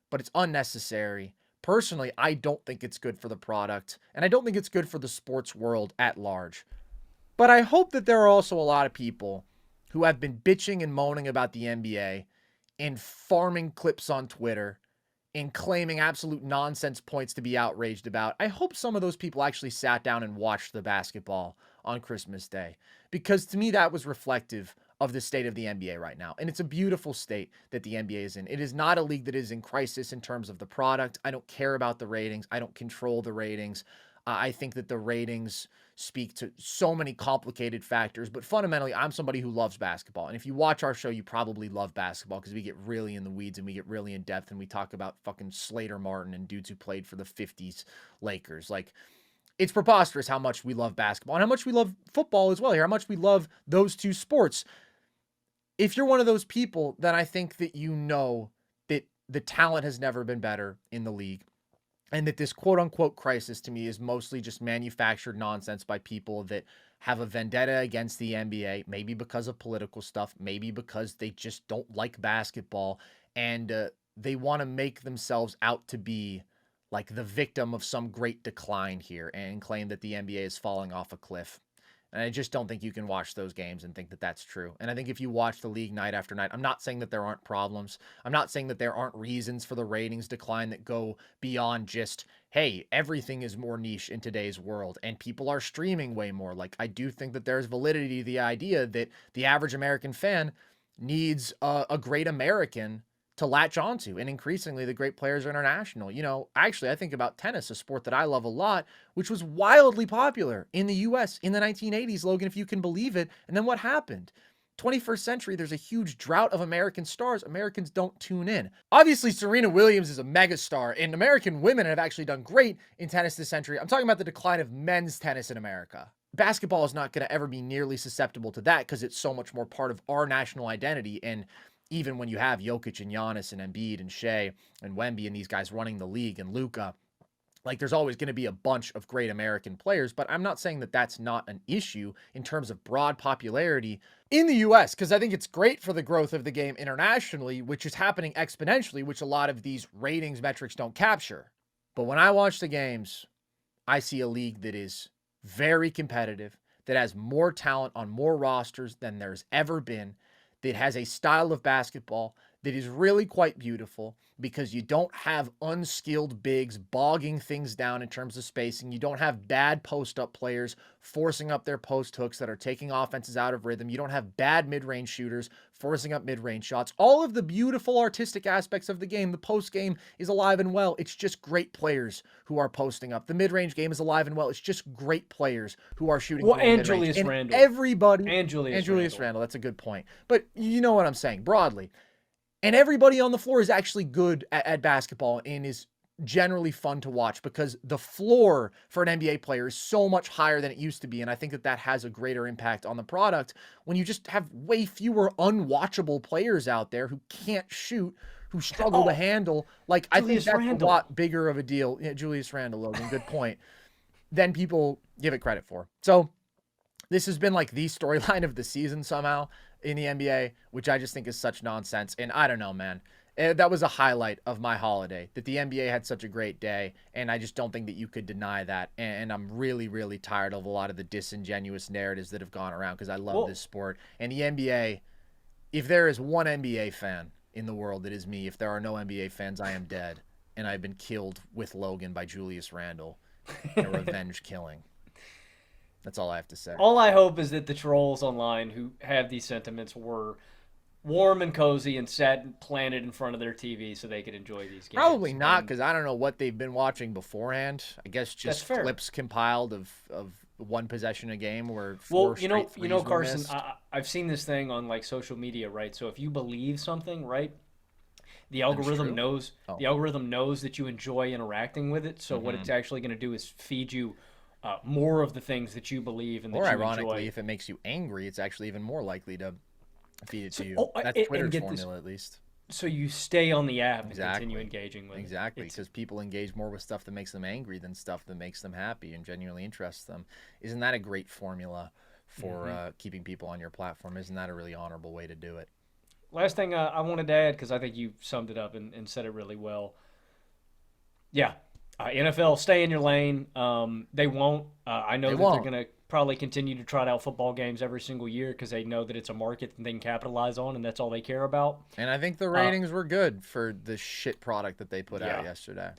A: but it's unnecessary. Personally, I don't think it's good for the product, and I don't think it's good for the sports world at large. But I hope that there are also a lot of people who have been bitching and moaning about the NBA and farming clips on Twitter and claiming absolute nonsense points to be outraged about. I hope some of those people actually sat down and watched the basketball on Christmas Day, because to me that was reflective of the state of the NBA right now. And it's a beautiful state that the NBA is in. It is not a league that is in crisis in terms of the product. I don't care about the ratings. I don't control the ratings. I think that the ratings speak to so many complicated factors, but fundamentally, I'm somebody who loves basketball. And if you watch our show, you probably love basketball because we get really in the weeds and we get really in depth and we talk about fucking Slater Martin and dudes who played for the 50s Lakers. Like, it's preposterous how much we love basketball and how much we love football as well here, how much we love those 2 sports. If you're one of those people, then I think that you know that the talent has never been better in the league. And that this quote-unquote crisis to me is mostly just manufactured nonsense by people that have a vendetta against the NBA, maybe because of political stuff, maybe because they just don't like basketball, and they want to make themselves out to be like the victim of some great decline here and claim that the NBA is falling off a cliff. And I just don't think you can watch those games and think that that's true. And I think if you watch the league night after night, I'm not saying that there aren't problems. I'm not saying that there aren't reasons for the ratings decline that go beyond just, hey, everything is more niche in today's world and people are streaming way more. Like, I do think that there's validity to the idea that the average American fan needs a great American to latch onto, and increasingly the great players are international. You know, actually, I think about tennis, a sport that I love a lot, which was wildly popular in the US in the 1980s, Logan, if you can believe it. And then what happened? 21st century, there's a huge drought of American stars. Americans don't tune in. Obviously, Serena Williams is a megastar, and American women have actually done great in tennis this century. I'm talking about the decline of men's tennis in America. Basketball is not going to ever be nearly susceptible to that because it's so much more part of our national identity. And even when you have Jokic and Giannis and Embiid and Shea and Wemby and these guys running the league and Luka, like there's always going to be a bunch of great American players, but I'm not saying that that's not an issue in terms of broad popularity in the US, because I think it's great for the growth of the game internationally, which is happening exponentially, which a lot of these ratings metrics don't capture. But when I watch the games, I see a league that is very competitive, that has more talent on more rosters than there's ever been, that has a style of basketball that is really quite beautiful because you don't have unskilled bigs bogging things down in terms of spacing. You don't have bad post-up players forcing up their post hooks that are taking offenses out of rhythm. You don't have bad mid-range shooters forcing up mid-range shots. All of the beautiful artistic aspects of the game, the post game is alive and well. It's just great players who are posting up. The mid-range game is alive and well. It's just great players who are shooting.
B: Well, and Julius Randle.
A: Everybody.
B: And Julius
A: Randle. That's a good point. But you know what I'm saying, broadly. And everybody on the floor is actually good at basketball and is generally fun to watch because the floor for an NBA player is so much higher than it used to be. And I think that has a greater impact on the product when you just have way fewer unwatchable players out there who can't shoot, who struggle to handle. Like,
B: Julius
A: I think that's
B: Randle.
A: a lot bigger of a deal. Yeah, Julius Randle, Logan, good point. Than people give it credit for. So this has been like the storyline of the season somehow in the NBA, which I just think is such nonsense. And I don't know, man. That was a highlight of my holiday, that the NBA had such a great day, and I just don't think that you could deny that. And I'm really, really tired of a lot of the disingenuous narratives that have gone around because I love this sport. And the NBA, if there is one NBA fan in the world, it is me. If there are no NBA fans, I am dead. And I've been killed with Logan by Julius Randle in a revenge killing. That's all I have to say.
B: All I hope is that the trolls online who have these sentiments were warm and cozy and sat planted in front of their TV so they could enjoy these games.
A: Probably not, because I don't know what they've been watching beforehand. I guess just
B: That's fair.
A: clips compiled of one possession a game where
B: you know, Carson, I've seen this thing on like social media, right? So if you believe something, right, the algorithm knows that you enjoy interacting with it. So what it's actually going to do is feed you more of the things that you believe and that you enjoy.
A: Or ironically, if it makes you angry, it's actually even more likely to feed it to you. That's Twitter's formula, at least.
B: So you stay on the app and continue engaging with it.
A: Exactly, because people engage more with stuff that makes them angry than stuff that makes them happy and genuinely interests them. Isn't that a great formula for keeping people on your platform? Isn't that a really honorable way to do it?
B: Last thing I wanted to add, because I think you summed it up and said it really well. Yeah. NFL, stay in your lane. They won't. I know they're going to probably continue to trot out football games every single year because they know that it's a market that they can capitalize on, and that's all they care about.
A: And I think the ratings were good for the shit product that they put out yesterday.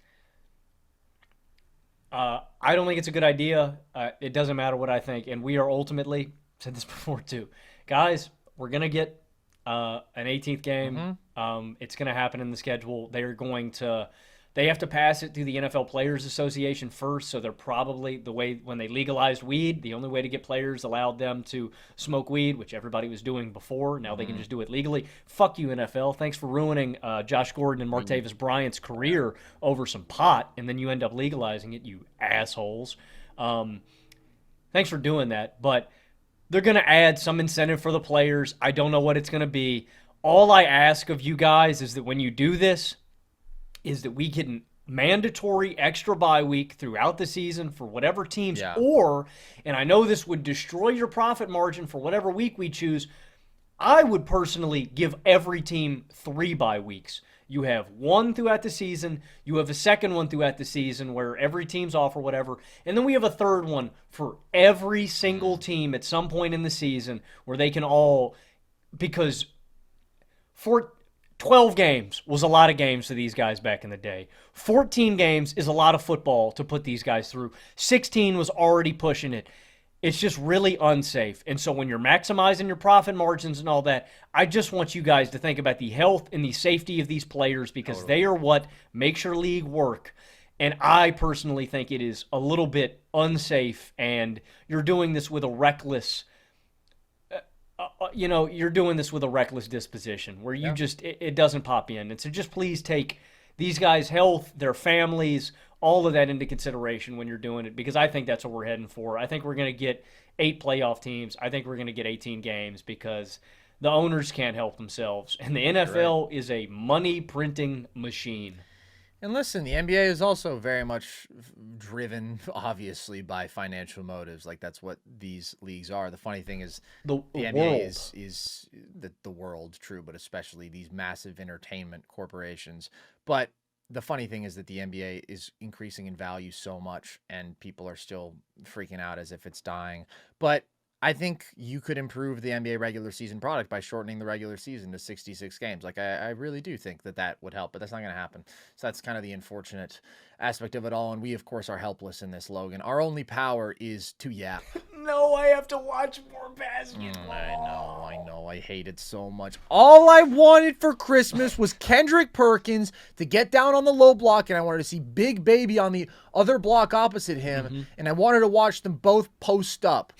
B: I don't think it's a good idea. It doesn't matter what I think. And we are ultimately, said this before too, guys, we're going to get an 18th game. It's going to happen in the schedule. They have to pass it through the NFL Players Association first, so they're probably when they legalized weed, the only way to get players allowed them to smoke weed, which everybody was doing before. Now they can just do it legally. Fuck you, NFL. Thanks for ruining Josh Gordon and Martavis Bryant's career over some pot, and then you end up legalizing it, you assholes. Thanks for doing that, but they're going to add some incentive for the players. I don't know what it's going to be. All I ask of you guys is that when you do this, is that we get mandatory extra bye week throughout the season for whatever teams, and I know this would destroy your profit margin for whatever week we choose, I would personally give every team 3 bye weeks. You have one throughout the season, you have a second one throughout the season where every team's off or whatever, and then we have a third one for every single team at some point in the season where they can all, because 12 games was a lot of games to these guys back in the day. 14 games is a lot of football to put these guys through. 16 was already pushing it. It's just really unsafe. And so when you're maximizing your profit margins and all that, I just want you guys to think about the health and the safety of these players because they are what makes your league work. And I personally think it is a little bit unsafe, and you're doing this with a reckless you're doing this with a reckless disposition where you it doesn't pop in. And so just please take these guys' health, their families, all of that into consideration when you're doing it, because I think that's what we're heading for. I think we're going to get 8 playoff teams. I think we're going to get 18 games because The owners can't help themselves, and the NFL is a money printing machine.
A: And listen, the NBA is also very much driven, obviously, by financial motives. Like, that's what these leagues are. The funny thing is,
B: The
A: NBA is the world, true, but especially these massive entertainment corporations. But the funny thing is that the NBA is increasing in value so much, and people are still freaking out as if it's dying. But I think you could improve the NBA regular season product by shortening the regular season to 66 games. Like, I really do think that would help, but that's not going to happen. So that's kind of the unfortunate aspect of it all. And we, of course, are helpless in this, Logan. Our only power is to yap.
B: No, I have to watch more basketball.
A: I know. I hate it so much. All I wanted for Christmas was Kendrick Perkins to get down on the low block, and I wanted to see Big Baby on the other block opposite him, and I wanted to watch them both post up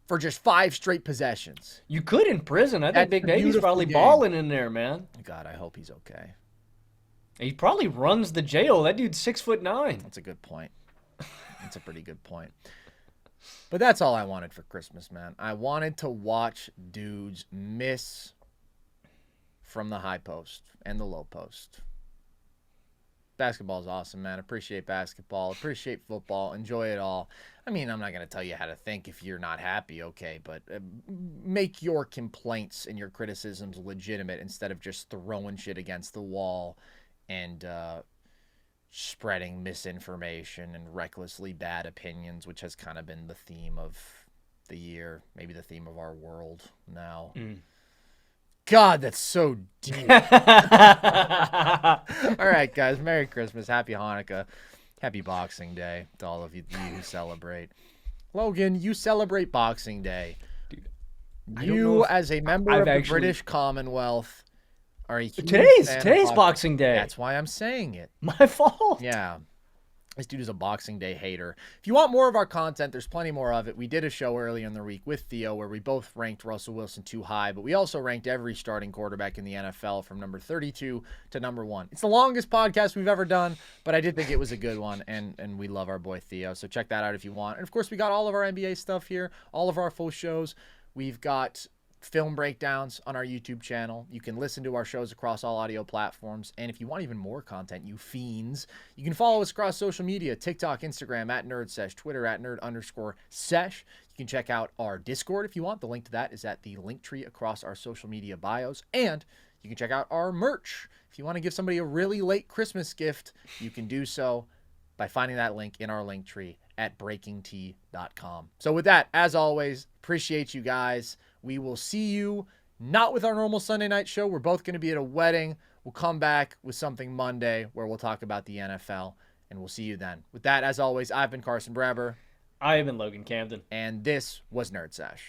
A: for just 5 straight possessions.
B: You could in prison. I think
A: That's
B: Big
A: a
B: Baby's
A: beautiful
B: probably
A: game.
B: balling in there, man.
A: God, I hope he's okay.
B: He probably runs the jail. That dude's 6'9".
A: That's a good point. That's a pretty good point. But that's all I wanted for Christmas, man. I wanted to watch dudes miss from the high post and the low post. Basketball is awesome, man. Appreciate basketball. Appreciate football. Enjoy it all. I mean, I'm not going to tell you how to think if you're not happy, okay? But make your complaints and your criticisms legitimate instead of just throwing shit against the wall and spreading misinformation and recklessly bad opinions, which has kind of been the theme of the year, maybe the theme of our world now. God, that's so deep. All right, guys. Merry Christmas. Happy Hanukkah. Happy Boxing Day to all of you who celebrate. Logan, you celebrate Boxing Day.
B: Dude,
A: you, as a member of the British Commonwealth, are a huge fan
B: Today's
A: of
B: Boxing Day.
A: That's why I'm saying it.
B: My fault.
A: Yeah. This dude is a Boxing Day hater. If you want more of our content, there's plenty more of it. We did a show earlier in the week with Theo where we both ranked Russell Wilson too high, but we also ranked every starting quarterback in the NFL from number 32 to number 1. It's the longest podcast we've ever done, but I did think it was a good one, and we love our boy Theo, so check that out if you want. And, of course, we got all of our NBA stuff here, all of our full shows. We've got film breakdowns on our YouTube channel. You can listen to our shows across all audio platforms. And if you want even more content, you fiends, you can follow us across social media, TikTok, Instagram at NerdSesh, Twitter at @nerd_sesh. You can check out our Discord if you want. The link to that is at the link tree across our social media bios. And you can check out our merch. If you want to give somebody a really late Christmas gift, you can do so by finding that link in our link tree at breakingtea.com. So with that, as always, appreciate you guys. We will see you not with our normal Sunday night show. We're both going to be at a wedding. We'll come back with something Monday where we'll talk about the NFL, and we'll see you then. With that, as always, I've been Carson Brabber.
B: I have been Logan Camden.
A: And this was NerdSesh.